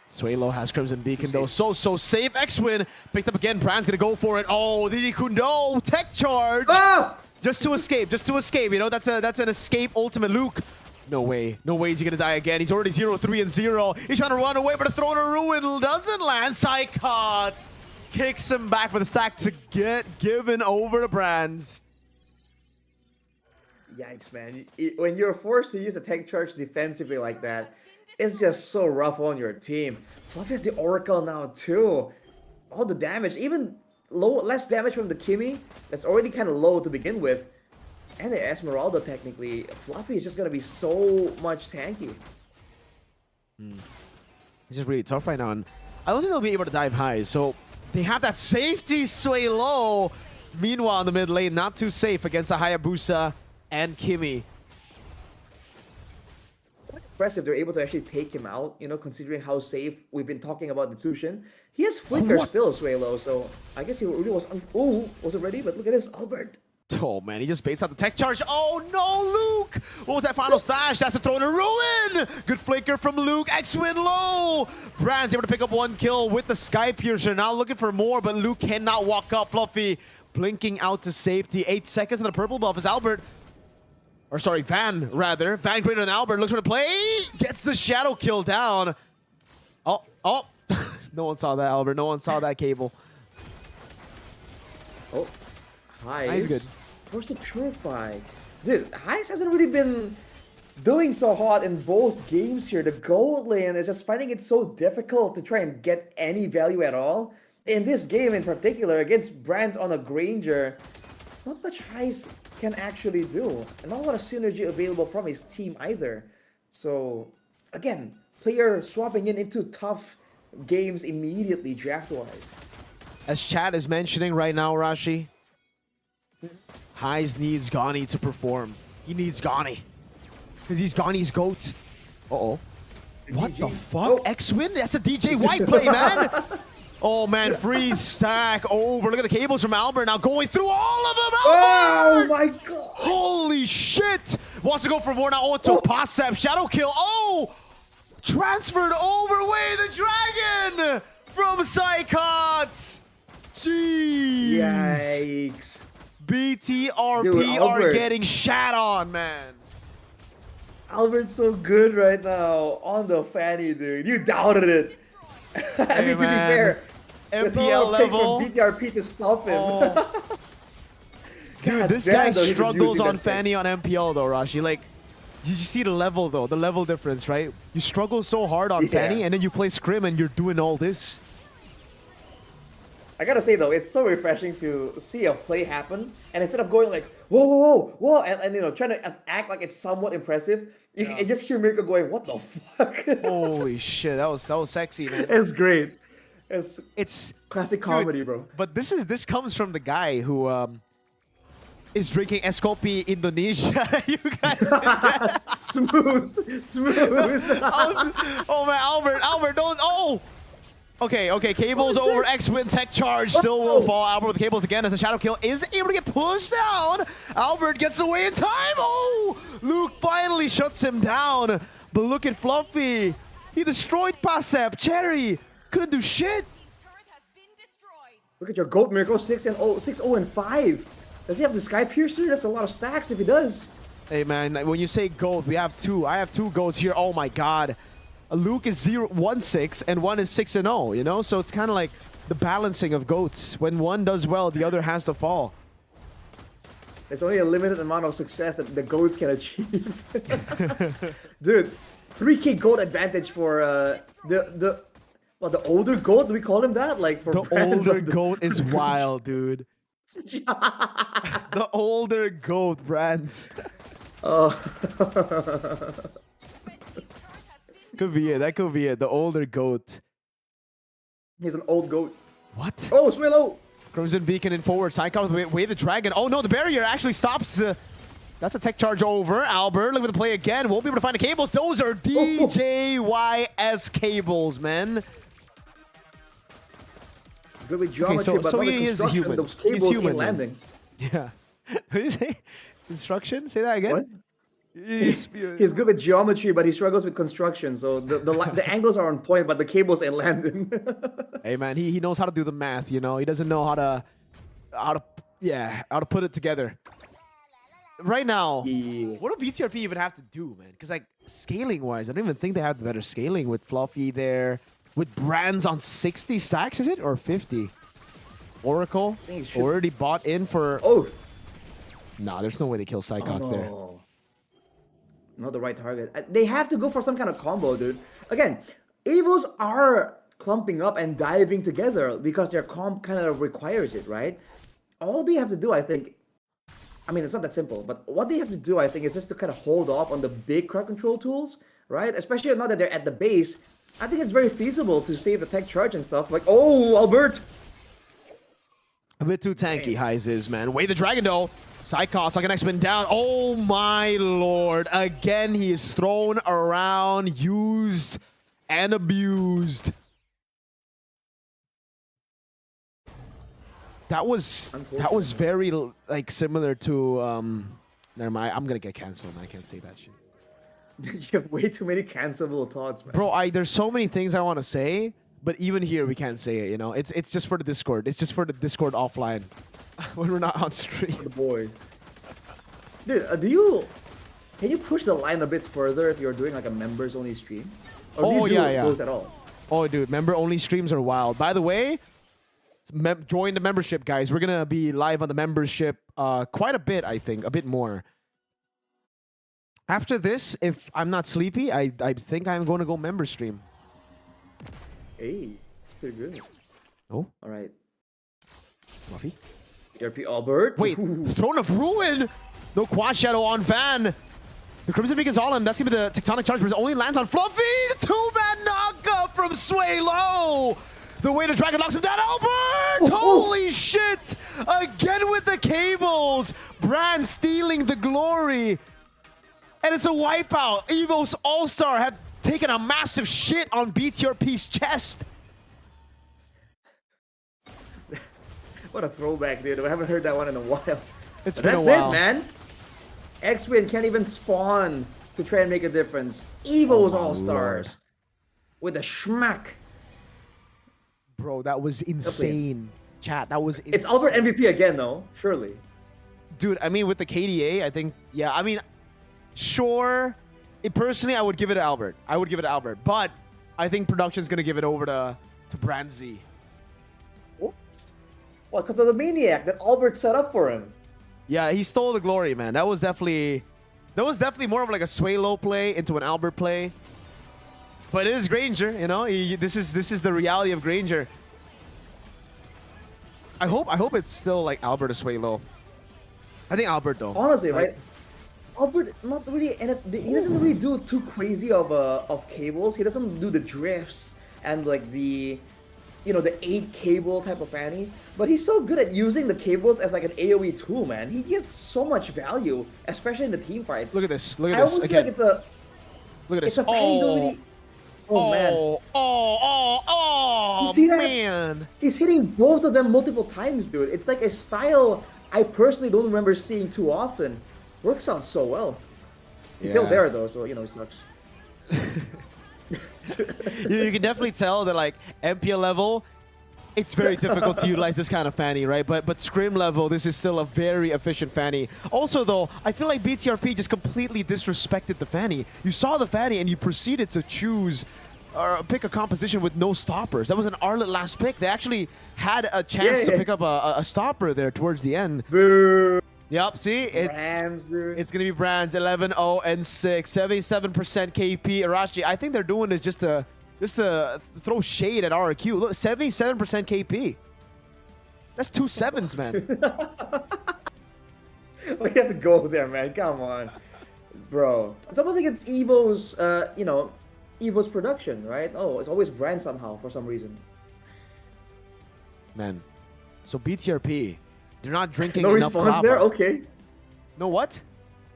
Suelo has Crimson Beacon though. So safe. X-Win picked up again. Brand's gonna go for it. Oh, the Kundo tech charge. Ah! Just to escape. You know, that's an escape ultimate. Luke. No way. No way is he gonna die again. He's already 0-3-0. He's trying to run away, but a Throne of Ruin doesn't land. Psychots kicks him back for the stack to get given over to Brands. Yikes, man. When you're forced to use a tech charge defensively like that, it's just so rough on your team. Fluffy has the Oracle now too. All the damage, even less damage from the Kimi, that's already kind of low to begin with. And the Esmeralda, technically. Fluffy is just going to be so much tanky. It's just really tough right now. And I don't think they'll be able to dive high. So they have that safety sway low. Meanwhile, in the mid lane, not too safe against a Hayabusa and Kimi. Impressive they're able to actually take him out, you know, considering how safe we've been talking about the Tsushin. He has Flicker still, Suelo, so I guess he really was... Oh, wasn't ready, but look at this, Albert. Oh man, he just baits out the tech charge. Oh no, Luke! What was that final slash? That's a Throne of Ruin! Good flicker from Luke. X-Win low! Brand's able to pick up 1 kill with the Sky Piercer. Now looking for more, but Luke cannot walk up. Fluffy blinking out to safety. 8 seconds on the purple buff as Albert... Or sorry, Van, rather. Van greater than Albert. Looks for the play. Gets the shadow kill down. Oh. No one saw that, Albert. No one saw that cable. Oh. Heis. He's good. Forced to Purify. Dude, Heis hasn't really been doing so hot in both games here. The gold lane is just finding it so difficult to try and get any value at all. In this game in particular, against Brands on a Granger, not much Heis can actually do, and not a lot of synergy available from his team either. So again, player swapping into tough games immediately draft-wise. As chat is mentioning right now, Rashi, Heis needs Ghani to perform. He needs Ghani. Because he's Ghani's GOAT. Uh-oh. What the fuck? Oh. X-Win? That's a DJ White play, man! Oh man, freeze stack over. Look at the cables from Albert now going through all of them. Albert! Oh my god! Holy shit! Wants to go for more now. Oh, to Pasep. Shadow kill. Oh! Transferred over way the dragon from Psychots. Jeez. Yikes. BTRP Dude, are getting shat on, man. Albert's so good right now on the Fanny, dude. You doubted it. I mean, to be fair, MPL level. From BTRP to stop him. Oh. Dude, this guy struggles on Fanny on MPL though, Rashi. Like, you see the level though, the level difference, right? You struggle so hard on Fanny, and then you play Scrim and you're doing all this. I gotta say though, it's so refreshing to see a play happen, and instead of going like whoa, whoa, whoa, whoa, and you know trying to act like it's somewhat impressive, you can just hear Mirko going, "What the fuck?" Holy shit, that was sexy, man. It's great. It's classic comedy, bro. But this comes from the guy who is drinking es kopi Indonesia. You guys, smooth. oh man, Albert, don't. Oh. Okay, cables over, X-Win tech charge, still will fall. Albert with the cables again as a shadow kill is able to get pushed down. Albert gets away in time. Oh, Luke finally shuts him down. But look at Fluffy. He destroyed Pasep. Cherry couldn't do shit. Look at your goat, Mirko, 6-0-5. Does he have the Sky Piercer? That's a lot of stacks if he does. Hey man, when you say goat, we have two. I have two goats here. Oh my god. Luke is 1-6 and one is 6-0, you know? So it's kind of like the balancing of goats. When one does well, the other has to fall. There's only a limited amount of success that the goats can achieve. Dude, 3k goat advantage for the older goat? Do we call him that? Like for the older goat is wild, dude. The older goat brands. Oh. Could be it. That could be it. The older goat. He's an old goat. What? Oh, Swillow! Crimson Beacon in forward. Sidecop with Way the Dragon. Oh no, the barrier actually stops the... That's a tech charge over. Albert, look at the play again. Won't be able to find the cables. Those are DJYS cables, man. Good with geometry, okay, so he is human. Those cables He's human. landing. Yeah. What did you say? Construction? Say that again? What? He's good with geometry, but he struggles with construction. So the angles are on point, but the cables ain't landing. Hey man, he knows how to do the math. You know, he doesn't know how to put it together. Right now, what do BTRP even have to do, man? Because like scaling wise, I don't even think they have the better scaling with Fluffy there, with brands on 60 stacks. Is it or 50? Oracle already bought in for. Oh, nah, there's no way they kill Psychots there. Not the right target. They have to go for some kind of combo, dude. Again, EVOS are clumping up and diving together because their comp kind of requires it, right? All they have to do, I think, I mean, it's not that simple, but what they have to do, I think, is just to kind of hold off on the big crowd control tools, right? Especially now that they're at the base. I think it's very feasible to save the tech charge and stuff. Like, oh, Albert! A bit too tanky, Highs is, man. Way the Dragon, though. Psychots like an X-Men down. Oh my lord. Again, he is thrown around, used, and abused. That was very like similar to never mind. I'm gonna get canceled. I can't say that shit. You have way too many cancelable thoughts, man. Bro, there's so many things I want to say, but even here we can't say it, you know? It's just for the Discord. It's just for the Discord offline. When we're not on stream. Oh boy. Dude, can you push the line a bit further if you're doing like a members only stream? Or do you do those at all? Oh dude, member only streams are wild. By the way, join the membership, guys. We're gonna be live on the membership quite a bit, I think, a bit more. After this, if I'm not sleepy, I think I'm going to go member stream. Hey, pretty good. Oh, all right. Fluffy. BTRP Albert. Wait, Throne of Ruin. No quad shadow on Van. The Crimson Beacon's all him. That's gonna be the tectonic charge, but it only lands on Fluffy. The two-man knockup from Sway Low. The way the Dragon knocks him down. Albert! Holy shit! Again with the cables. Brand stealing the glory. And it's a wipeout. EVOS All-Star had taken a massive shit on BTRP's chest. What a throwback, dude. I haven't heard that one in a while. It's been a while. That's it, man. X-Win can't even spawn to try and make a difference. EVOS All-Stars with a schmack. Bro, that was insane. Chat, that was insane. It's Albert MVP again, though. Surely. Dude, I mean, with the KDA, I think, yeah, I mean, sure. Personally, I would give it to Albert. I would give it to Albert. But I think production's going to give it over to Brand Z. Well, because of the maniac that Albert set up for him. Yeah, he stole the glory, man. That was definitely more of like a Sway Low play into an Albert play. But it is Granger, you know. This is the reality of Granger. I hope it's still like Albert Asuelo. I think Albert though. Honestly, Like, right? Albert not really, and he doesn't really do too crazy of cables. He doesn't do the drifts and like the, you know, the 8 cable type of fanny. But he's so good at using the cables as like an AOE tool, man. He gets so much value, especially in the team fights. Look at this. Look at I this almost again. feel like Look at it's this. a fanny you don't really. Oh man. Oh You see that? man. He's hitting both of them multiple times, dude. It's like a style I personally don't remember seeing too often. Works out so well. He's still there though, so you know it sucks. You can definitely tell that like MPL level, it's very difficult to utilize this kind of fanny, right? But Scrim level, this is still a very efficient fanny. Also though, I feel like BTRP just completely disrespected the fanny. You saw the fanny and you proceeded to choose or pick a composition with no stoppers. That was an Arlet last pick. They actually had a chance to pick up a stopper there towards the end. Boo. Yep, see? Rams, dude. It's going to be Brands 11-0 and 6, 77% KP. Arashi, I think they're doing this just to throw shade at RQ. Look, 77% KP. That's 2 sevens, man. We have to go there, man. Come on. Bro. It's almost like it's EVO's, you know, EVO's production, right? Oh, it's always Brand somehow for some reason. Man. So BTRP, they're not drinking no enough response lava. there? Okay. No what?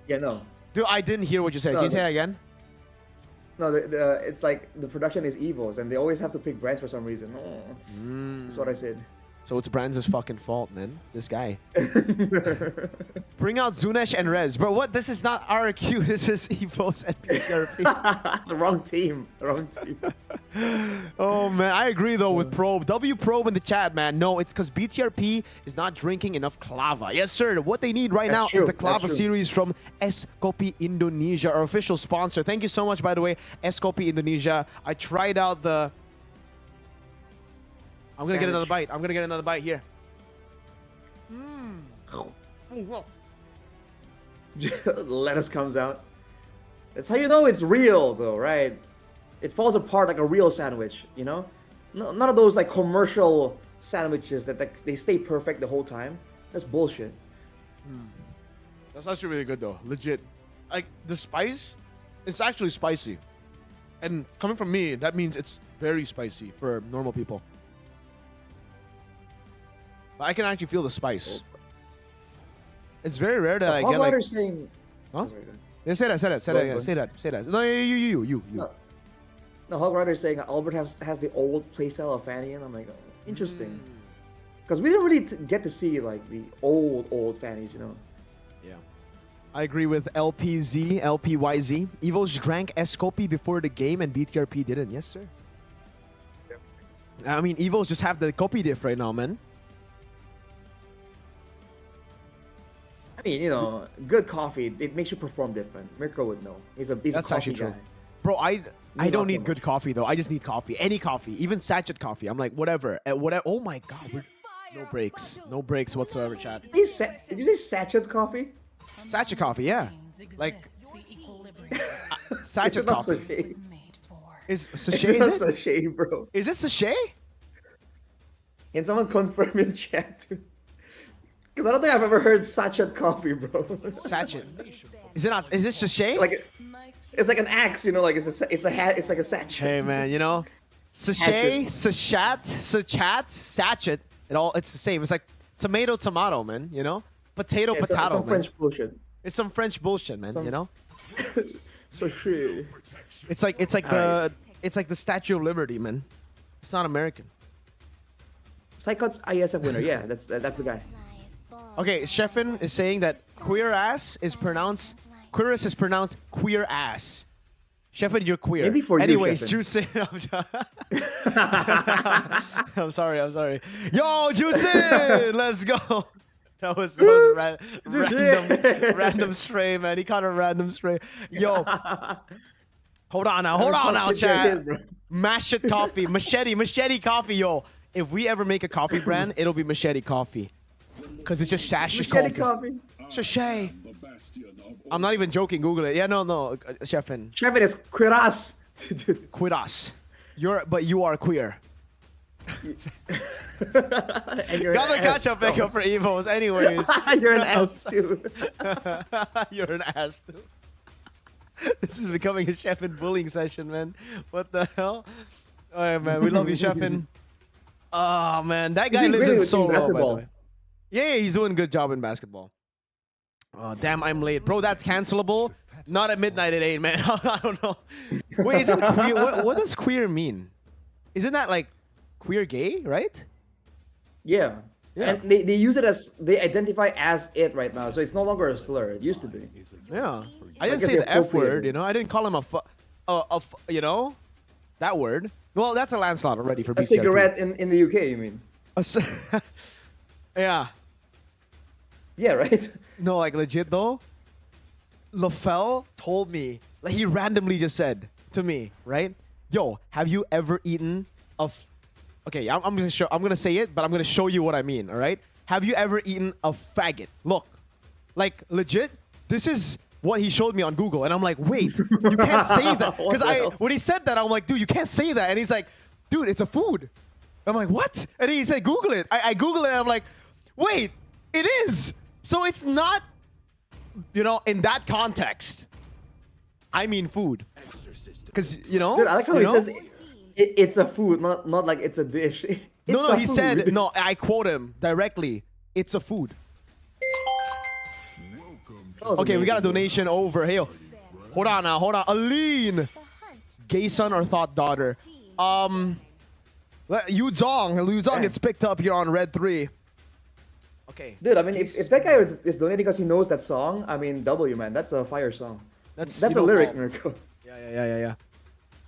Yeah, no. Dude, I didn't hear what you said. No, Can you say no. that again? No, it's like the production is EVO's and they always have to pick brands for some reason. Oh, that's what I said. So it's Brands' fucking fault, man. This guy. Bring out Zunesh and Rez. Bro, what? This is not RQ. This is EVOS and BTRP. The wrong team. The wrong team. Oh, man. I agree, though, with Probe. W Probe in the chat, man. No, it's because BTRP is not drinking enough Clava. Yes, sir. What they need right now is the Clava series from Escopy Indonesia, our official sponsor. Thank you so much, by the way, Escopy Indonesia. I tried out the... I'm going to get another bite. I'm going to get another bite here. Lettuce comes out. That's how you know it's real, though, right? It falls apart like a real sandwich, you know? None of those like commercial sandwiches that they stay perfect the whole time. That's bullshit. That's actually really good, though. Legit. Like, the spice, it's actually spicy. And coming from me, that means it's very spicy for normal people. But I can actually feel the spice. It's very rare that I get like... saying... Huh? Yeah, say that. Say that. No, you. No, Hog Rider's saying Albert has the old playstyle of Fanny, and I'm like, oh, interesting. Because we didn't really get to see like the old Fannies, you know. Yeah. I agree with LPYZ. EVOS drank Escopy before the game and BTRP didn't. Yes, sir. Yep. I mean, EVOS just have the copy diff right now, man. I mean, you know, good coffee, it makes you perform different. Mirko would know. He's a That's coffee actually true. guy. Bro, I don't need so good coffee, though. I just need coffee. Any coffee. Even sachet coffee. I'm like, whatever. Whatever. Oh, my God. No breaks. No breaks whatsoever, chat. Did you say sachet coffee? Sachet coffee, yeah. Like, sachet It's not coffee. sachet. Is It's sachet, not is it? sachet, bro. Is it sachet? Can someone confirm in chat? Because I don't think I've ever heard sachet coffee, bro. Sachet. Is it not? Is this sachet? Like, it's like an axe, you know, like it's like a sachet. Hey, man, you know, sachet, sachet. It's the same. It's like tomato, man. You know, potato, It's man. some French bullshit. It's some French bullshit, man. You know. Sachet. It's like the Statue of Liberty, man. It's not American. Psychot's ISF winner. Yeah, that's the guy. Okay, Sheffin is saying that queer ass is pronounced queer ass. Sheffin, you're queer. Maybe for you, anyways, Sheffin. Juicin. I'm sorry. Yo, Juicin! Let's go. That was random stray, man. He caught a random stray. Yo. Hold on now, chat. Machete coffee, yo. If we ever make a coffee brand, it'll be Machete Coffee. Because it's just sachet coffee. Sachet. I'm not even joking. Google it. Yeah, no, Sheffin. Sheffin is queeras. Queeras. You are queer. And you're Got the an catch up ass, pickup for EVOS, anyways. You're an ass too. You're an ass too. This is becoming a Sheffin bullying session, man. What the hell? Oh yeah, man, we love you, Sheffin. Oh man, that guy He's lives really in good in Solo, by the basketball. way. Yeah, he's doing a good job in basketball. Oh damn, I'm late, bro. That's cancelable. Not at midnight at 8, man. I don't know. Wait, isn't queer? What does queer mean? Isn't that like queer gay, right? Yeah. Yeah. And they use it as, they identify as it right now, so it's no longer a slur. It used to be. Yeah. I didn't guess say they the F appropriate word, it. you know. I didn't call him you know, that word. Well, that's a landslide already for A BTRP. cigarette in the UK, you mean? Yeah. Yeah, right? No, like legit though. LaFell told me, like he randomly just said to me, right? Yo, have you ever eaten okay, I'm gonna say it, but I'm gonna show you what I mean, all right? Have you ever eaten a faggot? Look, like legit, this is what he showed me on Google, and I'm like, wait, you can't say that, because when he said that, I'm like, dude, you can't say that, and he's like, dude, it's a food. I'm like, what? And he said, Google it. I Google it, and I'm like, wait, it is. So it's not, you know, in that context. I mean food, because you know. Dude, I like how you he know? says it's a food, not like it's a dish. No, It's a he food. said, no, I quote him directly. It's a food. That was Okay, we got a amazing. donation over. Hey, hold on now, hold on. Aline, gay son or thought daughter. Yu Zong gets picked up here on Red 3. Okay. Dude, I mean, if that guy is donating because he knows that song, I mean, W, man, that's a fire song. That's That's you a know, lyric, all- Mirko. Yeah.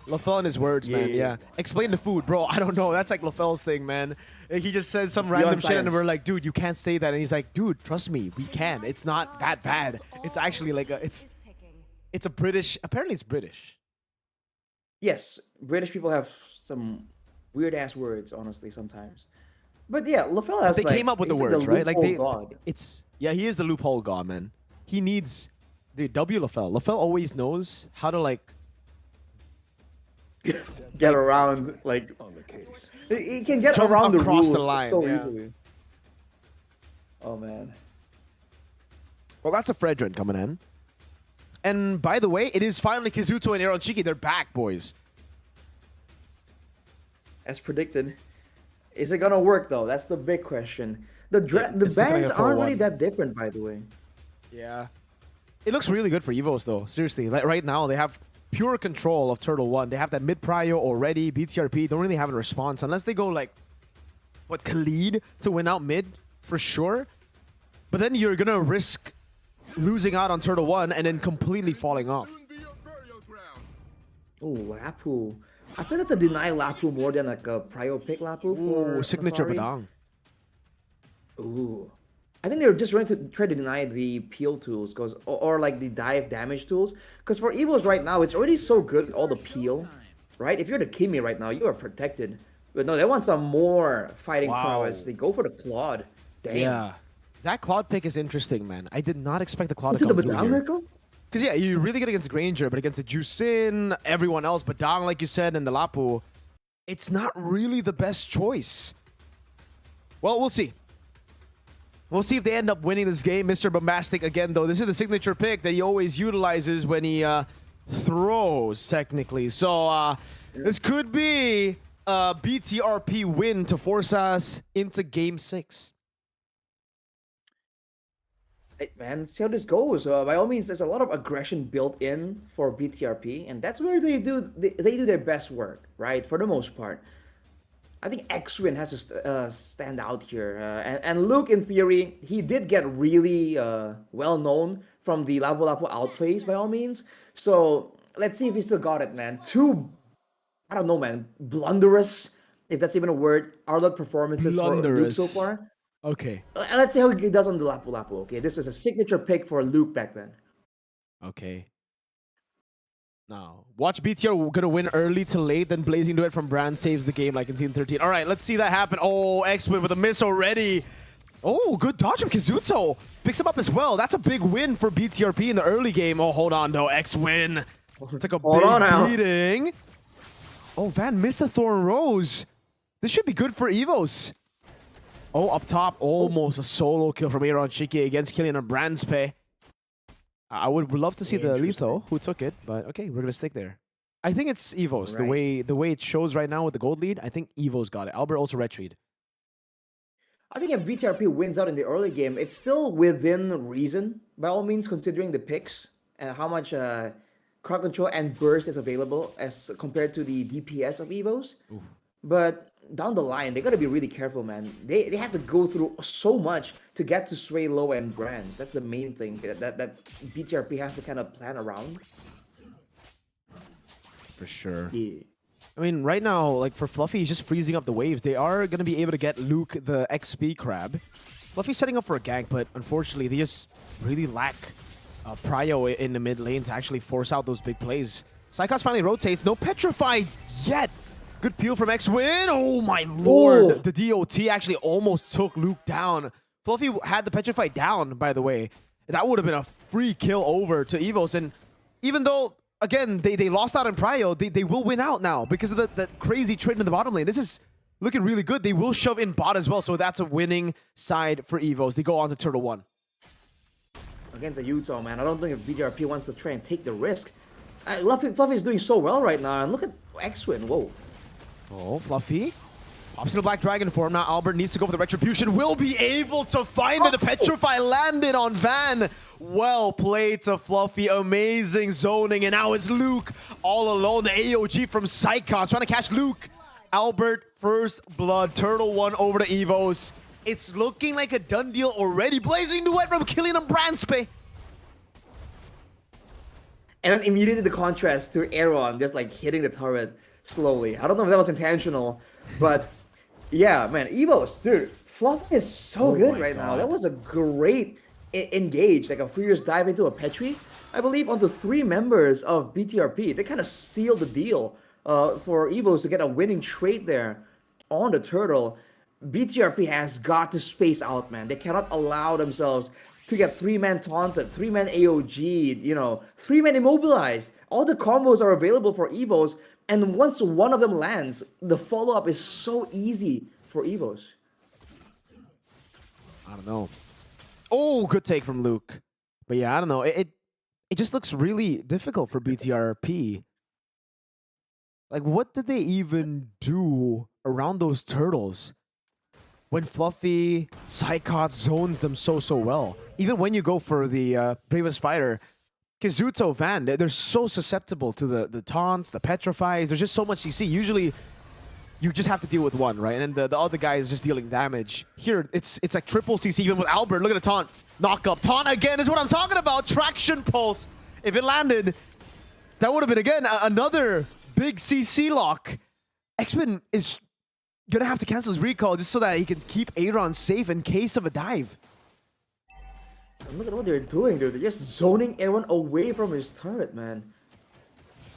LaFell and his words, man. Yeah. Yeah. Explain the food, bro. I don't know. That's like LaFell's thing, man. He just says some It's random beyond shit, and science. we're like, dude, you can't say that. And he's like, dude, trust me, we can. It's not that bad. It's actually like it's a British. Apparently, it's British. Yes, British people have some weird ass words, honestly, sometimes. But yeah, LaFell has They came up with the he's words, right? Like loophole they, god. yeah, he is the loophole god, man. He needs, dude, W LaFell. LaFell always knows how to like. Get around, like, he can get Jump around the across rules the line, so yeah. easily. Oh man. Well, that's a Fredrin coming in. And by the way, it is finally Kazuto and Aaron Chiki. They're back, boys. As predicted. Is it gonna work though? That's the big question. The It's looking bands like a aren't really 4-1. that different, by the way. Yeah. It looks really good for EVOS, though. Seriously. Like right now, they have pure control of Turtle 1. They have that mid-prio already. BTRP don't really have a response unless they go like, what, Khalid to win out mid for sure. But then you're going to risk losing out on Turtle 1 and then completely falling off. Oh, Lapu. I feel that's a deny Lapu more than like a prio pick Lapu for Ooh, signature Safari. Badang. Ooh. I think they were just trying to deny the peel tools, or like the dive damage tools. Because for EVOS right now, it's already so good, all the peel, right? If you're the Kimi right now, you are protected. But no, they want some more fighting Wow. prowess. They go for the Claude. Damn. Yeah. That Claude pick is interesting, man. I did not expect the Claude To to the come through Badang, here. Mirko? Because, yeah, you're really good against Granger, but against the Jusin, everyone else, Badang, like you said, and the Lapu, it's not really the best choice. Well, we'll see. We'll see if they end up winning this game. Mr. Bombastic again, though. This is the signature pick that he always utilizes when he throws, technically. So this could be a BTRP win to force us into Game 6. Hey, man, see how this goes. By all means, there's a lot of aggression built in for BTRP, and that's where they do their best work, right? For the most part. I think X-Win has to stand out here. And Luke, in theory, he did get really well known from the Lapu Lapu outplays, by all means. So let's see if he still got it, man. Two, I don't know, man, blunderous, if that's even a word, Arlot performances for Luke so Blunderous. far. Okay. Let's see how he does on the Lapu Lapu, okay? This was a signature pick for Luke back then. Okay. Now, watch BTR gonna win early to late, then Blazing Duet from Brand saves the game like in Team 13. All right, let's see that happen. Oh, X-Win with a miss already. Oh, good dodge from Kazuto. Picks him up as well. That's a big win for BTRP in the early game. Oh, hold on, though. X-Win took a Hold on now. big beating. Oh, Van missed the Thorn Rose. This should be good for EVOS. Oh, up top, almost a solo kill from Aaron Shiki against Killian and Brandspe. I would love to see the Letho who took it, but okay, we're gonna stick there. I think it's EVOS. Right. The way it shows right now with the gold lead, I think EVOS got it. Albert also retried. I think if BTRP wins out in the early game, it's still within reason, by all means, considering the picks and how much crowd control and burst is available as compared to the DPS of EVOS. Oof. But down the line, they got to be really careful, man. They have to go through so much to get to Sway Low and Brands. That's the main thing that BTRP has to kind of plan around. For sure. Yeah. I mean, right now, like for Fluffy, he's just freezing up the waves. They are going to be able to get Luke the XP crab. Fluffy's setting up for a gank, but unfortunately, they just really lack prio in the mid lane to actually force out those big plays. Psychos finally rotates. No Petrify yet. Good peel from X-Win. Oh my lord. Oh. The DOT actually almost took Luke down. Fluffy had the Petrify down, by the way. That would have been a free kill over to EVOS. And even though, again, they lost out on prio, they will win out now because of that crazy trade in the bottom lane. This is looking really good. They will shove in bot as well, so that's a winning side for EVOS. They go on to Turtle 1. Against a Utah, man. I don't think if BTRP wants to try and take the risk. Fluffy's doing so well right now, and look at X-Win. Whoa. Oh, Fluffy. Pops in a Black Dragon form. Now Albert needs to go for the Retribution. Will be able to find it. The Petrify landed on Van. Well played to Fluffy. Amazing zoning. And now it's Luke all alone. The AOG from Psychos trying to catch Luke. Albert, first blood. Turtle 1 over to EVOS. It's looking like a done deal already. Blazing duet from Killian and Brandspe. And then immediately the contrast to Aaron just like hitting the turret slowly. I don't know if that was intentional, but yeah, man, EVOS, dude, Fluffy is so good right now. That was a great engage, like a furious dive into a Petri, I believe, onto 3 members of BTRP. They kind of sealed the deal for EVOS to get a winning trade there on the turtle. BTRP has got to space out, man. They cannot allow themselves to get 3-man taunted, 3-man AOG, you know, 3-man immobilized. All the combos are available for EVOS, and once one of them lands, the follow-up is so easy for EVOS. I don't know. Oh, good take from Luke. But yeah, I don't know. It just looks really difficult for BTRP. Like, what did they even do around those turtles when Fluffy Psychot zones them so well? Even when you go for the Bravest Fighter, Kazuto Van, they're so susceptible to the taunts, the petrifies. There's just so much CC. Usually, you just have to deal with one, right? And then the other guy is just dealing damage. Here, it's like triple CC even with Albert. Look at the taunt. Knock up. Taunt again is what I'm talking about. Traction pulse. If it landed, that would have been, again, another big CC lock. X-Men is going to have to cancel his recall just so that he can keep Aaron safe in case of a dive. And look at what they're doing, dude. They're just zoning Aaron away from his turret, man.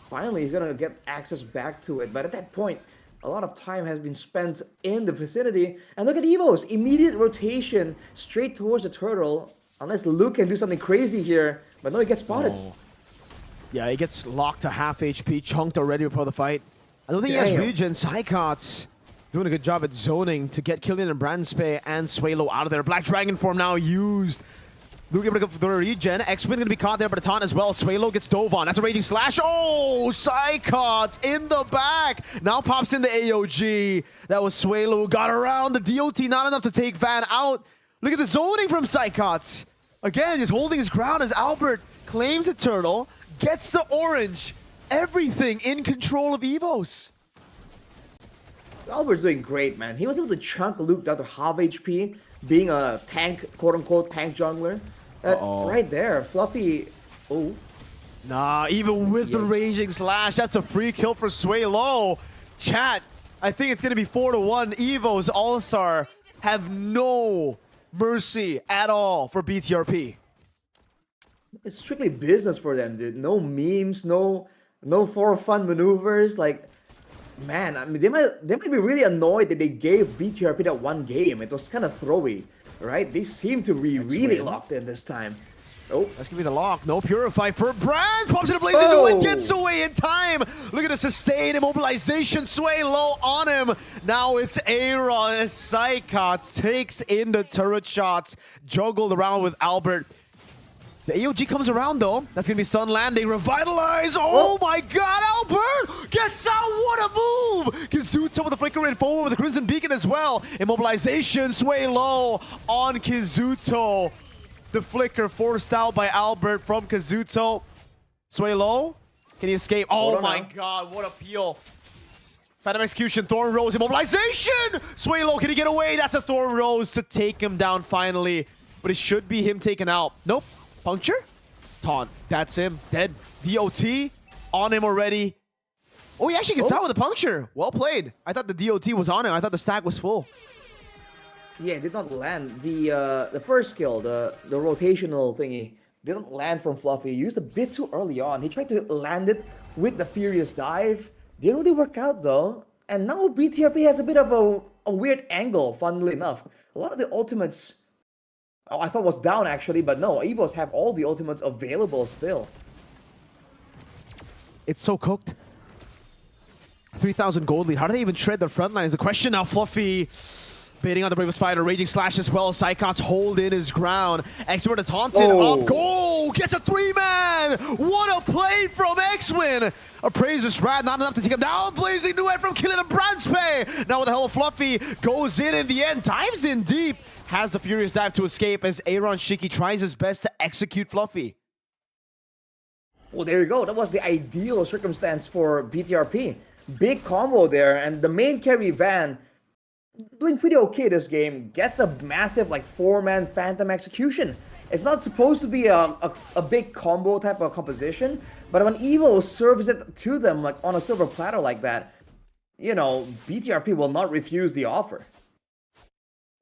Finally, he's going to get access back to it. But at that point, a lot of time has been spent in the vicinity. And look at EVOS. Immediate rotation straight towards the turtle. Unless Luke can do something crazy here. But no, he gets spotted. Oh. Yeah, he gets locked to half HP, chunked already before the fight. I don't think he has regen. Psychots doing a good job at zoning to get Killian and Brandspe and Swalo out of there. Black Dragon form now used. Luke able to go for the regen. X-Win going to be caught there by the taunt as well. Swalo gets dove on. That's a Raging Slash. Oh, Psychots in the back. Now pops in the AOG. That was Swalo who got around the DOT. Not enough to take Van out. Look at the zoning from Psychots. Again, just holding his ground as Albert claims a turtle, gets the orange. Everything in control of EVOS. Albert's doing great, man. He was able to chunk Luke down to half HP, being a tank, quote-unquote, tank jungler. Right there, Fluffy... Oh. Nah, even with the Raging Slash, that's a free kill for Swalo. Chat, I think it's going to be 4-1. EVOS All-Star have no mercy at all for BTRP. It's strictly business for them, dude. No memes, no for fun maneuvers. Like, man, I mean, they might be really annoyed that they gave BTRP that one game. It was kind of throwy, right? They seem to be really locked in this time. Oh, That's gonna be the lock. No Purify for Brands. Pops in a Blazing Duet. Gets away in time. Look at the sustain immobilization. Sway low on him. Now it's Aaron as Psychots takes in the turret shots. Juggled around with Albert. The AOG comes around though. That's gonna be Sun Landing. Revitalize. Oh my god, Albert gets out. What a move! Kizuto with the flicker in forward with the Crimson Beacon as well. Immobilization. Sway low on Kizuto. The flicker forced out by Albert from Kazuto. Sway low. Can he escape? Oh my god, what a peel. Phantom Execution, Thorn Rose, immobilization! Sway low, can he get away? That's a Thorn Rose to take him down finally. But it should be him taken out. Nope. Puncture? Taunt. That's him. Dead. DOT on him already. Oh, he actually gets out with a puncture. Well played. I thought the DOT was on him. I thought the stack was full. yeah, it did not land. The first skill, the rotational thingy, didn't land from Fluffy. He used a bit too early on. He tried to land it with the Furious Dive. Didn't really work out though. And now BTRP has a bit of a weird angle, funnily enough. A lot of the ultimates, I thought was down actually, but no, EVOS have all the ultimates available still. It's so cooked. 3,000 gold lead. How do they even shred their front line is the question now. Fluffy baiting on the Bravest Fighter. Raging Slash as well. Psychots hold in his ground. X-Win to Taunted up. Goal! Gets a 3-man! What a play from X-Win! Appraiser's Wrath, not enough to take him down. Blazing Duet from Killing and Branspay. Now with the hell of Fluffy goes in the end. Dives in deep. Has the Furious Dive to escape as Aaron Shiki tries his best to execute Fluffy. Well, there you go. That was the ideal circumstance for BTRP. Big combo there, and the main carry Van doing pretty okay this game. Gets a massive like 4-man Phantom Execution. It's not supposed to be a big combo type of composition, but when EVO serves it to them like on a silver platter like that, you know, BTRP will not refuse the offer.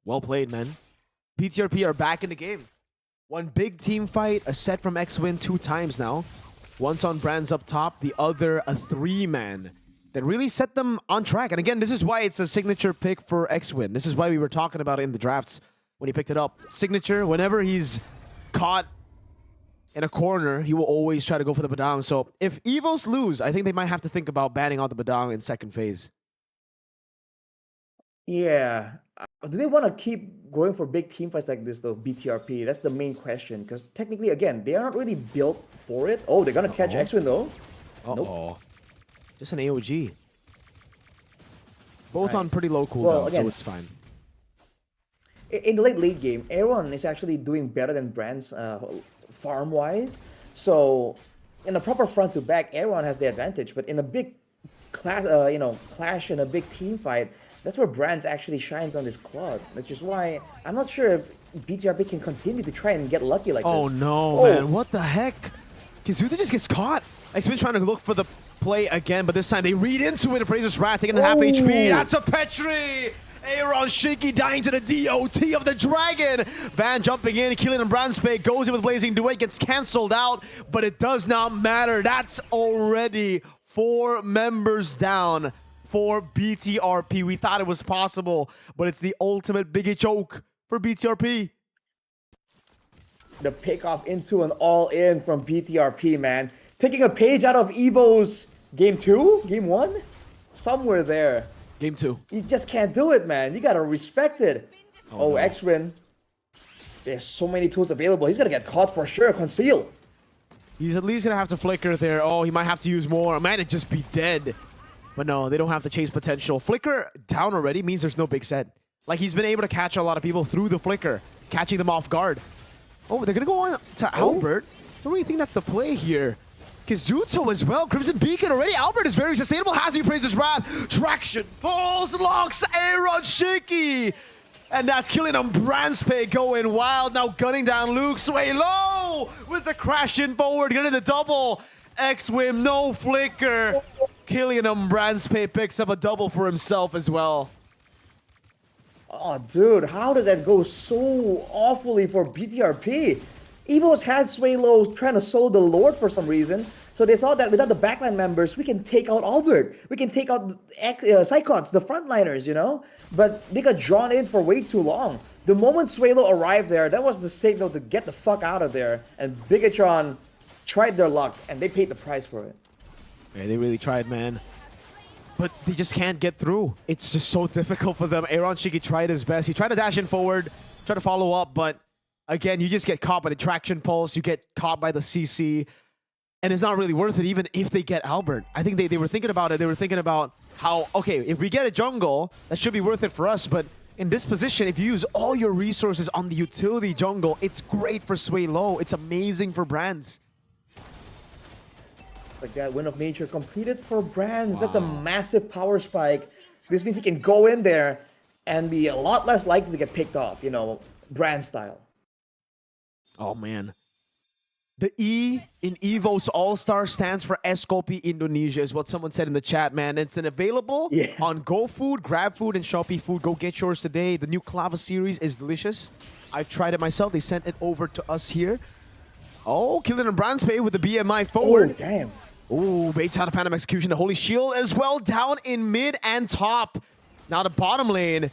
Well played, man. BTRP are back in the game. One big team fight, a set from X-Win 2 times now. Once on Brands up top, the other a 3-man. That really set them on track. And again, this is why it's a signature pick for X-Win. This is why we were talking about it in the drafts when he picked it up. Signature, whenever he's caught in a corner, he will always try to go for the Badang. So if EVOS lose, I think they might have to think about banning out the Badang in second phase. Yeah. Do they want to keep going for big team fights like this though, BTRP? That's the main question. Because technically, again, they aren't really built for it. Oh, they're going to catch X-Win though. Nope. Just an AOG. Both on pretty low cooldown, so it's fine. In the late game, Aaron is actually doing better than Brands farm-wise. So in a proper front to back, Aaron has the advantage. But in a big clash in a big team fight, that's where Brands actually shines on this Claude. Which is why I'm not sure if BTRP can continue to try and get lucky like this. Oh no, man! What the heck? Kizuta just gets caught. X-Men's trying to look for the play again, but this time they read into it. Appraiser's Wrath taking the half HP. That's a Petri! Aaron Shaky dying to the DOT of the Dragon. Van jumping in, killing him. Branspay goes in with Blazing Duet, gets cancelled out, but it does not matter. That's already 4 members down for BTRP. We thought it was possible, but it's the ultimate biggie choke for BTRP. The pick off into an all-in from BTRP, man. Taking a page out of EVO's game 2? Game 1? Somewhere there. Game 2. You just can't do it, man. You gotta respect it. Oh, no. X-Win. There's so many tools available. He's gonna get caught for sure. Conceal. He's at least gonna have to flicker there. Oh, he might have to use more. It might just be dead. But no, they don't have the chase potential. Flicker down already means there's no big set. Like, he's been able to catch a lot of people through the flicker, catching them off guard. Oh, they're gonna go on to Albert. Don't really think that's the play here. Kizuto as well. Crimson Beacon already. Albert is very sustainable. Has the Appraiser's Wrath. Traction. Pulls. Locks. Aaron Shaky. And that's killing him. Branspay going wild. Now gunning down Luke. Sway low with the crash in forward. Getting the double. X-Wim. No flicker. Killing him. Branspay picks up a double for himself as well. Oh, dude. How did that go so awfully for BTRP? EVOS had Sway Low trying to solo the Lord for some reason, so they thought that without the backline members, we can take out Albert. We can take out Psychots, the frontliners, you know? But they got drawn in for way too long. The moment Suelo arrived there, that was the signal to get the fuck out of there. And Bigatron tried their luck, and they paid the price for it. Yeah, they really tried, man. But they just can't get through. It's just so difficult for them. Aaron Shiki tried his best. He tried to dash in forward, try to follow up, but again, you just get caught by the traction pulse. You get caught by the CC. And it's not really worth it, even if they get Albert. I think they were thinking about it. They were thinking about how, okay, if we get a jungle, that should be worth it for us. But in this position, if you use all your resources on the utility jungle, it's great for Sway Low. It's amazing for Brands. Like that Wind of Nature completed for Brands. Wow. That's a massive power spike. This means he can go in there and be a lot less likely to get picked off, you know, Brand style. Oh, man. The E in EVOS All-Star stands for Escopy Indonesia, is what someone said in the chat, man. It's available on GoFood, GrabFood, and Shopee Food. Go get yours today. The new Clava series is delicious. I've tried it myself. They sent it over to us here. Oh, Killian and Branspay with the BMI forward. Oh, damn. Ooh, baits out of Phantom Execution. The Holy Shield as well, down in mid and top. Now the bottom lane.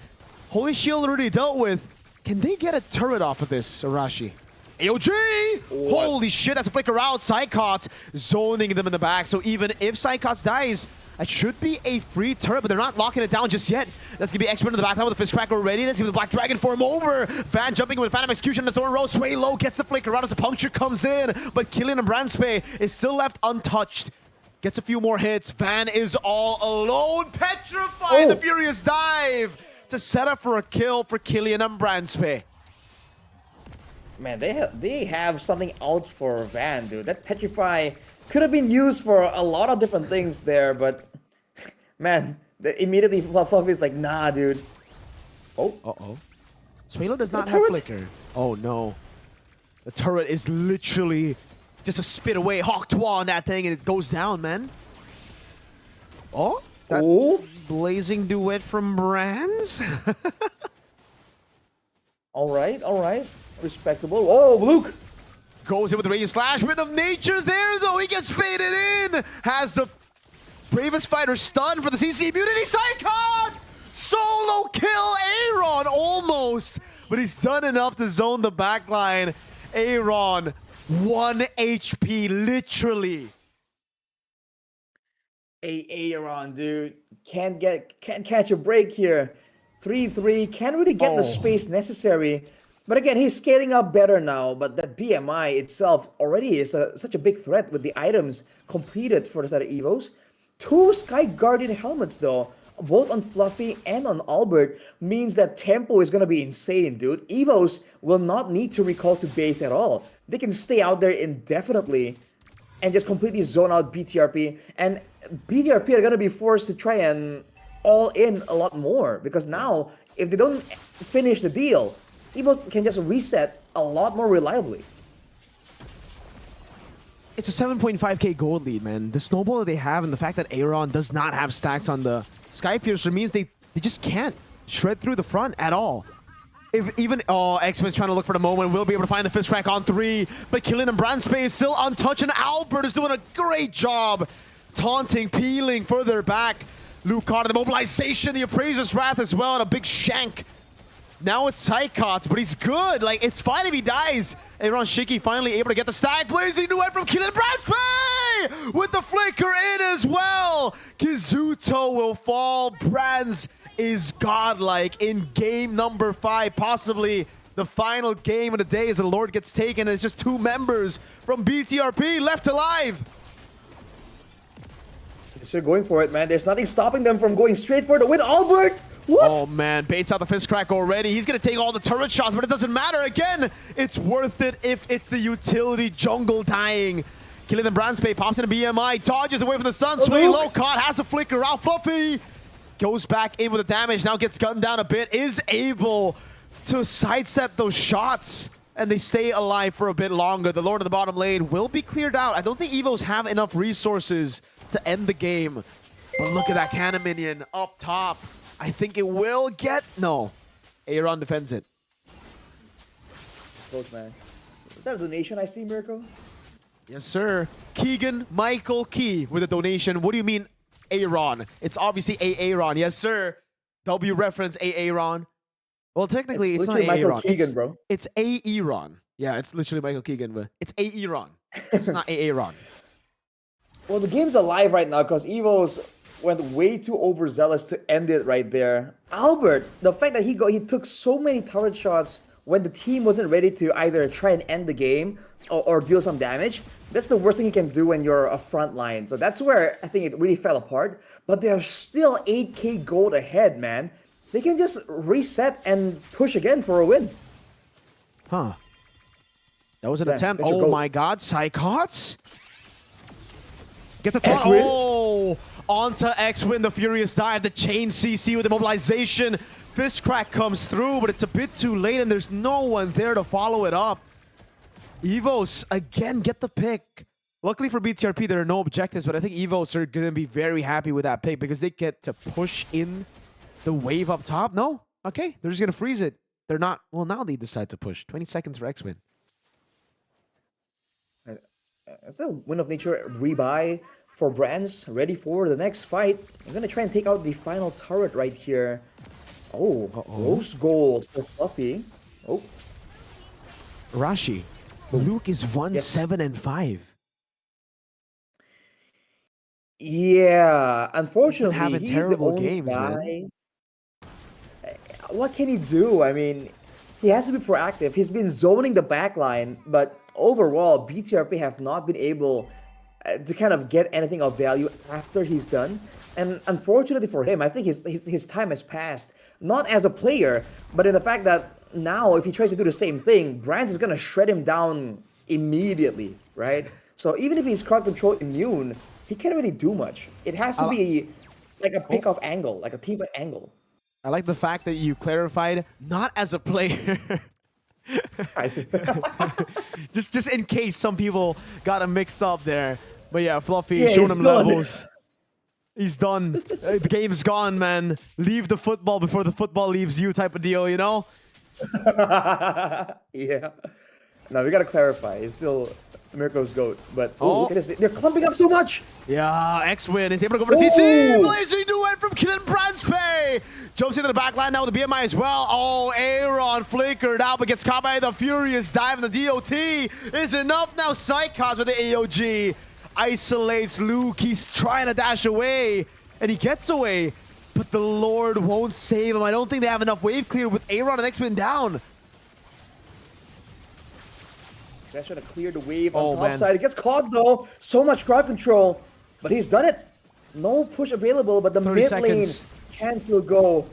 Holy Shield already dealt with. Can they get a turret off of this, Arashi? AOG! What? Holy shit, that's a flicker out. Psychots zoning them in the back. So even if Psychots dies, it should be a free turret, but they're not locking it down just yet. That's going to be expert in the back line with the Fistcracker already. That's going to be the Black Dragon form over. Van jumping with Phantom Execution and the Thorn Row. Sway Low gets the flicker out as the puncture comes in, but Killian and Branspay is still left untouched. Gets a few more hits. Van is all alone. Petrify the Furious Dive to set up for a kill for Killian and Branspay. Man, they have something out for Van, dude. That Petrify could have been used for a lot of different things there, but man, immediately Fluffy's like, nah, dude. Oh. Uh-oh. Swalo does not have flicker. Oh, no. The turret is literally just a spit away. Hawk Twa on that thing, and it goes down, man. Oh. That blazing duet from Brands. All right. Respectable. Oh, Luke! Goes in with the Radiant Slash. Wind of Nature there, though. He gets baited in. Has the bravest fighter stunned for the CC immunity. Psychots! Solo kill Aaron, almost. But he's done enough to zone the backline. Aaron, 1 HP, literally. Aaron, dude. Can't catch a break here. 3-3. Can't really get the space necessary. But again, he's scaling up better now, but that BMI itself already is such a big threat with the items completed for the side of EVOS. 2 Sky Guardian helmets, though, both on Fluffy and on Albert, means that tempo is going to be insane, dude. EVOS will not need to recall to base at all. They can stay out there indefinitely and just completely zone out BTRP. And BTRP are going to be forced to try and all in a lot more, because now, if they don't finish the deal, EVOS can just reset a lot more reliably. It's a 7.5k gold lead, man. The snowball that they have and the fact that Aaron does not have stacks on the Sky Piercer means they just can't shred through the front at all. If even X-Men's trying to look for the moment, will be able to find the fist crack on 3, but Killian and Branspay is still untouched, and Albert is doing a great job taunting, peeling further back. Luke caught in the mobilization, the Appraiser's Wrath as well, and a big shank. Now it's Psychots, but he's good. Like, it's fine if he dies. Aaron Shiki finally able to get the stack. Blazing duet from Killian Branspay with the flicker in as well. Kizuto will fall. Brands is godlike in game number 5, possibly the final game of the day as the Lord gets taken. It's just 2 members from BTRP left alive. They're going for it, man. There's nothing stopping them from going straight for the win. Albert! What? Oh, man. Baits out the fist crack already. He's going to take all the turret shots, but it doesn't matter. Again, it's worth it if it's the utility jungle dying. Killian Branspay pops in a BMI, dodges away from the stun. Sway Low caught, has a flicker out. Fluffy goes back in with the damage, now gets gunned down a bit, is able to sidestep those shots, and they stay alive for a bit longer. The Lord of the bottom lane will be cleared out. I don't think EVOS have enough resources to end the game. But look at that cannon minion up top. I think it will get... No. Aaron defends it. Close, man. Is that a donation I see, Mirko? Yes, sir. Keegan Michael Key with a donation. What do you mean, Aaron? It's obviously Aaron. Yes, sir. W reference Aaron. Well, technically, it's not literally Michael Aaron. Keegan, bro. It's Aaron. Yeah, it's literally Michael Keegan, but it's Aaron. It's not Aaron. Well, the game's alive right now because EVOS went way too overzealous to end it right there. Albert, the fact that he took so many turret shots when the team wasn't ready to either try and end the game or deal some damage, that's the worst thing you can do when you're a front line. So that's where I think it really fell apart. But they're still 8k gold ahead, man. They can just reset and push again for a win. Huh. That was an Yeah, attempt. that's your Oh goal. my god, Psychots. Gets a taunt. X-Win. Oh, onto X-Win, the Furious Dive, the chain CC with the mobilization. Fist Crack comes through, but it's a bit too late and there's no one there to follow it up. EVOS, again, get the pick. Luckily for BTRP, there are no objectives, but I think EVOS are going to be very happy with that pick because they get to push in the wave up top. No? Okay, they're just going to freeze it. They're not. Well, now they decide to push. 20 seconds for X-Win. It's a win of nature rebuy for Brands, ready for the next fight. I'm going to try and take out the final turret right here. Oh, rose gold for Fluffy. Oh, Rashi, Luke is 1-7-5. yeah. Unfortunately, having he's terrible the only games, guy. man. What can he do? I mean, he has to be proactive. He's been zoning the backline, but overall, BTRP have not been able to kind of get anything of value after he's done. And unfortunately for him, I think his time has passed. Not as a player, but in the fact that now if he tries to do the same thing, Brands is going to shred him down immediately, right? So even if he's crowd control immune, he can't really do much. It has to be like a pick-off angle, like a team fight angle. I like the fact that you clarified, not as a player. just in case some people got him mixed up there. But yeah, Fluffy, Yeah, showing he's him done. levels. He's done. The game's gone, man. Leave the football before the football leaves you type of deal, you know? Yeah. Now we gotta clarify. It's still Mirko's GOAT, but Oh. look at this. They're clumping up so much. Yeah, X-Win is able to go for the CC. Oh. Blazing duet from Killen Branspay. Jumps into the back line now with the BMI as well. Oh, Aaron flickered out, but gets caught by the Furious Dive. And the DOT is enough now. Psychos with the AOG. Isolates Luke. He's trying to dash away, and he gets away. But the Lord won't save him. I don't think they have enough wave clear with Aaron and X-Win down. He's trying to clear the wave Oh, on top man. side. He gets caught though. So much crowd control, but he's done it. No push available, but the 30 mid seconds. lane can still go.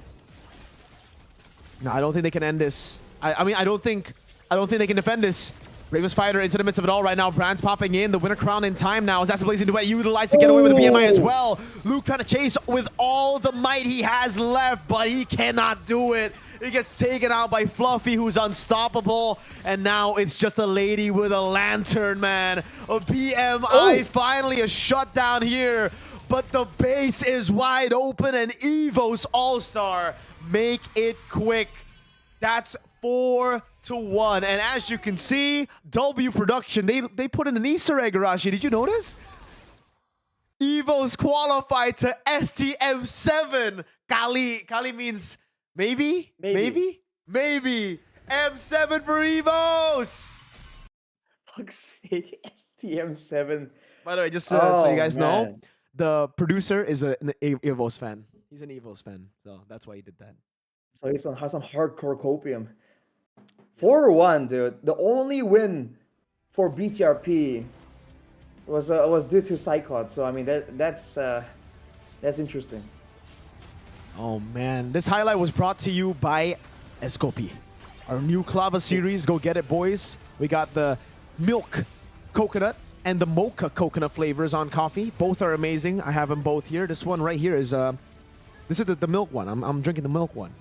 No, I don't think they can end this. I mean, I don't think they can defend this. Ravens Fighter into the midst of it all right now. Brands popping in. The winner crown in time now. As that's the Blazing Duet utilized to get away with the BMI as well. Luke trying to chase with all the might he has left, but he cannot do it. He gets taken out by Fluffy, who's unstoppable. And now it's just a lady with a lantern, man. A BMI, finally a shutdown here. But the base is wide open, and EVOS All-Star make it quick. That's 4-1. And as you can see, W Production, they put in an Easter egg, Arashi. Did you notice? EVOS qualified to STM 7. Kali means maybe. M7 for EVOS. Fuck's sake, STM 7. By the way, just so you guys know, man. the producer is an EVOS fan. He's an EVOS fan, so that's why he did that. So he's has some hardcore copium. 4-1, dude. The only win for BTRP was due to Psychod. So I mean that's interesting. Oh man, this highlight was brought to you by Escopi. Our new Clava series, go get it, boys. We got the milk coconut and the mocha coconut flavors on coffee. Both are amazing. I have them both here. This one right here is this is the milk one. I'm drinking the milk one.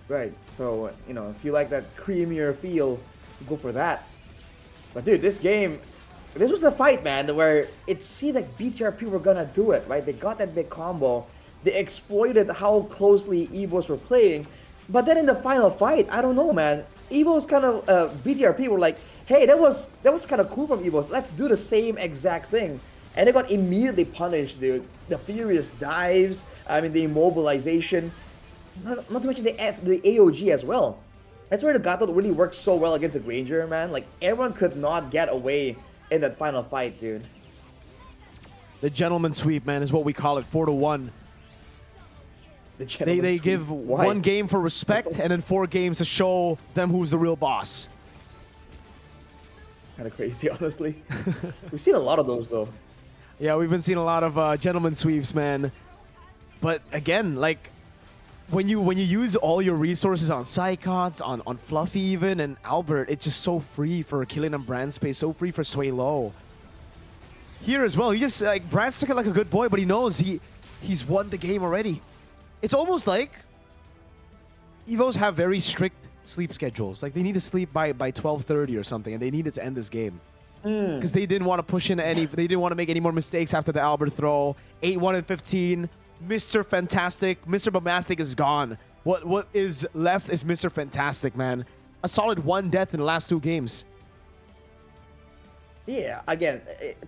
Right. So you know, if you like that creamier feel, go for that. But dude, this was a fight, man, where it seemed like BTRP were gonna do it, right? They got that big combo. They exploited how closely EVOS were playing. But then in the final fight, I don't know, man. EVOS kind of BTRP were like, hey, that was kind of cool from EVOS. Let's do the same exact thing. And they got immediately punished, dude. The Furious Dives, I mean, the immobilization. Not to mention the AOG as well. That's where the Gato really worked so well against the Granger, man. Like, everyone could not get away in that final fight, dude. The gentleman sweep, man, is what we call it. 4-1. They give one game for respect and then 4 games to show them who's the real boss. Kind of crazy, honestly. We've seen a lot of those, though. Yeah, we've been seeing a lot of gentleman sweeps, man. But again, like, when you use all your resources on Psychots, on Fluffy even, and Albert, it's just so free for killing on brand space, so free for Sway Low. Here as well, he just, like, Brand's took it like a good boy, but he knows he's won the game already. It's almost like EVOS have very strict sleep schedules. Like, they need to sleep by 12:30 or something, and they needed to end this game. Because they didn't want to push in any, they didn't want to make any more mistakes after the Albert throw. 8-1 and 15. Mr. Fantastic, Mr. Bombastic is gone. What is left is Mr. Fantastic, man. A solid 1 death in the last 2 games. Yeah, again,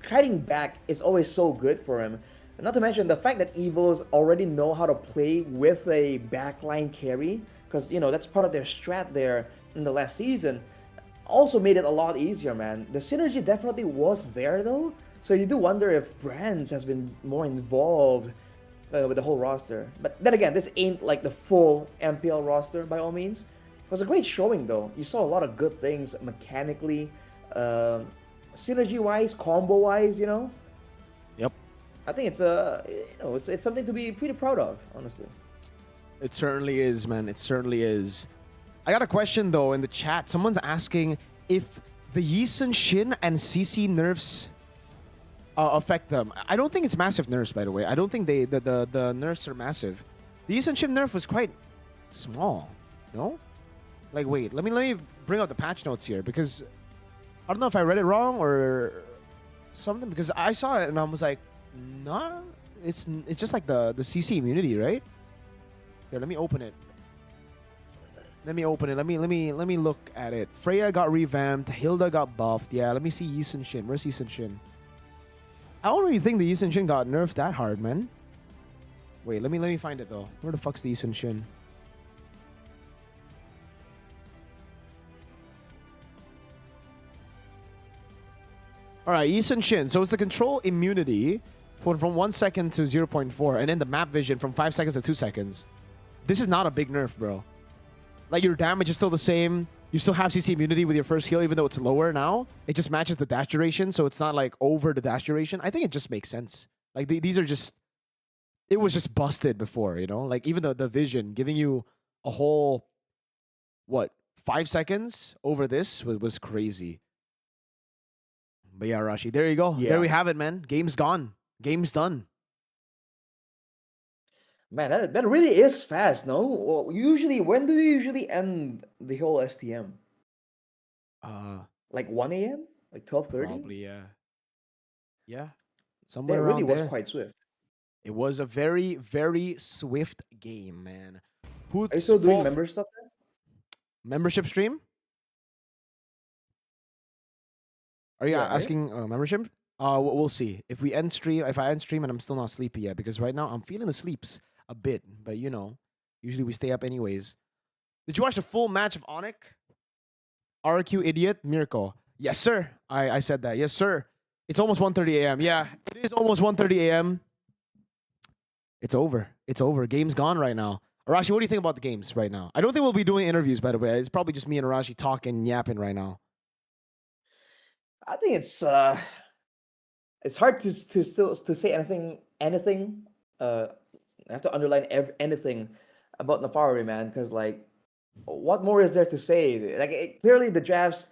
trading back is always so good for him. Not to mention the fact that EVOs already know how to play with a backline carry, because, you know, that's part of their strat there in the last season, also made it a lot easier, man. The synergy definitely was there, though, so you do wonder if Brands has been more involved with the whole roster. But then again, this ain't like the full MPL roster by all means. It was a great showing, though. You saw a lot of good things mechanically, synergy-wise, combo-wise, you know? Yep. I think it's it's something to be pretty proud of, honestly. It certainly is, man. It certainly is. I got a question, though, in the chat. Someone's asking if the Yisun Shin and CC nerfs affect them. I don't think it's massive nerfs, by the way. I don't think the nerfs are massive. The Yisun Shin nerf was quite small, no? Like, wait, let me bring up the patch notes here, because I don't know if I read it wrong or something, because I saw it and I was like, nah, it's just like the CC immunity, right? Here, let me open it. Let me look at it. Freya got revamped. Hilda got buffed. Yeah, let me see Yisun Shin. Where's Yisun Shin? I don't really think the Yisun Shin got nerfed that hard, man. Wait, let me find it though. Where the fuck's the Yisun Shin? Alright, Yisun Shin. So it's the control immunity from 1 second to 0.4, and then the map vision from 5 seconds to 2 seconds. This is not a big nerf, bro. Like, your damage is still the same. You still have CC immunity with your first heal, even though it's lower now. It just matches the dash duration, so it's not, like, over the dash duration. I think it just makes sense. Like, these are just... It was just busted before, you know? Like, even the vision, giving you a whole... What? 5 seconds over this was crazy. But yeah, Rashi, there you go. Yeah. There we have it, man. Game's gone. Game's done. Man, that really is fast, no? Well, usually, when do you usually end the whole STM? Like 1 a.m.? Like 12:30? Probably, yeah. Yeah. Somewhere it really around there. was quite swift. It was a very, very swift game, man. Are you still doing member stuff there? Membership stream? Are you asking membership? We'll see. If I end stream and I'm still not sleepy yet, because right now I'm feeling the sleeps a bit, but you know, usually we stay up anyways. Did you watch the full match of Onyx? RQ idiot, Mirko. Yes, sir. I said that. Yes, sir. It's almost 1:30 a.m. Yeah, it is almost 1:30 a.m. It's over. It's over. Game's gone right now. Arashi, what do you think about the games right now? I don't think we'll be doing interviews, by the way. It's probably just me and Arashi talking, yapping right now. I think it's hard to say anything. I have to underline anything about Nafari, man, because like, what more is there to say? Like, clearly the drafts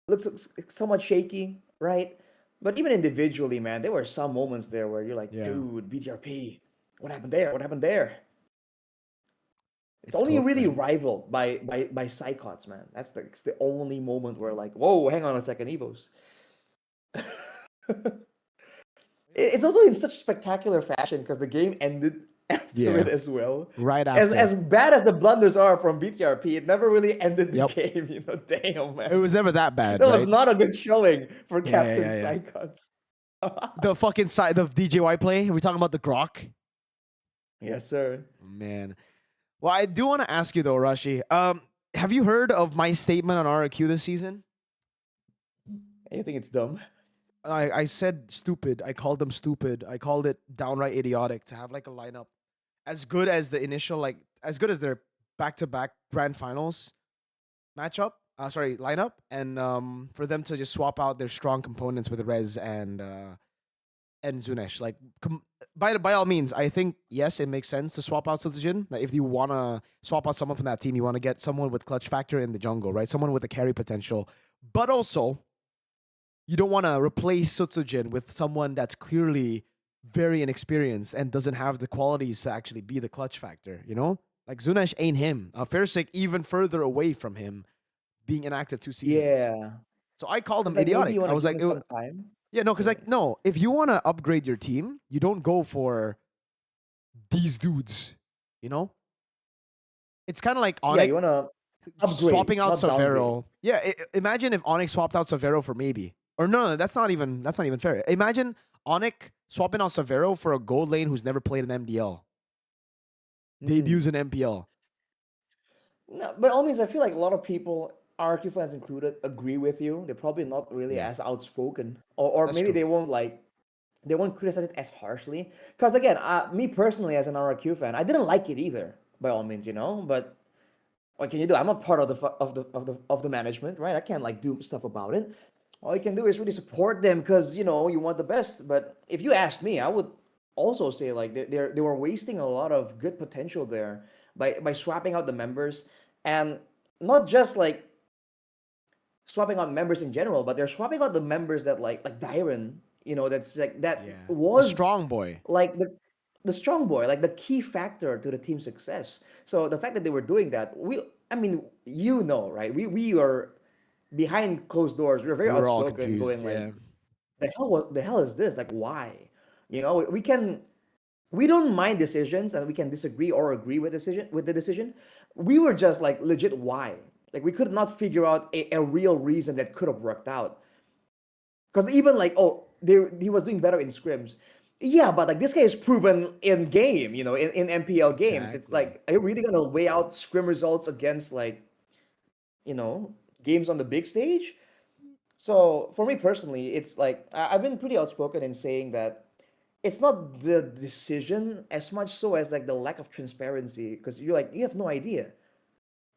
looks somewhat shaky, right? But even individually, man, there were some moments there where you're like, dude, BTRP, what happened there? What happened there? It's only cool, really rivaled by Psychots, man. It's the only moment where like, whoa, hang on a second, EVOS. It's also in such spectacular fashion because the game ended after it as well. Right after. As bad as the blunders are from BTRP, it never really ended the game, you know. Damn, man. It was never that bad. That was not a good showing for Captain Psychots. The fucking side of DJY play. Are we talking about the Grok? Yes, sir. Man. Well, I do want to ask you though, Rashi. Have you heard of my statement on RQ this season? You think it's dumb? I said stupid. I called them stupid. I called it downright idiotic to have like a lineup as good as the initial, like as good as their back-to-back grand finals matchup. Lineup, and for them to just swap out their strong components with Rez and Zunesh. Like, by all means, I think yes, it makes sense to swap out Sutsujin. Like, if you wanna swap out someone from that team, you want to get someone with clutch factor in the jungle, right? Someone with a carry potential, but also you don't want to replace Sutsujin with someone that's clearly very inexperienced and doesn't have the qualities to actually be the clutch factor. You know, like Zunesh ain't him. Fairsick even further away from him, being inactive 2 seasons. Yeah. So I called him Like, maybe idiotic. you I wanna was give like, him some time. yeah, no, because like, no, if you want to upgrade your team, you don't go for these dudes, you know? It's kind of like Yeah, Onyx you wanna upgrade, swapping out not downgrade. Savero. Yeah, imagine if Onyx swapped out Savero for maybe. Or no, that's not even fair. Imagine Onyx swapping out Savero for a gold lane who's never played an MDL. Debuts in MPL. No, by all means, I feel like a lot of people, RQ fans included, agree with you. They're probably not really Yeah. as outspoken, or That's maybe true. they won't criticize it as harshly. Because again, me personally, as an RQ fan, I didn't like it either. By all means, but what can you do? I'm not part of the management, right? I can't like do stuff about it. All you can do is really support them because you want the best. But if you ask me, I would also say like they were wasting a lot of good potential there by swapping out the members, and not just like swapping out members in general, but they're swapping out the members that like Dyron, that's like that Yeah. was The strong boy. like the strong boy, like the key factor to the team's success. So the fact that they were doing that, I mean, right? We are behind closed doors. We were very We were all outspoken, confused. going like, Yeah. the hell is this? Like, why? We don't mind decisions, and we can disagree or agree with the decision. We were just like legit why. Like we could not figure out a real reason that could have worked out. Because even like, he was doing better in scrims. Yeah, but like this guy is proven in game, in MPL games. It's Exactly. like, are you really gonna weigh out scrim results against like, you know, games on the big stage? So for me personally, it's like I've been pretty outspoken in saying that it's not the decision as much so as like the lack of transparency, because you have no idea.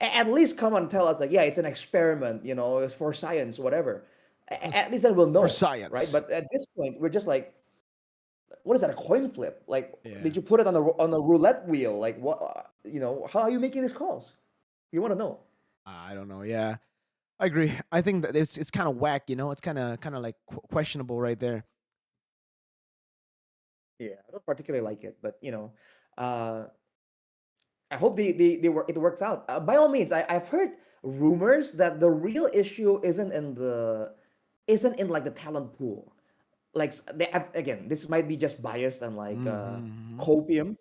At least come and tell us like, yeah, it's an experiment, it's for science, whatever. At least then we'll know, For right? science. But at this point, we're just like, what is that, a coin flip? Like, Yeah. did you put it on a roulette wheel? Like, what? How are you making these calls? You want to know? I don't know. Yeah. I agree. I think that it's kind of whack, It's kind of like questionable right there. Yeah, I don't particularly like it, but uh, I hope it works out. By all means, I've heard rumors that the real issue isn't in like the talent pool. Like again, this might be just biased and like copium,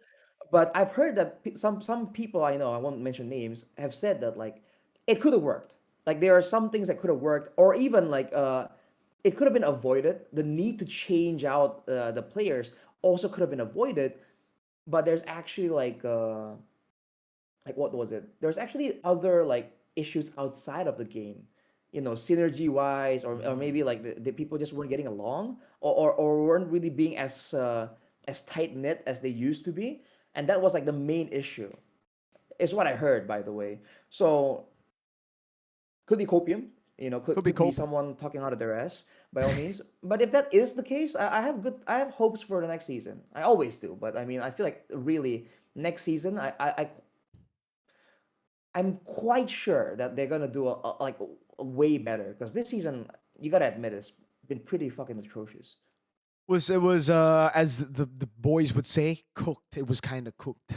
but I've heard that some people I know, I won't mention names, have said that like it could have worked. Like there are some things that could have worked, or even like it could have been avoided. The need to change out the players also could have been avoided, but there's actually like what was it? There's actually other like issues outside of the game, synergy wise, or maybe like the people just weren't getting along, or weren't really being as tight knit as they used to be, and that was like the main issue. Is what I heard, by the way. So could be copium, could be cope. someone talking out of their ass, by all means. But if that is the case, I have hopes for the next season. I always do, but I mean, I feel like really next season, I'm quite sure that they're gonna do a way better, because this season, you gotta admit, it's been pretty fucking atrocious. It was as the boys would say, cooked. It was kind of cooked.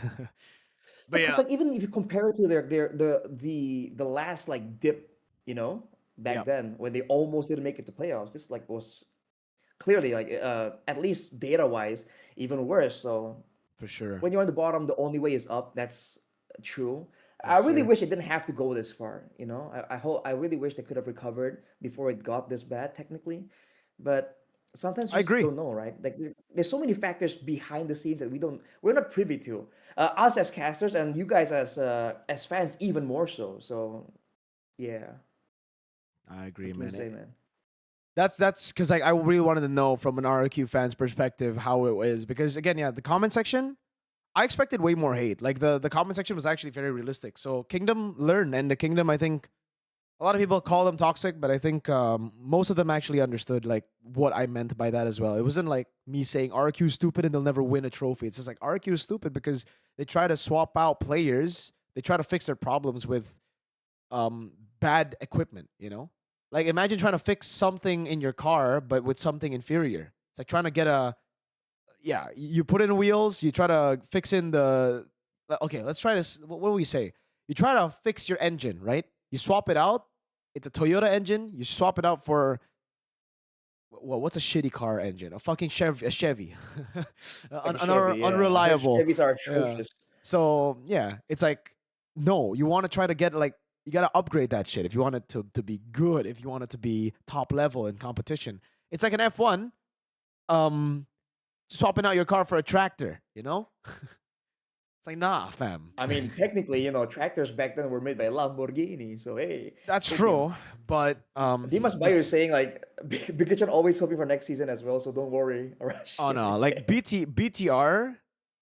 But It's yeah. like, even if you compare it to the last like dip, back Yep. then when they almost didn't make it to playoffs, this like was clearly like at least data wise even worse. So For sure. when you're on the bottom, the only way is up. That's true. I Yes, really sir. wish it didn't have to go this far. I really wish they could have recovered before it got this bad technically, but sometimes I we just agree. don't know, right? Like there's so many factors behind the scenes that we're not privy to. Us as casters and you guys as fans even more so. So yeah, I agree, what can you man. say, man? That's because I really wanted to know from an RQ fan's perspective how it is because again, yeah, the comment section I expected way more hate. Like the comment section was actually very realistic. So Kingdom learned, and the Kingdom I think a lot of people call them toxic, but I think most of them actually understood like what I meant by that as well. It wasn't like me saying RQ is stupid and they'll never win a trophy. It's just like RQ is stupid because they try to swap out players. They try to fix their problems with bad equipment. You know, like imagine trying to fix something in your car but with something inferior. It's like trying to get a yeah. You put in wheels. You try to fix in the okay. Let's try this. What do we say? You try to fix your engine, right? You swap it out. It's a Toyota engine. You swap it out for well, what's a shitty car engine? A fucking Chevy, a Chevy, Like a Chevy, yeah. I heard unreliable. Chevys are Yeah. atrocious. So yeah, it's like no, you want to try to get like you gotta upgrade that shit if you want it to be good. If you want it to be top level in competition, it's like an F1. Um, swapping out your car for a tractor. You know, it's like nah, fam. I mean, technically, tractors back then were made by Lamborghini. So hey, That's hoping true, but Dimas Bayo is saying like Big always hoping for next season as well. So don't worry, Arash. oh no, like BTR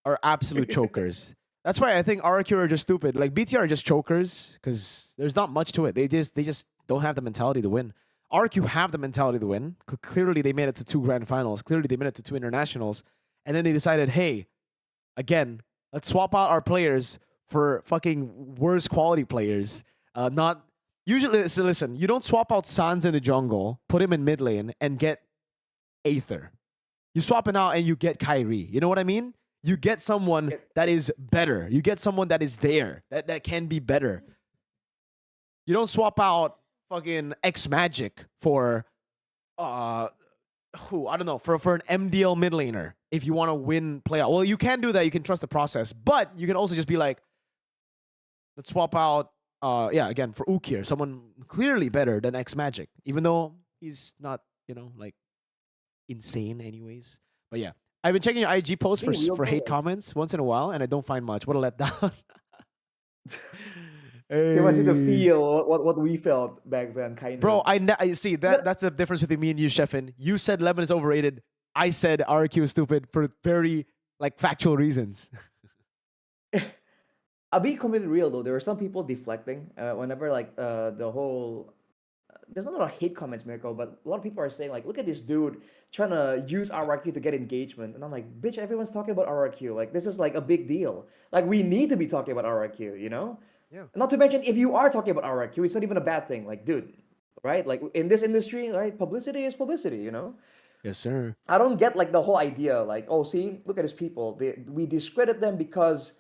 are absolute chokers. That's why I think RQ are just stupid. Like BTR are just chokers because there's not much to it. They just don't have the mentality to win. RQ have the mentality to win. Clearly they made it to 2 grand finals. Clearly they made it to 2 internationals, and then they decided, hey, again, let's swap out our players for fucking worse quality players. Not usually. So listen, you don't swap out Sans in the jungle, put him in mid lane, and get Aether. You swap it out and you get Kyrie. You know what I mean? You get someone that is better. You get someone that is there, that can be better. You don't swap out fucking X Magic for who? I don't know, for an MDL mid laner if you want to win playoff. Well, you can do that, you can trust the process, but you can also just be like, let's swap out yeah, again for Ukir, someone clearly better than X Magic, even though he's not, like insane anyways. But yeah, I've been checking your IG posts Being real for hate though, comments once in a while, and I don't find much. What a letdown. he wants you to Hey. feel what we felt back then, kind Bro, of. I see that's the difference between me and you, Sheffin. You said Lemon is overrated. I said RQ is stupid for very like factual reasons. I'll be completely real though. There were some people deflecting whenever like the whole. There's not a lot of hate comments, Mirko, but a lot of people are saying like, "Look at this dude trying to use RRQ to get engagement," and I'm like, "Bitch, everyone's talking about RRQ. Like this is like a big deal. Like we need to be talking about RRQ, you know? Yeah. Not to mention, if you are talking about RRQ, it's not even a bad thing. Like, dude, right? Like in this industry, right? Publicity is publicity, you know? Yes, sir. I don't get like the whole idea. Like, oh, see, look at these people. We discredit them because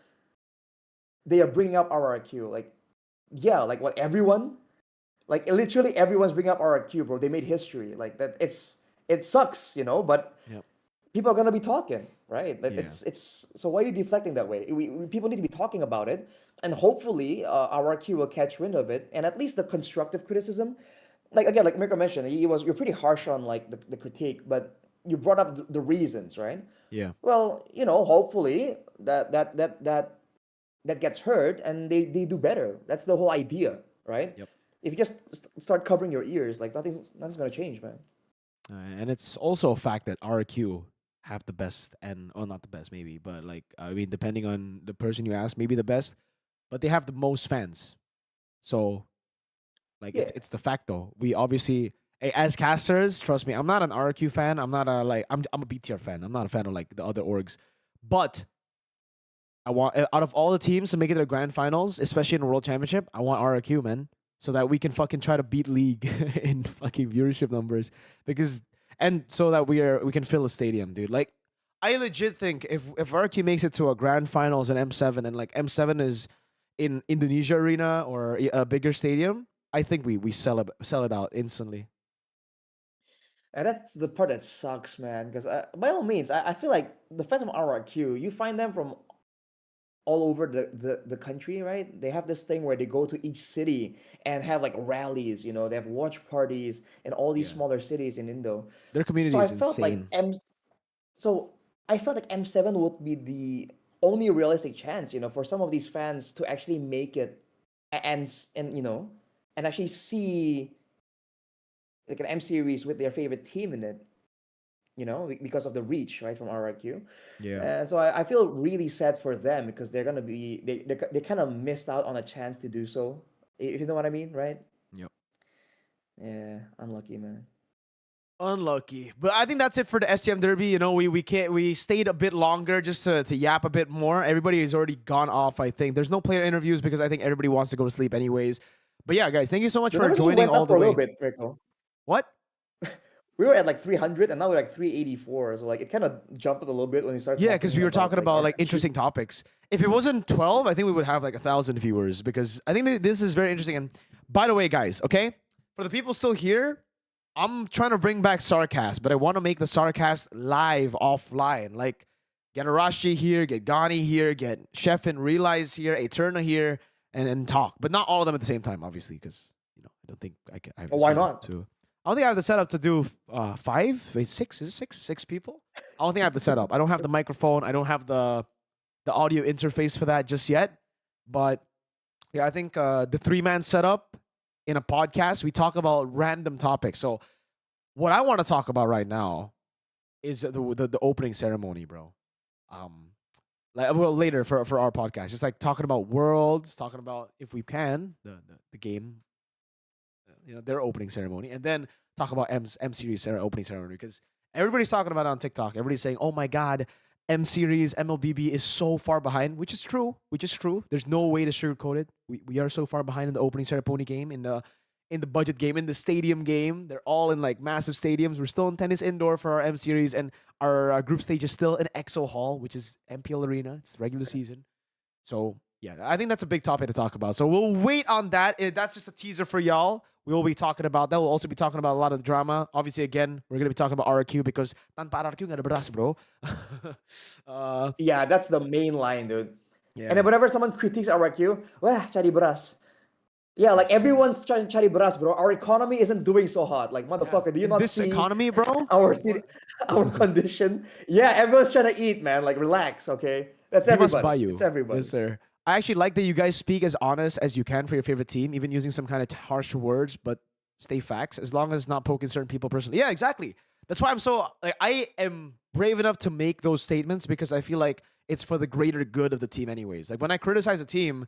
they are bringing up RRQ. Like, yeah, like what everyone, like literally everyone's bringing up RRQ, bro. They made history. Like that. It sucks, but Yep. people are gonna be talking, right? Like, Yeah. it's so why are you deflecting that way? People need to be talking about it, and hopefully RRQ will catch wind of it, and at least the constructive criticism. Like again, like Mirko mentioned, you're pretty harsh on like the critique, but you brought up the reasons, right? Yeah. Well, hopefully that gets heard and they do better. That's the whole idea, right? Yep. If you just start covering your ears, like nothing's gonna change, man. And it's also a fact that RQ have the best, and well, not the best maybe, but like I mean, depending on the person you ask, maybe the best, but they have the most fans. So like Yeah. it's the fact though. We obviously as casters, trust me, I'm not an RQ fan. I'm not a like I'm a BTR fan. I'm not a fan of like the other orgs, but I want out of all the teams to make it to the grand finals, especially in the world championship, I want RQ, man, so that we can fucking try to beat league in fucking viewership numbers because and so that we can fill a stadium, dude. Like I legit think if RQ makes it to a grand finals in M7 and like M7 is in Indonesia arena or a bigger stadium, I think we sell it out instantly. And that's the part that sucks, man. Because by all means, I feel like the fans of RRQ, you find them from all over the country, right? They have this thing where they go to each city and have like rallies, you know, they have watch parties in all these Yeah. smaller cities in Indo. Their community So I is felt like insane. M7 would be the only realistic chance, you know, for some of these fans to actually make it and you know, and actually see like an M series with their favorite team in it, you know, because of the reach, right, from RRQ. Yeah. And so I feel really sad for them because they're gonna be they kind of missed out on a chance to do so, if you know what I mean, right? Yep. Yeah, unlucky, man. Unlucky. But I think that's it for the STM Derby. You know, we stayed a bit longer just to yap a bit more. Everybody has already gone off, I think. There's no player interviews because I think everybody wants to go to sleep anyways. But yeah, guys, thank you so much The for numbers joining went all up the for a way. little bit, Mirko. What? We were at like 300 and now we're like 384. So like it kind of jumped a little bit when we started. Yeah, because we were talking about our like interesting topics. If it wasn't 12, I think we would have like 1,000 viewers because I think this is very interesting. And by the way, guys, okay, for the people still here, I'm trying to bring back Sarcast, but I want to make the Sarcast live offline. Like get Arashi here, get Gani here, get Chef and Realize here, Eterna here, and talk. But not all of them at the same time, obviously, because you know I don't think I can. I have Well, the why setup not? To, I don't think I have the setup to do 5. Wait, 6? Is it 6? 6 people? I don't think I have the setup. I don't have the microphone. I don't have the audio interface for that just yet. But yeah, I think the 3-man setup in a podcast, we talk about random topics. So what I want to talk about right now is the opening ceremony, bro. Like well later for our podcast, just like talking about worlds, talking about if we can the game, you know, their opening ceremony, and then talk about M series opening ceremony because everybody's talking about it on TikTok. Everybody's saying, "Oh my God, M series MLBB is so far behind," which is true. Which is true. There's no way to sugarcoat it. We are so far behind in the opening ceremony game, in the budget game, in the stadium game. They're all in like massive stadiums. We're still in tennis indoor for our M series, and our group stage is still in EXO Hall, which is MPL Arena. It's regular season. So yeah, I think that's a big topic to talk about. So we'll wait on that. That's just a teaser for y'all. We will be talking about that. We'll also be talking about a lot of the drama. Obviously, again, we're going to be talking about RRQ because tanpa RRQ nggak ada beras, bro. Yeah, that's the main line, dude. Yeah. And then whenever someone critiques RRQ, wah, cari beras. Yeah, like Yes. everyone's trying cari beras, bro. Our economy isn't doing so hot. Like motherfucker, do you not this see economy, bro? our city, our condition? Yeah, everyone's trying to eat, man. Like relax, okay? That's We everybody. must buy you. It's everybody. Yes, sir. I actually like that you guys speak as honest as you can for your favorite team, even using some kind of harsh words, but stay facts, as long as not poking certain people personally. Yeah, exactly. That's why I'm so like I am brave enough to make those statements because I feel like it's for the greater good of the team anyways. Like when I criticize a team,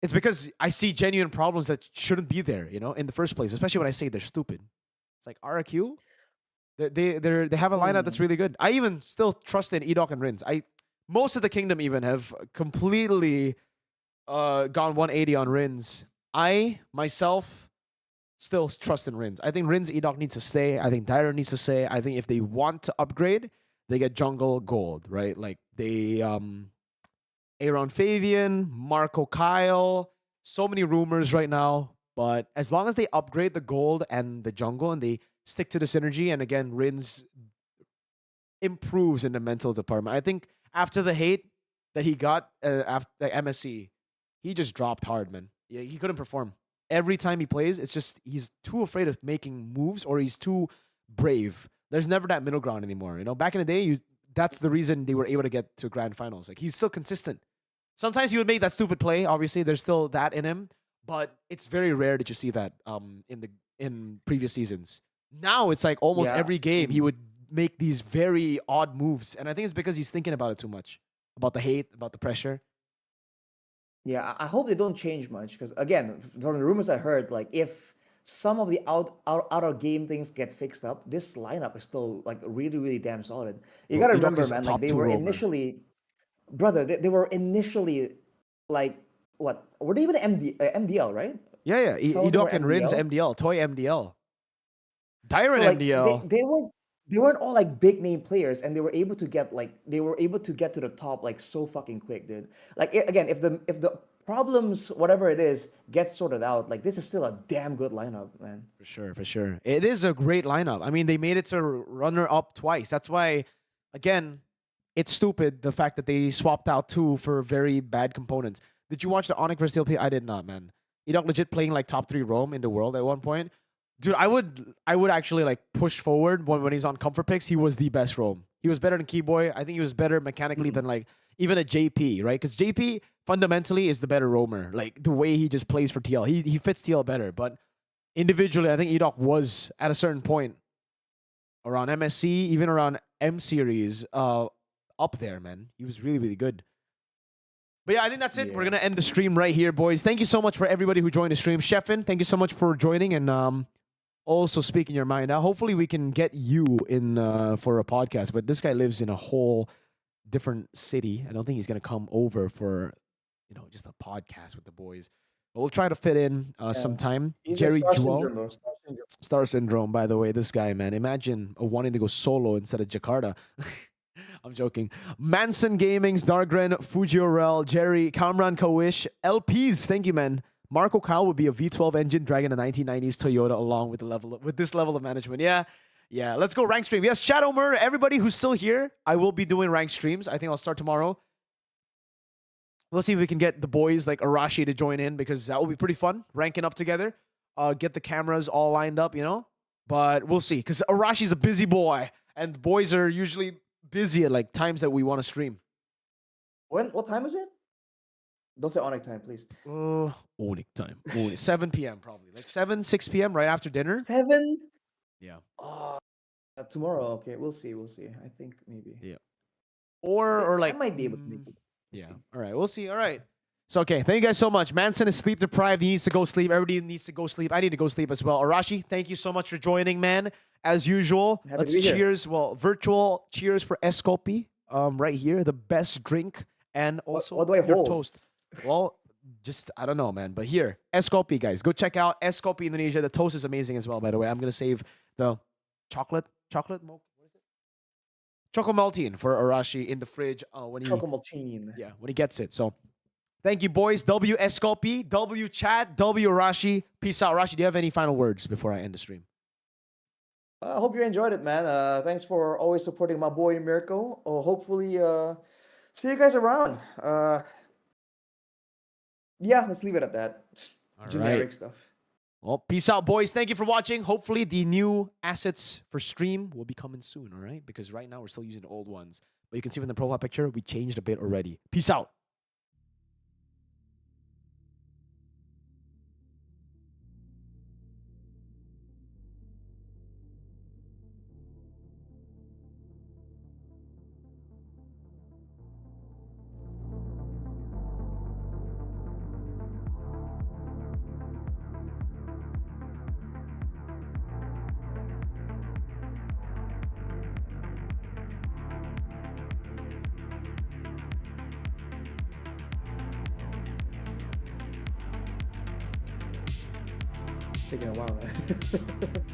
it's because I see genuine problems that shouldn't be there, you know, in the first place, especially when I say they're stupid. It's like RQ, they have a lineup that's really good. I even still trust in Edok and Rins. Most of the kingdom even have completely gone 180 on Rins. I myself still trust in Rins. I think Rins Edok needs to stay. I think Dyron needs to stay. I think if they want to upgrade, they get jungle gold, right? Like they Aaron Fabian, Marco Kyle, so many rumors right now. But as long as they upgrade the gold and the jungle and they stick to the synergy, and again, Rins improves in the mental department. I think after the hate that he got after the MSC, he just dropped hard, man. Yeah, he couldn't perform. Every time he plays, it's just he's too afraid of making moves or he's too brave. There's never that middle ground anymore. You know, back in the day, that's the reason they were able to get to grand finals. Like he's still consistent. Sometimes he would make that stupid play. Obviously, there's still that in him, but it's very rare that you see that in previous seasons. Now it's like almost every game he would make these very odd moves, and I think it's because he's thinking about it too much, about the hate, about the pressure. Yeah, I hope they don't change much because again, from the rumors I heard, like if some of the out of game things get fixed up, this lineup is still like really really damn solid. You Bro, gotta Edok remember, is a man, top like they 2 were roamer. initially, brother, they were initially like what? Were they even MDL, right? Yeah. Some of them were Edok and Rins MDL. MDL, Toy MDL, Dyron So like MDL. they weren't all like big name players, and they were able to get to the top like so fucking quick, dude. Like again, if the problems, whatever it is, gets sorted out, like this is still a damn good lineup, man. For sure. It is a great lineup. I mean, they made it to runner up twice. That's why, again, it's stupid the fact that they swapped out 2 for very bad components. Did you watch the Onyx versus TLP? I did not, man. Edok legit playing like top 3 roam in the world at one point. Dude, I would actually like push forward when he's on comfort picks. He was the best roam. He was better than Keyboy. I think he was better mechanically than like even a JP, right? Because JP fundamentally is the better roamer. Like the way he just plays for TL, he fits TL better. But individually, I think Edok was at a certain point around MSC, even around M series, up there, man. He was really, really good. But yeah, I think that's it. We're gonna end the stream right here, boys. Thank you so much for everybody who joined the stream. Sheffin, thank you so much for joining and also speaking your mind out. Hopefully we can get you in for a podcast. But this guy lives in a whole different city. I don't think he's gonna come over for just a podcast with the boys. But we'll try to fit in sometime. Jerry Joel. Star syndrome, by the way, this guy, man. Imagine wanting to go solo instead of Jakarta. I'm joking. Manson Gaming's Dargren, Fujiorel, Jerry, Kamran Kawish, LPs. Thank you, man. Marco Kyle would be a V12 engine dragging a 1990s Toyota along with this level of management. Yeah. Let's go rank stream. Yes, Shadow Murder. Everybody who's still here, I will be doing rank streams. I think I'll start tomorrow. We'll see if we can get the boys like Arashi to join in because that will be pretty fun. Ranking up together. Get the cameras all lined up, But we'll see because Arashi's a busy boy and the boys are usually busy at like times that we want to stream. What time is it? Don't say Onyx time, please. Onyx time. 7 p.m. probably. Like 6 p.m. right after dinner. 7? Yeah. Tomorrow. Okay, we'll see. I think maybe. Yeah. Or like I might be able to make it. Yeah. All right. We'll see. All right. So okay. Thank you guys so much. Manson is sleep deprived. He needs to go sleep. Everybody needs to go sleep. I need to go sleep as well. Arashi, thank you so much for joining, man. As usual, let's cheers. Well, virtual cheers for Escopy. Right here, the best drink and also what do I your hold? toast. Well, just I don't know, man. But here, Escopy, guys, go check out Escopy Indonesia. The toast is amazing as well, by the way. I'm gonna save the chocolate milk. What is it? Choco Maltine for Arashi in the fridge when he Choco Maltine. Yeah, when he gets it. So thank you, boys. W Escopy, W Chad, W Arashi. Peace out, Arashi. Do you have any final words before I end the stream? I hope you enjoyed it, man. Thanks for always supporting my boy Mirko. Hopefully, see you guys around. Yeah, let's leave it at that. All Generic right. stuff. Well, peace out, boys. Thank you for watching. Hopefully, the new assets for stream will be coming soon, all right? Because right now, we're still using the old ones. But you can see from the profile picture, we changed a bit already. Peace out. Taking a while, man.